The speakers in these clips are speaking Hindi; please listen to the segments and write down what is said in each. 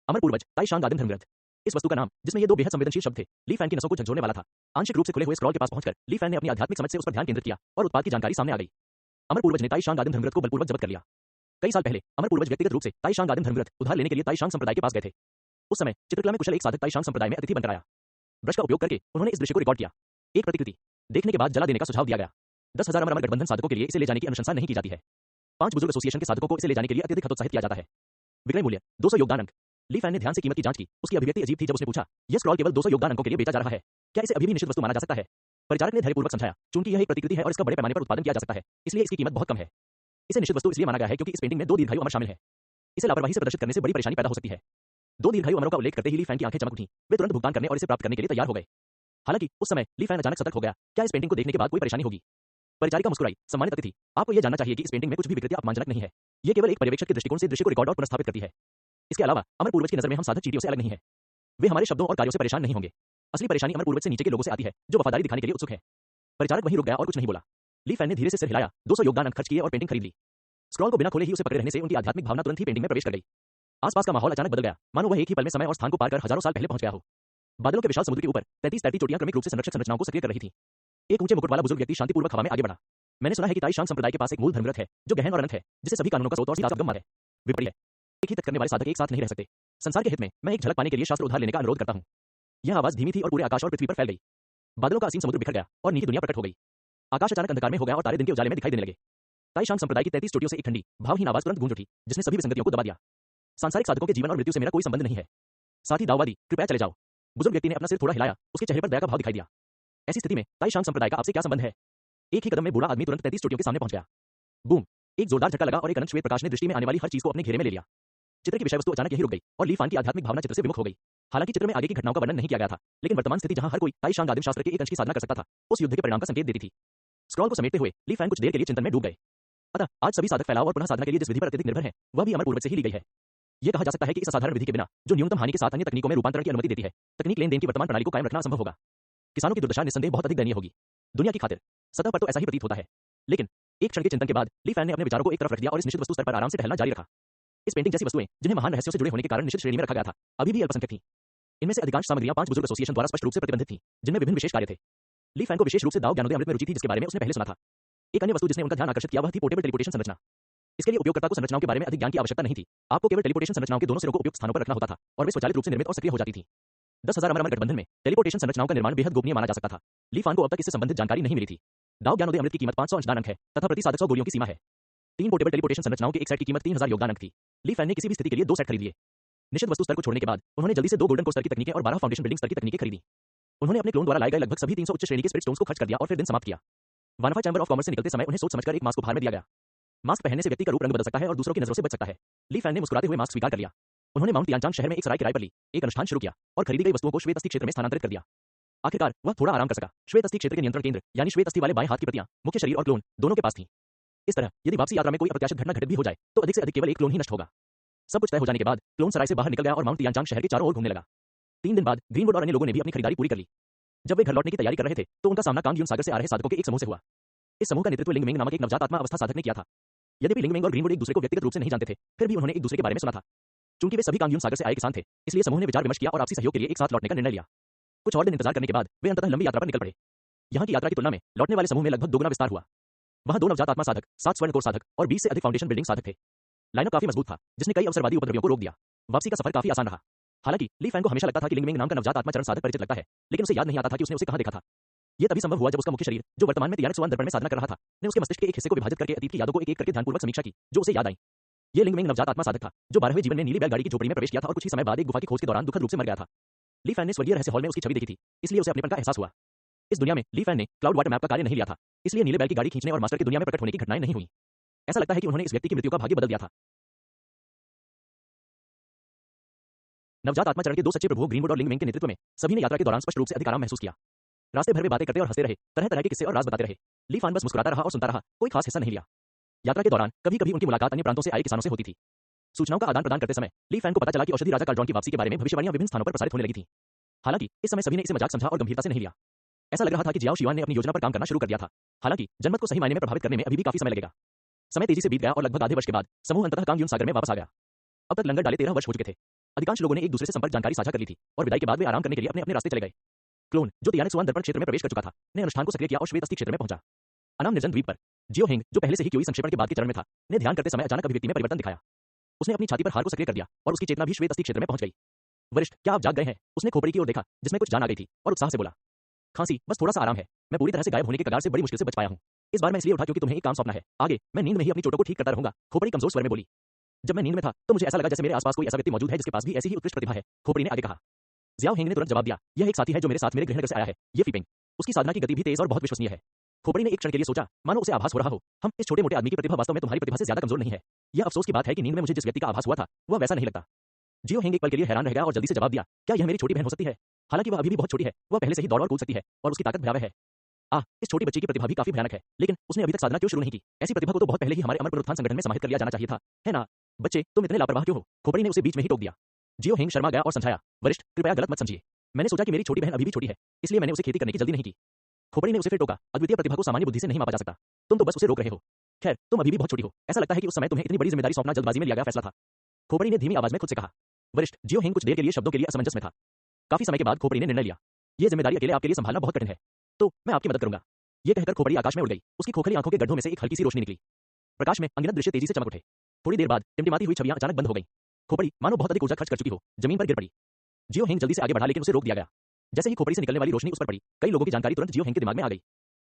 अमर पूर्वज ताइशांग आदिम धर्मग्रंथ। इस वस्तु का नाम, जिसमें ये दो बेहद संवेदनशील शब्द थे, ली फैन की नसों को झकझोरने वाला था। आंशिक रूप से खुले हुए स्क्रॉल के पास पहुंचकर ली फैन ने अपनी आध्यात्मिक समझ से उस पर ध्यान केंद्रित किया और उत्पाद की जानकारी सामने आ गई। अमर पूर्वज ने ताइशांग आदिम धर्मग्रंथ को बलपूर्वक जब्त कर लिया। कई साल पहले अमर पूर्वज व्यक्तिगत रूप से ताइशांग आदिम धर्मग्रंथ उधार लेने के लिए ताइशांग संप्रदाय के पास गए थे। उस समय चित्रकला में कुशल एक साधक ताइशांग संप्रदाय में अतिथि बनकर आया। ब्रश का उपयोग करके उन्होंने इस दृश्य को रिकॉर्ड किया। एक प्रतिकृति देखने के बाद जला देने का सुझाव दिया गया। 10,000 अमर गठबंधन साधकों के लिए इसे ले जाने की अनुशंसा नहीं की जाती है। 5 बुजुर्ग एसोसिएशन के साधकों को इसे ले जाने के लिए अत्यधिक हतोत्साहित किया जाता है। विक्रय मूल्य 200 योगदान अंक। ली फैन ने ध्यान से कीमत की जांच की। उसकी अभिव्यक्ति अजीब थी जब उसने पूछा, यह स्क्रॉल केवल 200 योगदान अंकों के लिए बेचा जा रहा है, क्या इसे अभी भी निश्चित वस्तु माना जा सकता है? परिचारक ने धैर्यपूर्वक समझाया, चूंकि यह एक प्रतिकृति है और इसका बड़े पैमाने पर उत्पादन किया जा सकता है, इसलिए इसकी कीमत बहुत कम है। इसे निश्चित वस्तु इसलिए माना गया है क्योंकि इस पेंटिंग में 2 दीर्घायु अमर शामिल है। इसे लापरवाही से प्रदर्शित करने से बड़ी परेशानी पैदा हो सकती है। 2 दीर्घायु अमरों का उल्लेख करते ही ली फैन की आंखें चमक उठी। वे तुरंत भुगतान करने और इसे प्राप्त करने के लिए तैयार हो गए। हालांकि उस समय ली फैन अचानक सतर्क हो गया, क्या इस पेंटिंग को देखने के बाद कोई परेशानी होगी? परिचारिका मुस्कुराई, सम्मानित अतिथि, आपको यह जानना चाहिए कि इस पेंटिंग में कुछ भी विकृति अपमानजनक नहीं है। यह केवल एक पर्यवेक्षक के दृष्टिकोण से दृश्य को रिकॉर्ड और पुनर्स्थापित करती है। इसके अलावा अमर पूर्वज की नजर में हम साधक चींटियों से अलग नहीं है। वे हमारे शब्दों और कार्यों से परेशान नहीं होंगे। असली परेशानी अमर पूर्वज से नीचे के लोगों से आती है, जो वफादारी दिखाने के लिए उत्सुक है। परिचारक वहीं रुक गया और कुछ नहीं बोला। ली फैन ने धीरे से सिर हिलाया, 200 योगदान अंक खर्च किए और पेंटिंग खरीद ली। स्क्रॉल को बिना खोले ही उसे पकड़े रहने से उनकी आध्यात्मिक भावना तुरंत ही पेंटिंग में प्रवेश कर गई। आसपास का माहौल अचानक बदल गया, मानो वह एक ही पल में समय और स्थान को पार कर हजारों साल पहले पहुंच गया हो। बादलों के विशाल समुद्र के ऊपर 33 चोटियां क्रमिक रूप से संरक्षक संरचनाओं को सक्रिय कर रही थीं। एक ऊंचे मुकुट वाला बुजुर्ग व्यक्ति शांतिपूर्वक हवा में आगे बढ़ा। मैंने सुना है कि ताइशांग संप्रदाय के पास एक मूल धर्मग्रंथ है जो गहन और अनंत है, जिसे सभी कानूनों का स्रोत और सीधा संगम है। विपरीत है, एक ही तर्क करने वाले साधक एक साथ नहीं रह सकते। संसार के हित में मैं एक झलक पाने के लिए शास्त्र उधार लेने का अनुरोध करता हूँ। यह आवाज धीमी थी और पूरे आकाश और पृथ्वी पर फैल गई। बादलों का असीम समुद्र बिखर गया और नीली दुनिया प्रकट हो गई। आकाश अचानक अंधकार में हो गया और तारे दिन के उजाले में दिखाई देने लगे। ताइशांग संप्रदाय की 33 चोटियों से एक ठंडी, भावहीन आवाज तुरंत गूंज उठी, जिसने सभी विसंगतियों को दबा दिया। सांसारिक साधकों के जीवन और मृत्यु से मेरा कोई संबंध नहीं है। साथी दाऊवादी, कृपया चले जाओ। बुजुर्ग व्यक्ति ने अपना सिर थोड़ा हिलाया, उसके चेहरे पर दया का भाव दिखाई दिया। ऐसी स्थिति में ताइशांग संप्रदाय का आपसे क्या संबंध है? एक ही कदम में बूढ़ा आदमी तुरंत 33 चोटियों के सामने पहुंच गया। बूम! एक जोरदार झटका लगा और एक अनंत श्वेत प्रकाश ने दृष्टि में आने वाली हर चीज को अपने घेरे में ले लिया। चित्र की विषय वस्तु अचानक यही रुक गई और ली फैन की आध्यात्मिक भावना चित्र से विमुख हो गई। हालांकि चित्र में आगे की घटनाओं का वर्णन नहीं किया गया था, लेकिन वर्तमान स्थिति जहां हर कोई ताइशांग आदिम शास्त्र के एक अंश की साधना कर सकता था, उस युद्ध के परिणाम का संकेत देती थी। स्क्रॉल को समेटते हुए ली फैन कुछ देर के लिए चिंतन में डूब गए। अतः आज सभी साधक फैलाव और पुनः साधना के लिए जिस विधि पर अत्यधिक निर्भर है, वह भी अमर पूर्वज से ही ली गई है। यह कहा जा सकता है कि इस असाधारण विधि के बिना, जो न्यूनतम हानि के साथ अन्य तकनीकों में रूपांतरण की अनुमति देती है, तकनीक लेन देन की वर्तमान प्रणाली को कायम रखना असंभव होगा। किसानों की दुर्दशा निस्संदेह बहुत अधिक दयनीय होगी। दुनिया की खातिर सतह पर तो ऐसा ही प्रतीत होता है, लेकिन एक क्षण के चिंतन के बाद ली फैन ने अपने विचारों को एक तरफ रख दिया और इस निश्चित वस्तु स्तर पर आराम से टहलना जारी रखा। इस पेंटिंग जैसी वस्तुएं, जिन्हें महान रहस्यों से जुड़े होने के कारण निश्चित श्रेणी में रखा गया था, अभी भी अल्पसंख्यक थीं। इनमें से अधिकांश सामग्रियां 5 बुजुर्ग एसोसिएशन द्वारा स्पष्ट रूप से प्रतिबंधित थीं, जिनमें विभिन्न विशेष कार्य थे। ली फैन को विशेष रूप से दाव ज्ञानोदय अमृत में रुचि थी, जिसके बारे में उसने पहले सुना था। एक अन्य वस्तु जिसने उनका ध्यान आकर्षित किया वह थी पोर्टेबल टेलीपोर्टेशन संरचना। इसके लिए उपयोगकर्ता को संरचनाओं के बारे में अधिक ज्ञान की आवश्यकता नहीं थी। आपको केवल टेलीपोर्टेशन संरचनाओं के दोनों सिरों को उपयुक्त स्थानों पर रखना होता था और वे स्वचालित रूप से निर्मित और सक्रिय हो जाती थीं। 10,000 अमर गठबंधन में टेलीपोर्टेशन संरचनाओं का निर्माण बेहद गोपनीय माना जा सकता था। ली फैन को अब तक इससे संबंधित जानकारी नहीं मिली थी। दाव ज्ञानोदय अमृत की कीमत 500 अंशदान अंक है तथा प्रति साधक 100 गोलियों की सीमा है। 3 पोर्टेबल टेलीपोर्टेशन संरचनाओं के एक सेट की कीमत 3000 योगदान अंक थी। ली फैन ने किसी भी स्थिति के लिए 2 सेट खरीद लिए। निश्चित वस्तु स्तर को छोड़ने के बाद उन्होंने जल्दी से 2 गोल्डन कोर स्तर की तकनीकें और 12 फाउंडेशन बिल्डिंग स्तर की तकनीकें खरीदी। उन्होंने अपने क्लोन द्वारा लाए गए लगभग सभी 300 उच्च श्रेणी के स्पिरिट स्टोन्स को खर्च कर दिया और फिर दिन समाप्त किया। वानफा चैम्बर ऑफ कॉमर्स से निकलते समय उन्हें सोच समझकर एक मास्क उपहार में दिया गया। मास्क पहनने से व्यक्ति का रूप रंग बदल सकता है और दूसरों की नजरों से बच सकता है। ली फैन ने मुस्कुराते हुए मास्क स्वीकार कर लिया। उन्होंने माउंट तियानचांग शहर में एक सराय किराए पर ली, एक अनुष्ठान शुरू किया और खरीदी गई वस्तुओं को श्वेत अस्थि क्षेत्र में स्थानांतरित कर दिया। आखिरकार वह थोड़ा आराम कर सका। श्वेत अस्थि क्षेत्र के नियंत्रण केंद्र यानी श्वेत अस्थि वाले बाएं हाथ की प्रतियां मुख्य शरीर और क्लोन दोनों के पास थीं। इस तरह यदि वापसी यात्रा में कोई अप्रत्याशित घटना घटित भी हो जाए तो अधिक से अधिक केवल एक क्लोन ही नष्ट होगा। सब कुछ तय हो जाने के बाद क्लोन सराय से बाहर निकल गया और माउंट तियानचांग शहर के चारों ओर घूमने लगा। 3 दिन बाद ग्रीनवुड और अन्य लोगों ने भी अपनी खरीदारी पूरी कर ली। जब वे घर लौटने की तैयारी कर रहे थे तो उनका सामना कांगयून सागर से आ रहे साधकों के एक समूह से हुआ। इस समूह का नेतृत्व लिंगमेंग नामक एक नवजात आत्मा अवस्था साधक ने किया था। यद्यपि लिंगमेंग और ग्रीनवुड एक दूसरे को व्यक्तिगत रूप से नहीं जानते थे, फिर भी उन्होंने एक दूसरे के बारे में सुना था। चूंकि वे सभी कांगयून सागर से आए किसान थे, इसलिए समूह ने विचार विमर्श किया और आपसी सहयोग के लिए एक साथ लौटने का निर्णय लिया। कुछ और दिन इंतजार करने के बाद वे अंततः लंबी यात्रा पर निकल पड़े। यहाँ की यात्रा की तुलना में लौटने वाले समूह में लगभग दोगुना विस्तार हुआ। वहाँ 2 नवजात आत्मा साधक, 7 स्वर्ण कोर साधक और 20 से अधिक फाउंडेशन बिल्डिंग साधक थे। लाइनअप काफी मजबूत था, जिसने कई अवसरवादी उपद्रवियों को रोक दिया। वापसी का सफर काफी आसान रहा। हालांकि ली फैन को हमेशा लगता था कि लिंगमेंग नाम का नवजात आत्मा चरण साधक परिचित लगता है, लेकिन उसे याद नहीं आता था कि उसने उसे कहां देखा था। यह तभी संभव हुआ जब उसका मुख्य शरीर, जो वर्तमान में तियानक सुआन दर्पण में साधना कर रहा था, ने उसके मस्तिष्क के एक हिस्से को विभाजित करके अतीत की यादों को एक करके ध्यानपूर्वक समीक्षा की, जो उसे याद आई। ये लिंगमेंग नवजात आत्मा साधक था, जो 12वें जीवन में नीली बैलगाड़ी की झोपड़ी में प्रवेश किया था और कुछ ही समय बाद एक गुफा की खोज के दौरान दुखद रूप से मर गया था। ली फैन ने स्वर्गीय रहस्य हॉल में उसकी छवि देखी थी, इसलिए उसे अपनेपन का एहसास हुआ। इस दुनिया में ली फैन ने क्लाउड वाटर मैप का कार्य नहीं लिया था, इसलिए नीले बैल की गाड़ी खींचने और मास्टर की दुनिया में प्रकट होने की घटनाएं नहीं हुई। ऐसा लगता है कि उन्होंने इस व्यक्ति की मृत्यु का भाग्य बदल दिया था। नवजात आत्मा चरण के 2 सच्चे प्रभुओं ग्रीनवुड और लिंगमेंग के नेतृत्व में सभी ने यात्रा के दौरान स्पष्ट रूप से अधिक आराम महसूस किया। रास्ते भर में बातें करते और हंसते रहे, तरह तरह के किस्से और राज बताते रहे। ली फैन बस मुस्कुराता रहा और सुनता रहा, कोई खास हिस्सा नहीं लिया। यात्रा के दौरान कभी कभी उनकी मुलाकात अन्य प्रांतों से आए किसानों से होती थी। सूचनाओं का आदान प्रदान करते समय ली फैन को पता चला कि औषधि राजा कार्ड्रॉन की वापसी के बारे में भविष्यवाणियां विभिन्न स्थानों पर प्रसारित होने लगी थीं। हालांकि इस समय सभी ने इसे मजाक समझा और गंभीरता से नहीं लिया। ऐसा लग रहा था कि जियाओ शिवान ने अपनी योजना पर काम करना शुरू कर दिया था। हालांकि जनमत को सही मायने में प्रभावित करने में अभी भी काफी समय लगेगा। समय तेजी से बीत गया और लगभग आधे वर्ष के बाद समूह अंततः कांगयून सागर में वापस आ गया। अब तक लंगर डाले 13 वर्ष हो चुके थे। अधिकांश लोगों ने एक दूसरे से संपर्क जानकारी साझा कर ली थी और विदाई के बाद वे आराम करने के लिए अपने अपने रास्ते चले गए। क्लोन, जो तियानक दर्पण क्षेत्र में प्रवेश कर चुका था, ने अनुष्ठान को सक्रिय किया और श्वेत अस्थि क्षेत्र में पहुंचा। अनाम निर्जन द्वीप पर जियो हेंग, जो पहले से ही क्यूई संक्षेपण के बाद के चरण में था, ने ध्यान करते समय अचानक अभिव्यक्ति में परिवर्तन दिखाया। उसने अपनी छाती पर हार को सक्रिय कर दिया और उसकी चेतना भी श्वेत अस्थि क्षेत्र में पहुंच गई। वरिष्ठ, क्या आप जाग गए हैं? उसने खोपड़ी की ओर देखा, जिसमें कुछ जान आ गई थी, और उत्साह से बोला, खांसी, बस थोड़ा सा आराम है। मैं पूरी तरह से गायब होने के कगार से बड़ी मुश्किल से बच पाया हूं। इस बार मैं इसलिए उठा क्योंकि तुम्हें एक काम सौंपना है। आगे मैं नींद में ही अपनी चोटों को ठीक करता रहूंगा, खोपड़ी कमजोर स्वर में बोली। जब मैं नींद में था तो मुझे ऐसा लगा जैसे मेरे आसपास कोई ऐसा व्यक्ति मौजूद है जिसके पास भी ऐसी ही उत्कृष्ट प्रतिभा है, खोपड़ी ने आगे कहा। जियाओ हेंग ने तुरंत जवाब दिया, यह एक साथी है जो मेरे साथ मेरे गृहनगर से आया है, ये फीपेंग। उसकी साधना की गति भी तेज और बहुत विश्वसनीय है। खोपड़ी ने एक क्षण के लिए सोचा, मानो उसे आभास हो रहा हो, हम इस छोटे मोटे आदमी की प्रतिभा वास्तव में तुम्हारी प्रतिभा से ज्यादा कमजोर नहीं है। यह अफसोस की बात है कि नींद में मुझे जिस व्यक्ति का आभास हुआ था वह वैसा नहीं लगता। जियो हेंग एक पल के लिए हैरान रह गया और जल्दी से जवाब दिया, क्या यह मेरी छोटी बहन हो सकती है? हालांकि वह अभी भी बहुत छोटी है, वह पहले से ही दौड़ और कूद सकती है और उसकी ताकत भयावह है। इस छोटी बच्ची की प्रतिभा भी काफी भयानक है, लेकिन उसने अभी तक साधना क्यों शुरू नहीं की? ऐसी प्रतिभा को तो बहुत पहले ही हमारे अमर पुनरुत्थान संगठन में समाहित कर लिया जाना चाहिए था, है ना? बच्चे, तुम इतने लापरवाह क्यों हो? खोपड़ी ने उसे बीच में ही टोक दिया। जियो हेंग शर्मा गया और समझाया, वरिष्ठ, कृपया गलत मत समझिए। मैंने सोचा कि मेरी छोटी बहन अभी भी छोटी है, इसलिए मैंने उसे खेती करने की जल्दी नहीं की। खोपड़ी ने उसे फिर टोका, अद्वितीय प्रतिभा को सामान्य बुद्धि से नहीं मापा जा सकता। तुम तो बस उसे रोक रहे हो। खैर, तुम अभी भी बहुत छोटी हो। ऐसा लगता है कि उस समय तुम्हें इतनी बड़ी जिम्मेदारी सौंपना जल्दबाजी में लिया गया फैसला था। खोपड़ी ने धीमी आवाज में खुद से कहा। वरिष्ठ, जियो हेंग कुछ देर के लिए शब्दों के लिए असमंजस में था। काफी समय के बाद खोपड़ी ने निर्णय लिया, यह जिम्मेदारी अकेले आपके लिए संभालना बहुत कठिन है, तो मैं आपकी मदद करूंगा। यह कहकर खोपड़ी आकाश में उड़ गई। उसकी खोखली आंखों के गड्ढों में से एक हल्की सी रोशनी निकली। प्रकाश में अनगिनत दृश्य तेजी से चमक उठे। थोड़ी देर बाद टिमटिमाती हुई छवियां अचानक बंद हो गईं। खोपड़ी, मानो बहुत अधिक ऊर्जा खर्च कर चुकी हो, जमीन पर गिर पड़ी। जियो हेंग जल्दी से आगे बढ़ा, लेकिन उसे रोक दिया गया। जैसे ही खोपड़ी से निकलने वाली रोशनी उस पर पड़ी, कई लोगों की जानकारी तुरंत जियो हेंग के दिमाग में आ गई।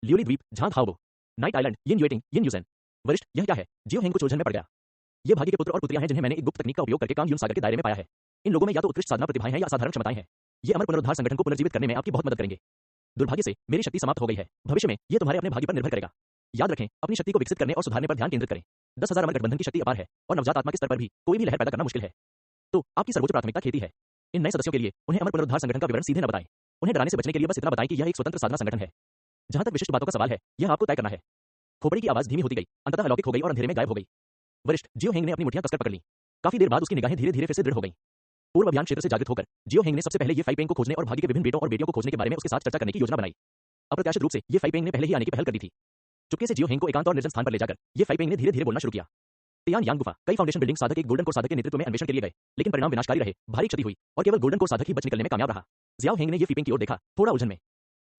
ल्यूली द्वीप, झांग हाओबो, नाइट आइलैंड, यिन युएटिंग, यिन यूसेन। वरिष्ठ, यह क्या है? जियो हेंग कुछ उलझन में पड़ गया। ये भागी के पुत्र और पुत्रियां हैं जिन्हें मैंने एक गुप्त तकनीक का उपयोग करके कांगयून सागर के दायरे में पाया है। इन लोगों में या तो उत्कृष्ट साधना प्रतिभाएं हैं या असाधारण क्षमताएं हैं। ये अमर पुनरुद्धार संगठन को पुनर्जीवित करने में आपकी बहुत मदद करेंगे। दुर्भाग्य से मेरी शक्ति समाप्त हो गई है। भविष्य में ये तुम्हारे अपने भाग्य पर निर्भर करेगा। याद रखें, अपनी शक्ति को विकसित करने और सुधारने पर ध्यान केंद्रित करें। 10,000 अमर गठबंधन की शक्ति अपार है और नवजात आत्मा के स्तर पर भी कोई भी लहर पैदा करना मुश्किल है। तो आपकी सर्वोच्च प्राथमिकता खेती है। इन नए सदस्यों के लिए उन्हें अमर पुनरुद्धार संगठन का विवरण सीधे न बताएं। उन्हें डराने से बचने के लिए बस इतना बताएं कि यह एक स्वतंत्र साधना संगठन है। जहां तक विशिष्ट बातों का सवाल है, यह आपको तय करना है। खोपड़ी की आवाज धीमी होती गई, अंततः अलौकिक हो गई और अंधेरे में गायब हो गई। वरिष्ठ, जियो हेंग ने अपनी मुट्ठियां कसकर पकड़ ली। काफी देर बाद उसकी निगाहें धीरे धीरे फिर से दृढ़ हो गईं। पूर्व अभियान क्षेत्र से जागृत होकर जियो हेंग ने सबसे पहले ये फाइपेंग को खोजने और भाग्य के विभिन्न बेटों और बेटियों को खोजने के बारे में उसके साथ चर्चा करने की योजना बनाई। अप्रत्याशित रूप से ये फाइपेंग ने पहले ही आने की पहल कर दी थी। चुपके से जियो हेंग को एकांत और निर्जन स्थान पर ले जाकर ये फाइपेंग ने धीरे धीरे बोलना शुरू किया। तियान यांग गुफा, कई फाउंडेशन बिल्डिंग साधक एक गोल्डन कोर साधक के नेतृत्व में अन्वेषण के लिए गए, लेकिन परिणाम विनाशकारी रहे, भारी क्षति हुई और केवल गोल्डन कोर साधक ही बच निकलने में कामयाब रहा। जियाओ हेंग ने ये फीपिंग की ओर देखा, थोड़ा उलझन में।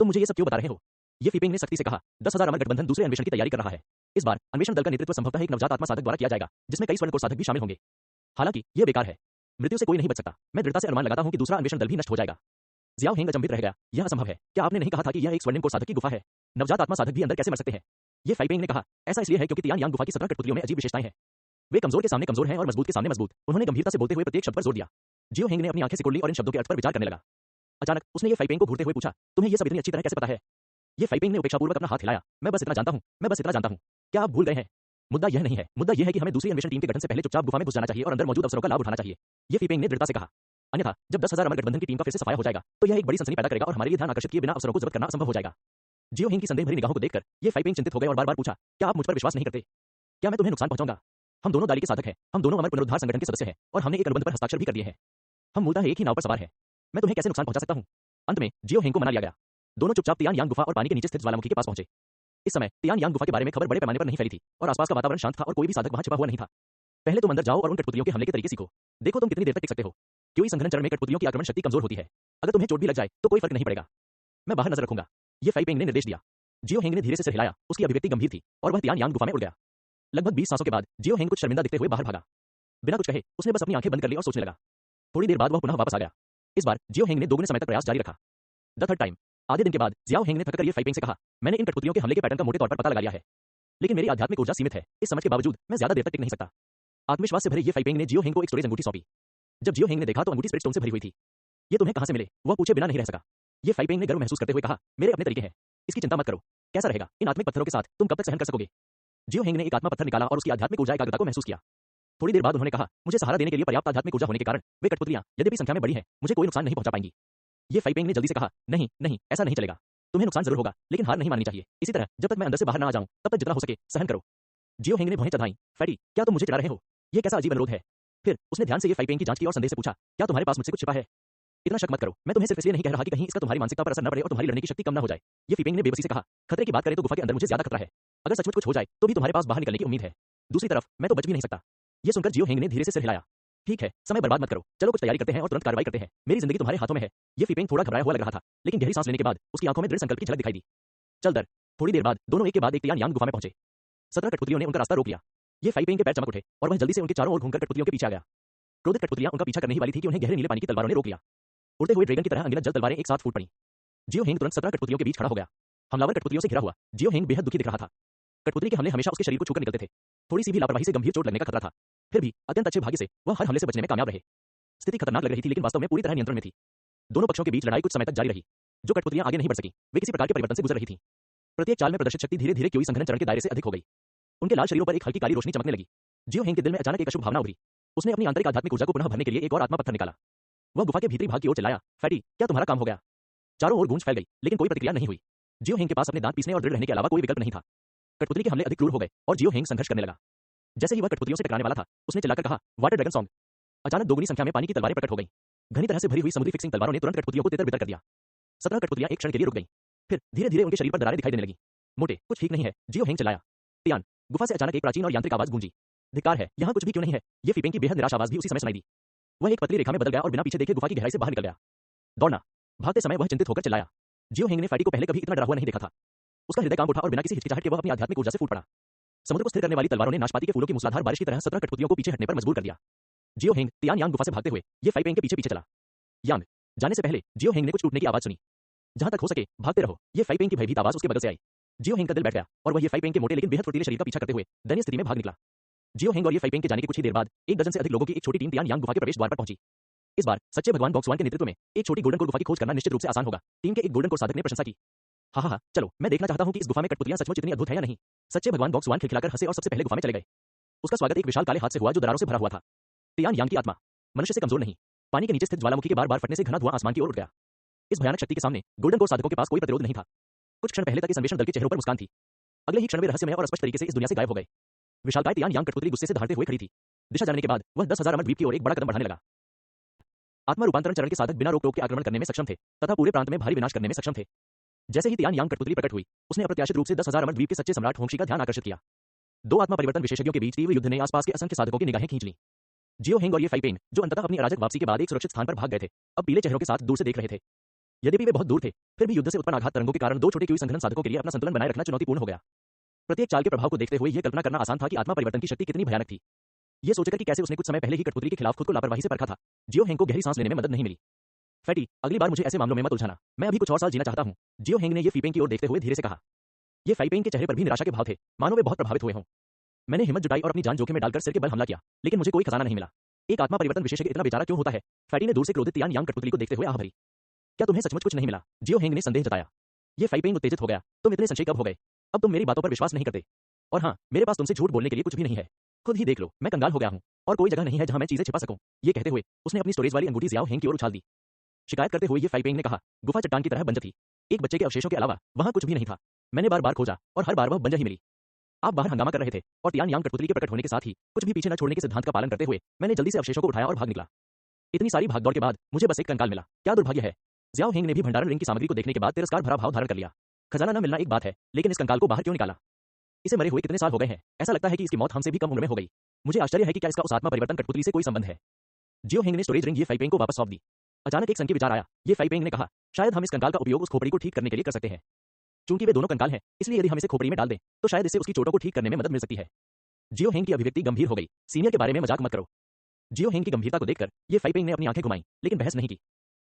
तुम मुझे ये सब क्यों बता रहे हो? ये फीपिंग ने सख्ती से कहा, 10,000 अमर गठबंधन दूसरे अन्वेषण की तैयारी कर रहा है। इस बार अन्वेषण दल का नेतृत्व संभवतः एक नवजात आत्मा साधक द्वारा किया जाएगा, जिसमें कई स्वर्ण कोर साधक भी शामिल होंगे। हालांकि यह बेकार है, मृत्यु से कोई नहीं बच सकता। मैं दृढ़ता से अनुमान लगाता हूं कि दूसरा अन्वेषण दल भी नष्ट हो जाएगा। जियाओ हेंग अचंभित रह गया, यह असंभव है। क्या आपने नहीं कहा था कि यह एक स्वर्णिम कोर साधक की गुफा है? नवजात आत्मा साधक भी अंदर कैसे मर सकते हैं? ये फाइपेंग ने कहा, ऐसा इसलिए है क्योंकि तियान यांग गुफा की 17 कठपुतलियों में अजीब विशेषताएं हैं। वे कमजोर के सामने कमजोर हैं और मजबूत के सामने मजबूत। उन्होंने गंभीरता से बोलते हुए प्रत्येक शब्द पर जोर दिया। जियो हेंग ने अपनी आंखें सिकोड़ ली और इन शब्दों के अर्थ पर विचार करने लगा। अचानक उसने ये फाइपेंग को घूरते हुए पूछा, तुम्हें ये सब इतनी अच्छी तरह कैसे पता है? ये फाइपेंग ने उपेक्षापूर्वक अपना हाथ हिलाया। मैं बस इतना जानता हूं, मैं बस इतना जानता हूं। क्या आप भूल गए हैं? मुद्दा यह नहीं है, मुद्दा यह है कि हमें दूसरी अन्वेषण टीम के गठन से पहले चुपचाप गुफा में घुस जाना चाहिए और अंदर मौजूद अवसरों का लाभ उठाना चाहिए। ये फीपेंग ने दृढ़ता से कहा। अन्यथा जब 10,000 अमर गठबंधन की टीम का फिर से सफाया हो जाएगा तो यह एक बड़ी सनसनी पैदा करेगा और हमारे लिए ध्यान आकर्षित किए बिना अवसरों को जब्त करना असंभव हो जाएगा। जियो हेंग की संदेह भरी निगाहों को देखकर ये फाइपेंग चिंतित हो गए और बार-बार पूछा, क्या आप मुझ पर विश्वास नहीं करते? क्या मैं तुम्हें नुकसान पहुंचाऊंगा? हम दोनों दाली के साधक हैं, हम दोनों अमर पुनरुद्धार संगठन के सदस्य हैं और हमने एक अनुबंध पर हस्ताक्षर भी कर दिए हैं। हम मूलतः एक ही नाव पर सवार हैं। मैं तुम्हें कैसे नुकसान पहुंचा सकता हूं? अंत में जियो हेंग को मना लिया गया। दोनों चुपचाप तियान यांग गुफा और पानी के नीचे स्थित ज्वालामुखी के पास पहुंचे। इस समय तियान यांग गुफा के बारे में खबर बड़े पैमाने पर नहीं फैली थी और आसपास का वातावरण शांत था और कोई भी साधक वहां छिपा हुआ नहीं था। पहले तुम अंदर जाओ और उन कठपुतलियों के हमले के तरीके सीखो। देखो तुम कितनी देर तक टिक सकते हो। क्योंकि संघनन चरण में कठपुतलियों की आक्रमण शक्ति कमजोर होती है। अगर तुम्हें चोट भी लग जाए तो कोई फर्क नहीं पड़ेगा। मैं बाहर नजर रखूंगा। ये फाइपेंग ने निर्देश दिया। जियो हेंग ने धीरे से सिर हिलाया, उसकी अभिव्यक्ति गंभीर थी और वह तियान यांग गुफा में उड़ गया। लगभग 20 सांसों के बाद जियो हेंग कुछ शर्मिंदा दिखते हुए बाहर भागा। बिना कुछ कहे उसने बस अपनी आंखें बंद कर ली और सोचने लगा। थोड़ी देर बाद वह पुनः वापस आ गया। इस बार जियो हेंग ने दोगुने समय तक प्रयास जारी रखा। द थर्ड टाइम, आधे दिन के बाद जियाओ हेंग ने थककर ये फाइपेंग से कहा, मैंने इन कठपुतलियों के हमले के पैटर्न का मोटे तौर पर पता लगा लिया है, लेकिन मेरी आध्यात्मिक ऊर्जा सीमित है। इस समझ के बावजूद मैं ज्यादा देर तक टिक नहीं सकता। आत्मविश्वास से भरे ये फाइपेंग ने जियो हेंग को एक स्टोरेज अंगूठी सौंपी। जब जियो हेंग ने देखा तो अंगूठी स्पिरिट स्टोन से भरी हुई थी। ये तुम्हें कहां से मिले? वह पूछे बिना नहीं रह सका। ये फाइपेंग ने गर्व महसूस करते हुए कहा, मेरे अपने तरीके हैं, इसकी चिंता मत करो। कैसा रहेगा? इन आत्मिक पत्थरों के साथ तुम कब तक सहन कर सकोगे? जियो हेंग ने एक आत्मा पत्थर निकाला और उसकी आध्यात्मिक ऊर्जा एकाग्रता को महसूस किया। थोड़ी देर बाद उन्होंने कहा, मुझे सहारा देने के लिए पर्याप्त आध्यात्मिक ऊर्जा होने के कारण वे कठपुतलियां यद्यपि संख्या में बड़ी हैं, मुझे कोई नुकसान नहीं पहुंचा पाएंगी। ये फाइपेंग ने जल्दी से कहा, नहीं नहीं, ऐसा नहीं चलेगा। तुम्हें नुकसान जरूर होगा, लेकिन हार नहीं माननी चाहिए। इसी तरह जब तक मैं अंदर से बाहर ना आ जाऊं तब तक जितना हो सके सहन करो। जियो हेंग ने भौहें चढ़ाई। फैटी, क्या तुम मुझे चिढ़ा रहे हो? ये कैसा अजीब अनुरोध है? फिर उसने ध्यान से ये फाइपेंग की जांच की और संदेह से पूछा, क्या तुम्हारे पास मुझसे कुछ छिपा है? इतना शक मत करो। मैं तुम्हें सिर्फ इसलिए नहीं कह रहा कि कहीं इसका तुम्हारी मानसिकता पर असर न पड़े और तुम्हारी लड़ने की शक्ति कम न हो जाए। ये फीपेंग ने बेबसी से कहा, खतरे की बात करें तो गुफा के अंदर मुझे ज्यादा खतरा है। अगर सचमुच कुछ हो जाए तो भी तुम्हारे पास बाहर निकलने की उम्मीद है। दूसरी तरफ मैं तो बच भी नहीं सकता। ये सुनकर जियो हेंग ने धीरे से सिर हिलाया। ठीक है, समय बर्बाद मत करो, चलो कुछ तैयारी करते हैं और तुरंत कार्रवाई करते हैं। मेरी जिंदगी तुम्हारे हाथों में है। ये फीपेंग थोड़ा घबराया हुआ लग रहा था, लेकिन गहरी सांस लेने के बाद उसकी आंखों में दृढ़ संकल्प की झलक दिखाई दी। चल दर। थोड़ी देर बाद दोनों एक के बाद एक तियान यांग गुफा में पहुंचे। 17 कठपुतलियों ने उनका रास्ता रोक लिया। ये फाइपेंग के पैर चमक उठे और वह जल्दी से उनके चारों ओर घूमकर कठपुतलियों के पीछे आ गया। क्रोधित कठपुतलियां उनका पीछा करने ही वाली थी कि उन्हें गहरे नीले पानी की तलवारों ने रोक लिया। उड़ते हुए ड्रैगन की तरह अनगिनत जल तलवारें एक साथ फूट पड़ी। जियो हेंग तुरंत 17 कठपुतलियों के बीच खड़ा हो गया। हमलावर कठपुतलियों से घिरा हुआ जियो हेंग बेहद दुखी दिख रहा था। कठपुतली के हमले हमेशा उसके शरीर को छूकर निकलते थे। थोड़ी सी भी लापरवाही से गंभीर चोट लगने का खतरा था। फिर भी अत्यंत अच्छे भाग्य से वह हर हमले से बचने में कामयाब रहे। स्थिति खतरनाक लग रही थी, लेकिन वास्तव में पूरी तरह नियंत्रण में थी। दोनों पक्षों के बीच लड़ाई कुछ समय तक जारी रही। जो कठपुतलियां आगे नहीं बढ़ सकी, वे किसी प्रकार के परिवर्तन से गुजर रही थीं। प्रत्येक चाल में प्रदर्शित शक्ति धीरे धीरे क्योई संघनन चरण के दायरे से अधिक हो गई। उनके लाल शरीरों पर एक हल्की काली रोशनी चमकने लगी। जियो हेंग के दिल में अचानक एक अशुभ भावना उभरी। उसने अपनी आंतरिक आध्यात्मिक ऊर्जा को पुनः भरने के लिए एक और आत्मा पत्थर निकाला। वह गुफा के भीतरी भाग की ओर चिल्लाया, फैटी, क्या तुम्हारा काम हो गया? चारों ओर गूंज फैल गई, लेकिन कोई प्रतिक्रिया नहीं हुई। जियो हेंग के पास अपने दांत पीसने और दृढ़ रहने के अलावा कोई विकल्प नहीं था। कठपुतली के हमले अधिक क्रूर हो गए और जियो हेंग संघर्ष करने लगा। जैसे ही वह कठपुतलियों से टकराने वाला था, उसने चिल्लाकर कहा, वाटर ड्रैगन सॉन्ग। अचानक दोगुनी संख्या में पानी की तलवारें प्रकट हो गईं। घनी तरह से भरी हुई समुद्री फिक्सिंग तलवारों ने तुरंत कठपुतलियों को तितर-बितर कर दिया। 17 कठपुतलियां एक क्षण के लिए रुक गईं। फिर धीरे-धीरे उनके शरीर पर दरारें दिखाई देने लगीं। मोटे, कुछ ठीक नहीं है, जियो हेंग चिल्लाया। तियान, गुफा से अचानक एक प्राचीन और यांत्रिक आवाज गूंजी। धिक्कार है, यहाँ कुछ भी क्यों नहीं है? ये फीपेंग की बेहद निराश आवाज भी उसी समय सुनाई दी। वह एक पतली रेखा में बदल गया और बिना पीछे देखे गुफा की गहराई से बाहर निकल गया। दौड़ना। भागते समय वह चिंतित होकर चिल्लाया। जियो हेंग ने फैटी को पहले कभी इतना डरा हुआ नहीं देखा था। उसका हृदय कांप उठा और बिना किसी हिचकिचाहट के वह अपनी आध्यात्मिक ऊर्जा से फूट पड़ा। समुद्र को स्थिर करने वाली तलवारों ने नाशपाती के फूलों की मूसलाधार बारिश की तरह 17 कठपुतलियों को पीछे हटने पर मजबूर कर दिया। जियो हेंग तियान यांग गुफा से भागते हुए ये फाइपेंग के पीछे पीछे चला। यांग। जाने से पहले जियो हेंग ने कुछ टूटने की आवाज सुनी। जहां तक हो सके भागते रहो, ये फाइपेंग की भयभीत आवाज उसके बगल से आई। जियो हेंग का दिल बैठ गया और वह ये फाइपेंग के मोटे लेकिन बेहद फुर्तीले शरीर का पीछा करते हुए दयनीय स्थिति में भाग निकला। जियो हेंग और ये फाइपेंग के जाने के कुछ ही देर बाद 1 डजन से अधिक लोगों की एक छोटी टीम तियान यांग गुफा के प्रवेश द्वार पर पहुंची। इस बार सच्चे भगवान बॉक्सवान के नेतृत्व में एक छोटी गोल्डन कोर गुफा की खोज करना निश्चित रूप से आसान होगा। टीम के एक गोल्डन कोर साधक ने प्रशंसा की। हा, चलो, मैं देखना चाहता हूं कि इस गुफा में कठपुतलियां सचमुच इतनी अद्भुत है या नहीं। सच्चे भगवान बॉक्सवान खिलखिलाकर हंसे और सबसे पहले गुफा में चले गए। उसका स्वागत एक विशाल काले हाथ से हुआ जो दरारों से भरा हुआ था। तियान यांग की आत्मा मनुष्य से कमजोर नहीं। पानी के नीचे स्थित ज्वालामुखी के बार-बार फटने से घना धुआं आसमान की ओर उठ गया। इस भयानक शक्ति के सामने गोल्डन कोर साधकों के पास कोई प्रतिरोध नहीं था। कुछ क्षण पहले तक इस अन्वेषण दल के चेहरों पर मुस्कान थी। अगले ही क्षण में रहस्यमय और स्पष्ट तरीके से इस दुनिया से गायब हो गए। विशालकाय तियान यांग कठपुतली गुस्से से दहाड़ते हुए खड़ी थी। दिशा जानने के बाद वह 10,000 अमर द्वीप की ओर एक बड़ा कदम बढ़ाने लगा। आत्मा रूपांतरण चरण के साधक बिना रोक टोक के आक्रमण करने में सक्षम थे तथा पूरे प्रांत में भारी विनाश करने में सक्षम थे। जैसे ही तियान यांग कठपुतली प्रकट हुई, उसने अप्रत्याशित रूप से 10,000 अमर द्वीप के सच्चे सम्राट होंगशी का ध्यान आकर्षित किया। दो आत्मा परिवर्तन विशेषज्ञों के बीच तीव्र युद्ध ने आसपास के असंख्य साधकों की निगाहें खींच लीं। जियो हेंग और ये फाइपेंग, जो अंततः अपनी अराजक वापसी के बाद एक सुरक्षित स्थान पर भाग गए थे, अब पीले चेहरों के साथ दूर से देख रहे थे। यद्यपि वे बहुत दूर थे, फिर भी युद्ध से उत्पन्न आघात तरंगों के कारण दो छोटे क्यूई संघनन साधकों के लिए अपना संतुलन बनाए रखना चुनौतीपूर्ण हो गया। प्रत्येक चाल के प्रभाव को देखते हुए यह कल्पना करना आसान था कि आत्मा परिवर्तन की शक्ति कितनी भयानक थी। यह सोचकर कि कैसे उसने कुछ समय पहले ही कठपुतली के खिलाफ खुद को लापरवाही से परखा था, जियो हेंग को गहरी सांस लेने में मदद नहीं मिली। फैटी, अगली बार मुझे ऐसे मामलों में मत उलझाना, मैं अभी कुछ और साल जीना चाहता हूं, जियो हेंग ने ये फीपेंग की ओर देखते हुए धीरे से कहा। ये फाइपेंग के चेहरे पर भी निराशा के भाव थे, मानो वे बहुत प्रभावित हुए हों। मैंने हिम्मत जुटाई और अपनी जान जोखिम में डालकर सिर के बल हमला किया, लेकिन मुझे कोई खजाना नहीं मिला। एक आत्मा परिवर्तन विशेषज्ञ इतना बेचारा क्यों होता है? फैटी ने दूर से क्रोधित तियान यांग कठपुतली को देखते हुए आह भरी। क्या तुम्हें सचमुच कुछ नहीं मिला? जियो हेंग ने संदेह जताया। ये फाइपेंग उत्तेजित हो गया। तुम इतने संशय कब हो गए? अब तुम मेरी बातों पर विश्वास नहीं करते। और हाँ, मेरे पास तुमसे झूठ बोलने के लिए कुछ भी नहीं है। खुद ही देख लो, मैं कंगाल हो गया हूं और कोई जगह नहीं है जहां मैं चीजें छिपा सकूं। ये कहते हुए उसने अपनी स्टोरेज वाली अंगूठी जियाओ हेंग की ओर उछाल दी। शिकायत करते हुए ये फाइपेंग ने कहा, गुफा चट्टान की तरह बंजर थी। एक बच्चे के अवशेषों के अलावा वहां कुछ भी नहीं था। मैंने बार-बार खोजा और हर बार वह बंजर ही मिली। आप बाहर हंगामा कर रहे थे और तियान यांग कठपुतली के प्रकट होने के साथ ही कुछ भी पीछे न छोड़ने के सिद्धांत का पालन करते हुए मैंने जल्दी से अवशेषों को उठाया और भाग निकला। इतनी सारी भागदौड़ के बाद मुझे बस एक कंकाल मिला। क्या दुर्भाग्य है। जियाओ हेंग ने भी भंडारण रिंग की सामग्री को देखने के बाद तिरस्कार भरा भाव धारण कर लिया। खजाना न मिलना एक बात है, लेकिन इस कंकाल को बाहर क्यों निकाला? इसे मरे हुए कितने साल हो गए हैं? ऐसा लगता है कि इसकी मौत हमसे भी कम उम्र में हो गई। मुझे आश्चर्य है कि क्या इसका उस आत्मा परिवर्तन कठपुतली से कोई संबंध है। जियो हेंग ने स्टोरेज रिंग ये फाइपेंग को वापस सौंप दी। अचानक एक संकीर्ण विचार आया। ये फाइपेंग ने कहा, शायद हम इस कंकाल का उपयोग उस खोपड़ी को ठीक करने के लिए कर सकते हैं। चूंकि वे दोनों कंकाल हैं, इसलिए यदि हम इसे खोपड़ी में डाल दें, तो शायद इससे उसकी चोटों को ठीक करने में मदद मिल सकती है। जियो हेंग की अभिव्यक्ति गंभीर हो गई। सीनियर के बारे में मजाक मत करो। जियो हेंग की गंभीरता को देखकर ये फाइपेंग ने अपनी आंखें घुमाई, लेकिन बहस नहीं की।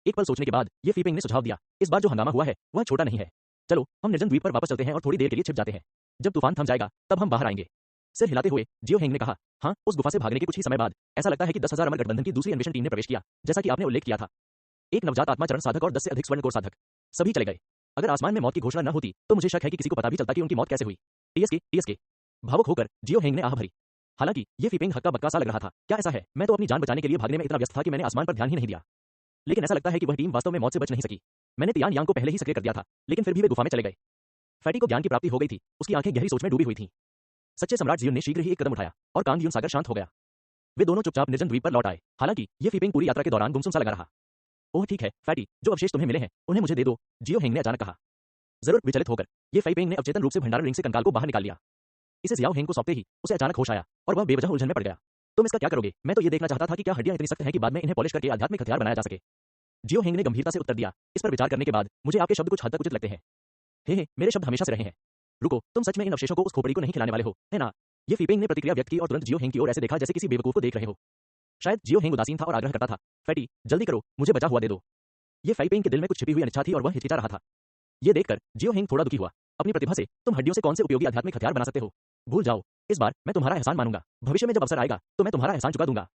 एक पल सोचने के बाद ये फीपेंग ने सुझाव दिया, इस बार जो हंगामा हुआ है वह छोटा नहीं है। चलो हम निर्जन द्वीप पर वापस चलते हैं और थोड़ी देर के लिए छिप जाते हैं। जब तूफान थम जाएगा तब हम बाहर आएंगे। सिर हिलाते हुए जियो हेंग ने कहा, हाँ, उस गुफा से भागने के कुछ ही समय बाद ऐसा लगता है कि 10,000 अमर गठबंधन की दूसरी अन्वेषण टीम ने प्रवेश किया, जैसा कि आपने उल्लेख किया था। एक नवजात आत्मा चरण साधक और 10 से अधिक स्वर्ण कोर साधक, सभी चले गए। अगर आसमान में मौत की घोषणा न होती तो मुझे शक है कि किसी को पता भी चलता कि उनकी मौत कैसे हुई। टीएसके। भावुक होकर जियो हेंग ने आह भरी। हालांकि ये फीपेंग हक्का बक्का सा लग रहा था। क्या ऐसा है? मैं तो अपनी जान बचाने के लिए भागने में इतना व्यस्त था कि मैंने आसमान पर ध्यान ही नहीं दिया। लेकिन ऐसा लगता है कि वह टीम वास्तव में मौत से बच नहीं सकी। मैंने तियान यांग को पहले ही सक्रिय कर दिया था, लेकिन फिर भी वे गुफा में चले गए। फैटी को ज्ञान की प्राप्ति हो गई थी। उसकी आंखें गहरी सोच में डूबी हुई थीं। सच्चे सम्राट जियुन ने शीघ्र ही एक कदम उठाया और कांग यून सागर शांत हो गया। वे दोनों चुपचाप निर्जन द्वीप पर लौट आए। हालांकि ये फीपेंग पूरी यात्रा के दौरान गुमसुम सा लगा रहा। ओह ठीक है फैटी, जो अवशेष तुम्हें मिले हैं उन्हें मुझे दे दो, जियो हेंग ने अचानक कहा। जरूर। विचलित होकर ये फाइपेंग ने अवचेतन रूप से भंडारण रिंग से कंकाल को बाहर निकाल लिया। इसे जियाओ हेंग को सौंपते ही उसे अचानक होश आया और वह बेवजह उलझन में पड़ गया। तुम इसका क्या करोगे? मैं तो ये देखना चाहता था कि क्या हड्डियां इतनी सख्त हैं कि बाद में इन्हें पॉलिश करके आध्यात्मिक हथियार बनाया जा सके। जियो हेंग ने गंभीरता से उत्तर दिया। इस पर विचार करने के बाद मुझे आपके शब्द कुछ हद तक उचित लगते हैं। हे, मेरे शब्द हमेशा से रहे हैं। रुको, तुम सच में इन अवशेषों को उस खोपड़ी को नहीं खिलाने वाले हो, है ना? ये फीपिंग ने प्रतिक्रिया व्यक्त की और तुरंत जियो हेंग की ओर ऐसे देखा जैसे किसी बेवकूफ को देख रहे हो। शायद जियो हेंग उदासीन था और आग्रह करता था, फैटी, जल्दी करो, मुझे बचा हुआ दे दो। ये फाइपेंग के दिल में कुछ छिपी हुई अनिच्छा थी और वह हिचकिचा रहा था। ये देखकर जियो हेंग थोड़ा दुखी हुआ। अपनी प्रतिभा से तुम हड्डियों से कौन से उपयोगी आध्यात्मिक हथियार बना सकते हो? भूल जाओ, इस बार मैं तुम्हारा एहसान मानूंगा। भविष्य में जब अवसर आएगा तो मैं तुम्हारा एहसान चुका दूंगा।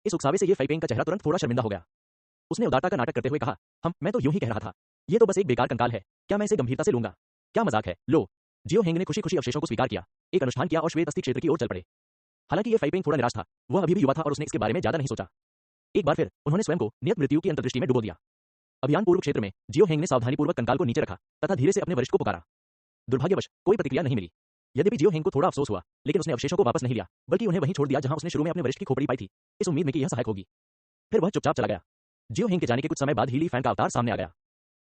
इस उकसावे से ये फाइपेंग का चेहरा तुरंत थोड़ा शर्मिंदा हो गया। उसने उदारता का नाटक करते हुए कहा, मैं तो यूं ही कह रहा था। ये तो बस एक बेकार कंकाल है, क्या मैं इसे गंभीरता से लूंगा? क्या मजाक है, लो। जियो हेंग ने खुशी-खुशी अवशेषों को स्वीकार किया, एक अनुष्ठान किया और श्वेत अस्थि क्षेत्र की ओर चल पड़े। हालांकि ये फाइपेंग थोड़ा निराश था, वह अभी भी युवा था और उसने इसके बारे में ज्यादा नहीं सोचा। एक बार फिर उन्होंने स्वयं को नियत मृत्यु की अंतर्दृष्टि में डुबो दिया। अभियान पूर्व क्षेत्र में जियो हेंग ने सावधानीपूर्वक कंकाल को नीचे रखा तथा धीरे से अपने वरिष्ठ को पुकारा। दुर्भाग्यवश कोई प्रतिक्रिया नहीं मिली। यद्यपि जियो हेंग को थोड़ा अफसोस हुआ, लेकिन उसने अवशेषों को वापस नहीं लिया, बल्कि उन्हें वहीं छोड़ दिया जहां उसने शुरू में अपने वरिष्ठ की खोपड़ी पाई थी, इस उम्मीद में कि यह सहायक होगी। फिर वह चुपचाप चला गया। जियो हेंग के जाने के कुछ समय बाद ही ली फैन का अवतार सामने आ गया।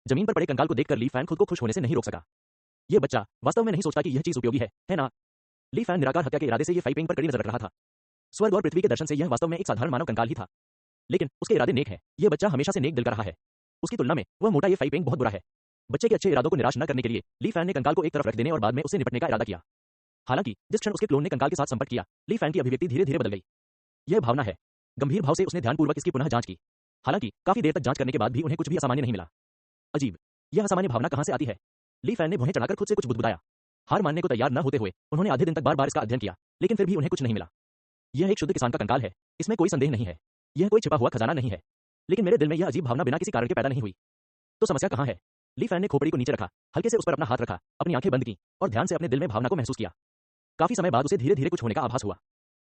जमीन पर पड़े कंकाल को देखकर ली फैन खुद को खुश होने से नहीं रोक सका। ये बच्चा वास्तव में नहीं सोचता कि यह चीज उपयोगी है ना? ली फैन निराकार हत्या के इरादे से ये फाइपिंग पर कड़ी नजर रख रहा था। स्वर्ग और पृथ्वी के दर्शन से यह वास्तव में एक साधारण मानव कंकाल ही था, लेकिन उसके इरादे नेक हैं। यह बच्चा हमेशा से नेक दिल का रहा है। उसकी तुलना में वह मोटा ये फाइपिंग बहुत बुरा है। बच्चे के अच्छे इरादों को निराश न करने के लिए ली फैन ने कंकाल को एक तरफ रख देने और बाद में उससे निपटने का इरादा किया। हालांकि जिस क्षण उसके क्लोन ने कंकाल के साथ संपर्क किया, ली फैन की अभिव्यक्ति धीरे धीरे बदल गई। यह भावना है। गंभीर भाव से उसने ध्यानपूर्वक इसकी पुनः जांच की। हालांकि काफी देर तक जांच करने के बाद भी उन्हें कुछ भी असामान्य नहीं मिला। अजीब, यह असामान्य भावना कहां से आती है? ली फैन ने भुहें चढ़ाकर खुद से कुछ बुदबुदाया। हार मानने को तैयार न होते हुए उन्होंने आधे दिन तक बार बार इसका अध्ययन किया, लेकिन फिर भी उन्हें कुछ नहीं मिला। यह एक शुद्ध किसान का कंकाल है, इसमें कोई संदेह नहीं है। यह कोई छिपा हुआ खजाना नहीं है, लेकिन मेरे दिल में यह अजीब भावना बिना किसी कारण के पैदा नहीं हुई। तो समस्या कहां है? ली फैन ने खोपड़ी को नीचे रखा, हल्के से उस पर अपना हाथ रखा, अपनी आंखें बंद की और ध्यान से अपने दिल में भावना को महसूस किया। काफी समय बाद उसे धीरे धीरे कुछ होने का आभास हुआ।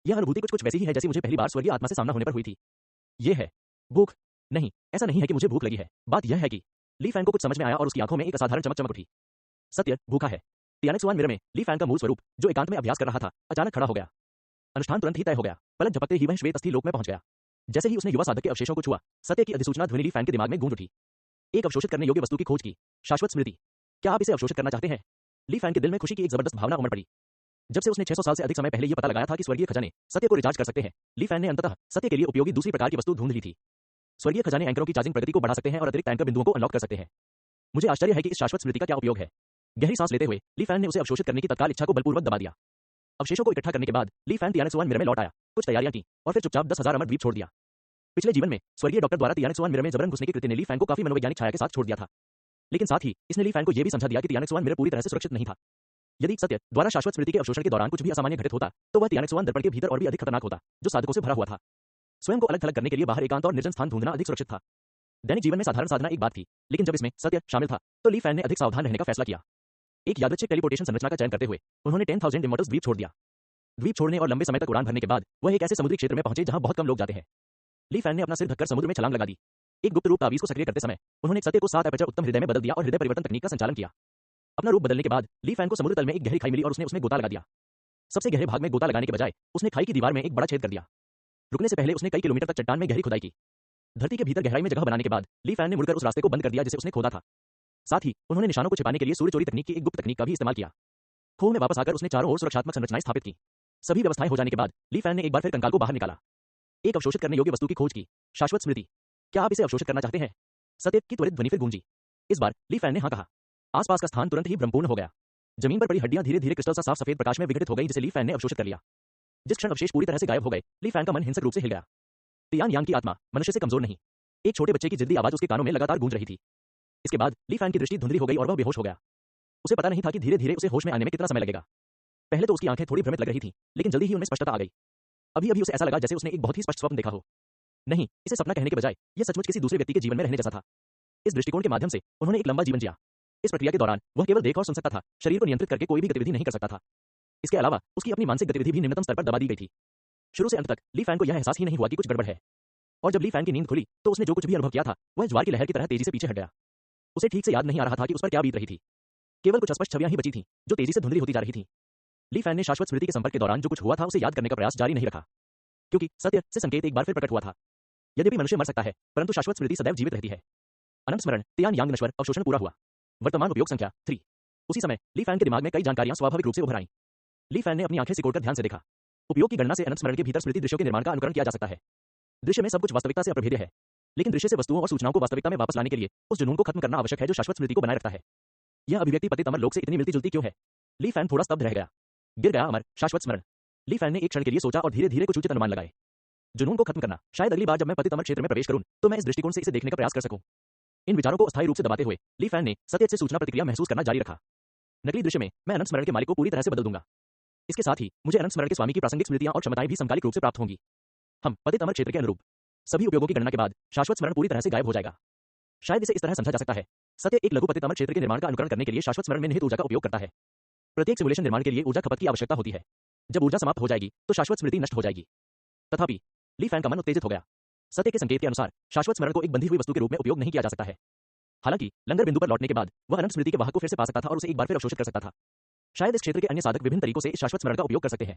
यह अनुभूति कुछ वैसी ही है जैसी मुझे पहली बार स्वर्गीय आत्मा से सामना होने पर हुई थी। यह है भूख। नहीं, ऐसा नहीं है कि मुझे भूख लगी है। बात यह है कि ली फैन को कुछ समझ में आया और उसकी आंखों में एक असाधारण चमक चमक उठी। सत्य भूखा है। तियानेक्सुआन मिरर में ली फैन का मूल स्वरूप, जो एकांत में अभ्यास कर रहा था, अचानक खड़ा हो गया। अनुष्ठान तुरंत ही तय हो गया। पलक झपकते ही वह श्वेत अस्थि लोक में पहुंच गया। जैसे ही उसने युवा साधक के अवशेषों को छुआ, सत्य की अधिसूचना ध्वनि ली फैन के दिमाग में गूंज उठी। एक अवशोषित करने योग्य वस्तु की खोज की, शाश्वत स्मृति। क्या आप इसे अवशोषित करना चाहते हैं? ली फैन के दिल में खुशी की एक जबरदस्त भावना उमड़ पड़ी। जब से उसने 600 साल से अधिक समय पहले यह पता लगाया था कि स्वर्गीय खजाने सत्य को रिचार्ज कर सकते हैं, ली फैन ने अंततः सत्य के लिए उपयोगी दूसरी प्रकार की वस्तु ढूंढ ली थी। स्वर्गीय खजाने एंकरों की चार्जिंग प्रगति को बढ़ा सकते हैं और अतिरिक्त एंकर बिंदुओं को अनलॉक कर सकते हैं। मुझे आश्चर्य है कि इस शाश्वत स्मृति का क्या उपयोग है। गहरी सांस लेते हुए ली फैन ने उसे अवशोषित करने की तत्काल इच्छा को बलपूर्वक दबा दिया। अवशेषों को इकट्ठा करने के बाद ली फैन तियानेक्सुआन मिरर में लौट आया, कुछ तैयारियां की और फिर चुपचाप 10,000 अमर द्वीप छोड़ दिया। पिछले जीवन में स्वर्गीय डॉक्टर द्वारा तियानेक्सुआन मिरर में जबरन घुसने की कृत्य ने ली फैन को काफी मनोवैज्ञानिक छाया के साथ छोड़ दिया था, लेकिन साथ ही इसने ली फैन को यह भी समझा दिया कि तियानेक्सुआन मिरर पूरी तरह से सुरक्षित नहीं था। यदि सत्य द्वारा शाश्वत स्मृति के अवशोषण के दौरान कुछ भी असामान्य घटित होता, तो वह तियानेक्सुआन दर्पण के भीतर और भी अधिक खतरनाक होता, जो साधकों से भरा हुआ था। स्वयं को अलग थलग करने के लिए बाहर एकांत और निर्जन स्थान ढूंढना अधिक सुरक्षित था। दैनिक जीवन में साधारण साधना एक बात थी, लेकिन जब इसमें सत्य शामिल था, तो ली फैन ने अधिक सावधान रहने का फैसला किया। एक यादृच्छिक टेलीपोर्टेशन संरचना का चयन करते हुए उन्होंने 10,000 इमॉर्टल्स द्वीप छोड़ दिया। द्वीप छोड़ने और लंबे समय तक उड़ान भरने के बाद वह एक ऐसे समुद्री क्षेत्र में पहुंचे जहां बहुत कम लोग जाते हैं। ली फैन ने अपना सिर ढककर समुद्र में छलांग लगा दी। एक गुप्त रूप तावीज को सक्रिय करते समय उन्होंने सत्य को 7 अपर्चर उत्तम हृदय में बदल दिया और हृदय परिवर्तन तकनीक का संचालन किया। अपना रूप बदलने के बाद ली फैन को समुद्र तल में एक गहरी खाई मिली और उसने उसमें गोता लगा दिया। सबसे गहरे भाग में गोता लगाने के बजाय उसने खाई की दीवार में एक बड़ा छेद कर दिया। रुकने से पहले उसने कई किलोमीटर तक चट्टान में गहरी खुदाई की। धरती के भीतर गहराई में जगह बनाने के बाद ली फैन ने मुड़कर उस रास्ते को बंद कर दिया जिसे उसने खोदा था। साथ ही उन्होंने निशानों को छिपाने के लिए सूर्य चोरी तकनीक की एक गुप्त तकनीक का भी इस्तेमाल किया। खोह में वापस आकर उसने चारों ओर सुरक्षात्मक संरचनाएं स्थापित की। सभी व्यवस्थाएं हो जाने के बाद ली फैन ने एक बार फिर कंकाल को बाहर निकाला। एक अवशोषित करने योग्य वस्तु की खोज की, शाश्वत स्मृति। क्या आप इसे अवशोषित करना चाहते हैं? सत्य की त्वरित ध्वनि फिर गूंजी। इस बार ली फैन ने हाँ कहा। आसपास का स्थान तुरंत ही ब्रह्मपूर्ण हो गया। जमीन पर पड़ी हड्डियां धीरे धीरे क्रिस्टल सा साफ सफेद प्रकाश में विघटित हो गई जिसे ली फैन ने अवशोषित कर लिया। जिस क्षण अवशेष पूरी तरह से गायब हो गए, ली फैन का मन हिंसक रूप से हिल गया। तियान यांग की आत्मा मनुष्य से कमजोर नहीं। एक छोटे बच्चे की जिद्दी आवाज उसके कानों में लगातार गूंज रही थी। इसके बाद ली फैन की दृष्टि धुंधली हो गई और वह बेहोश हो गया। उसे पता नहीं था कि धीरे धीरे उसे होश में आने में कितना समय लगेगा। पहले तो उसकी आंखें थोड़ी भ्रमित लग रही थी, लेकिन जल्दी ही उनमें स्पष्टता आ गई। अभी अभी उसे ऐसा लगा जैसे उसने एक बहुत ही स्पष्ट स्वप्न देखा हो। नहीं, इसे सपना कहने के बजाय यह सचमुच किसी दूसरे व्यक्ति के जीवन में रहने जैसा था। इस दृष्टिकोण के माध्यम से उन्होंने एक लंबा जीवन जिया। इस प्रक्रिया के दौरान वह केवल देख और सुन सकता था, शरीर को नियंत्रित करके कोई भी गतिविधि नहीं कर सकता था। इसके अलावा उसकी अपनी मानसिक गतिविधि भी निम्नतम स्तर पर दबा दी गई थी। शुरू से अंत तक ली फैन को यह एहसास ही नहीं हुआ कि कुछ गड़बड़ है। और जब ली फैन की नींद खुली तो उसने जो कुछ भी अनुभव किया था वह ज्वार की लहर की तरह तेजी से पीछे हट गया। उसे ठीक से याद नहीं आ रहा था कि उस पर क्या बीत रही थी। केवल कुछ अस्पष्ट छवियां ही बची थीं, जो तेजी से धुंधली होती जा रही थीं। ली फैन ने शाश्वत स्मृति के संपर्क के दौरान जो कुछ हुआ था उसे याद करने का प्रयास जारी नहीं रखा, क्योंकि सत्य से संकेत एक बार फिर प्रकट हुआ था। यद्यपि मनुष्य मर सकता है, परंतु शाश्वत स्मृति सदैव जीवित रहती है। अनंत स्मरण, तियान यांग नश्वर, अवशोषण पूरा हुआ। वर्तमान उपयोग संख्या 3। उसी समय ली फैन के दिमाग में कई जानकारियां स्वाभाविक रूप से उभर आईं। ली फैन ने अपनी आंखें सिकोड़कर ध्यान से देखा। उपयोग की गणना से अनंत स्मरण के भीतर स्मृति दृश्यों के निर्माण का अनुकरण किया जा सकता है। दृश्य में सब कुछ वास्तविकता से अप्रभेद्य है, लेकिन दृश्य से वस्तुओं और सूचनाओं को वास्तविकता में वापस लाने के लिए उस जुनून को खत्म करना आवश्यक है जो शाश्वत स्मृति को बनाए रखता है। यह अभिव्यक्ति पतित अमर लोक से इतनी मिलती जुलती क्यों है? ली फैन थोड़ा स्तब्ध रह गया। गिर गया अमर शाश्वत स्मरण। ली फैन ने एक क्षण के लिए सोचा और धीरे धीरे कुछ उचित अनुमान लगाए। जुनून को खत्म करना, शायद अगली बार जब मैं पतित अमर क्षेत्र में प्रवेश करूं तो मैं इस दृष्टिकोण से इसे देखने का प्रयास कर सकूं। इन विचारों को अस्थायी रूप से दबाते हुए ली फैन ने सत्य से सूचना प्रतिक्रिया महसूस करना जारी रखा। नकली दृश्य में मैं अनंत स्मरण के मालिक को पूरी तरह से बदल दूंगा। इसके साथ ही मुझे अनंत स्मरण के स्वामी की प्रासंगिक स्मृतियां और क्षमताएं भी समकालिक रूप से प्राप्त होंगी। हम पतित अमर क्षेत्र के अनुरूप सभी उपयोगों की गणना के बाद शाश्वत स्मरण पूरी तरह से गायब हो जाएगा। शायद इसे इस तरह समझा जा सकता है, सत्य एक लघु पतित अमर क्षेत्र के निर्माण का अनुकरण करने के लिए शाश्वत स्मरण में निहित ऊर्जा का उपयोग करता है। प्रत्येक सिमुलेशन निर्माण के लिए ऊर्जा खपत की आवश्यकता होती है। जब ऊर्जा समाप्त हो जाएगी तो शाश्वत स्मृति नष्ट हो जाएगी। तथापि ली फैन का मन उत्तेजित हो गया। सत्य के संकेत के अनुसार शाश्वत स्मरण को एक बंधी हुई वस्तु के रूप में उपयोग नहीं किया जा सकता है। हालांकि लंगर बिंदु पर लौटने के बाद वह अनंत स्मृति के वाहक को फिर से पा सकता था और उसे एक बार फिर अवशोषित कर सकता था। शायद इस क्षेत्र के अन्य साधक विभिन्न तरीकों से इस शाश्वत स्मरण का उपयोग कर सकते हैं,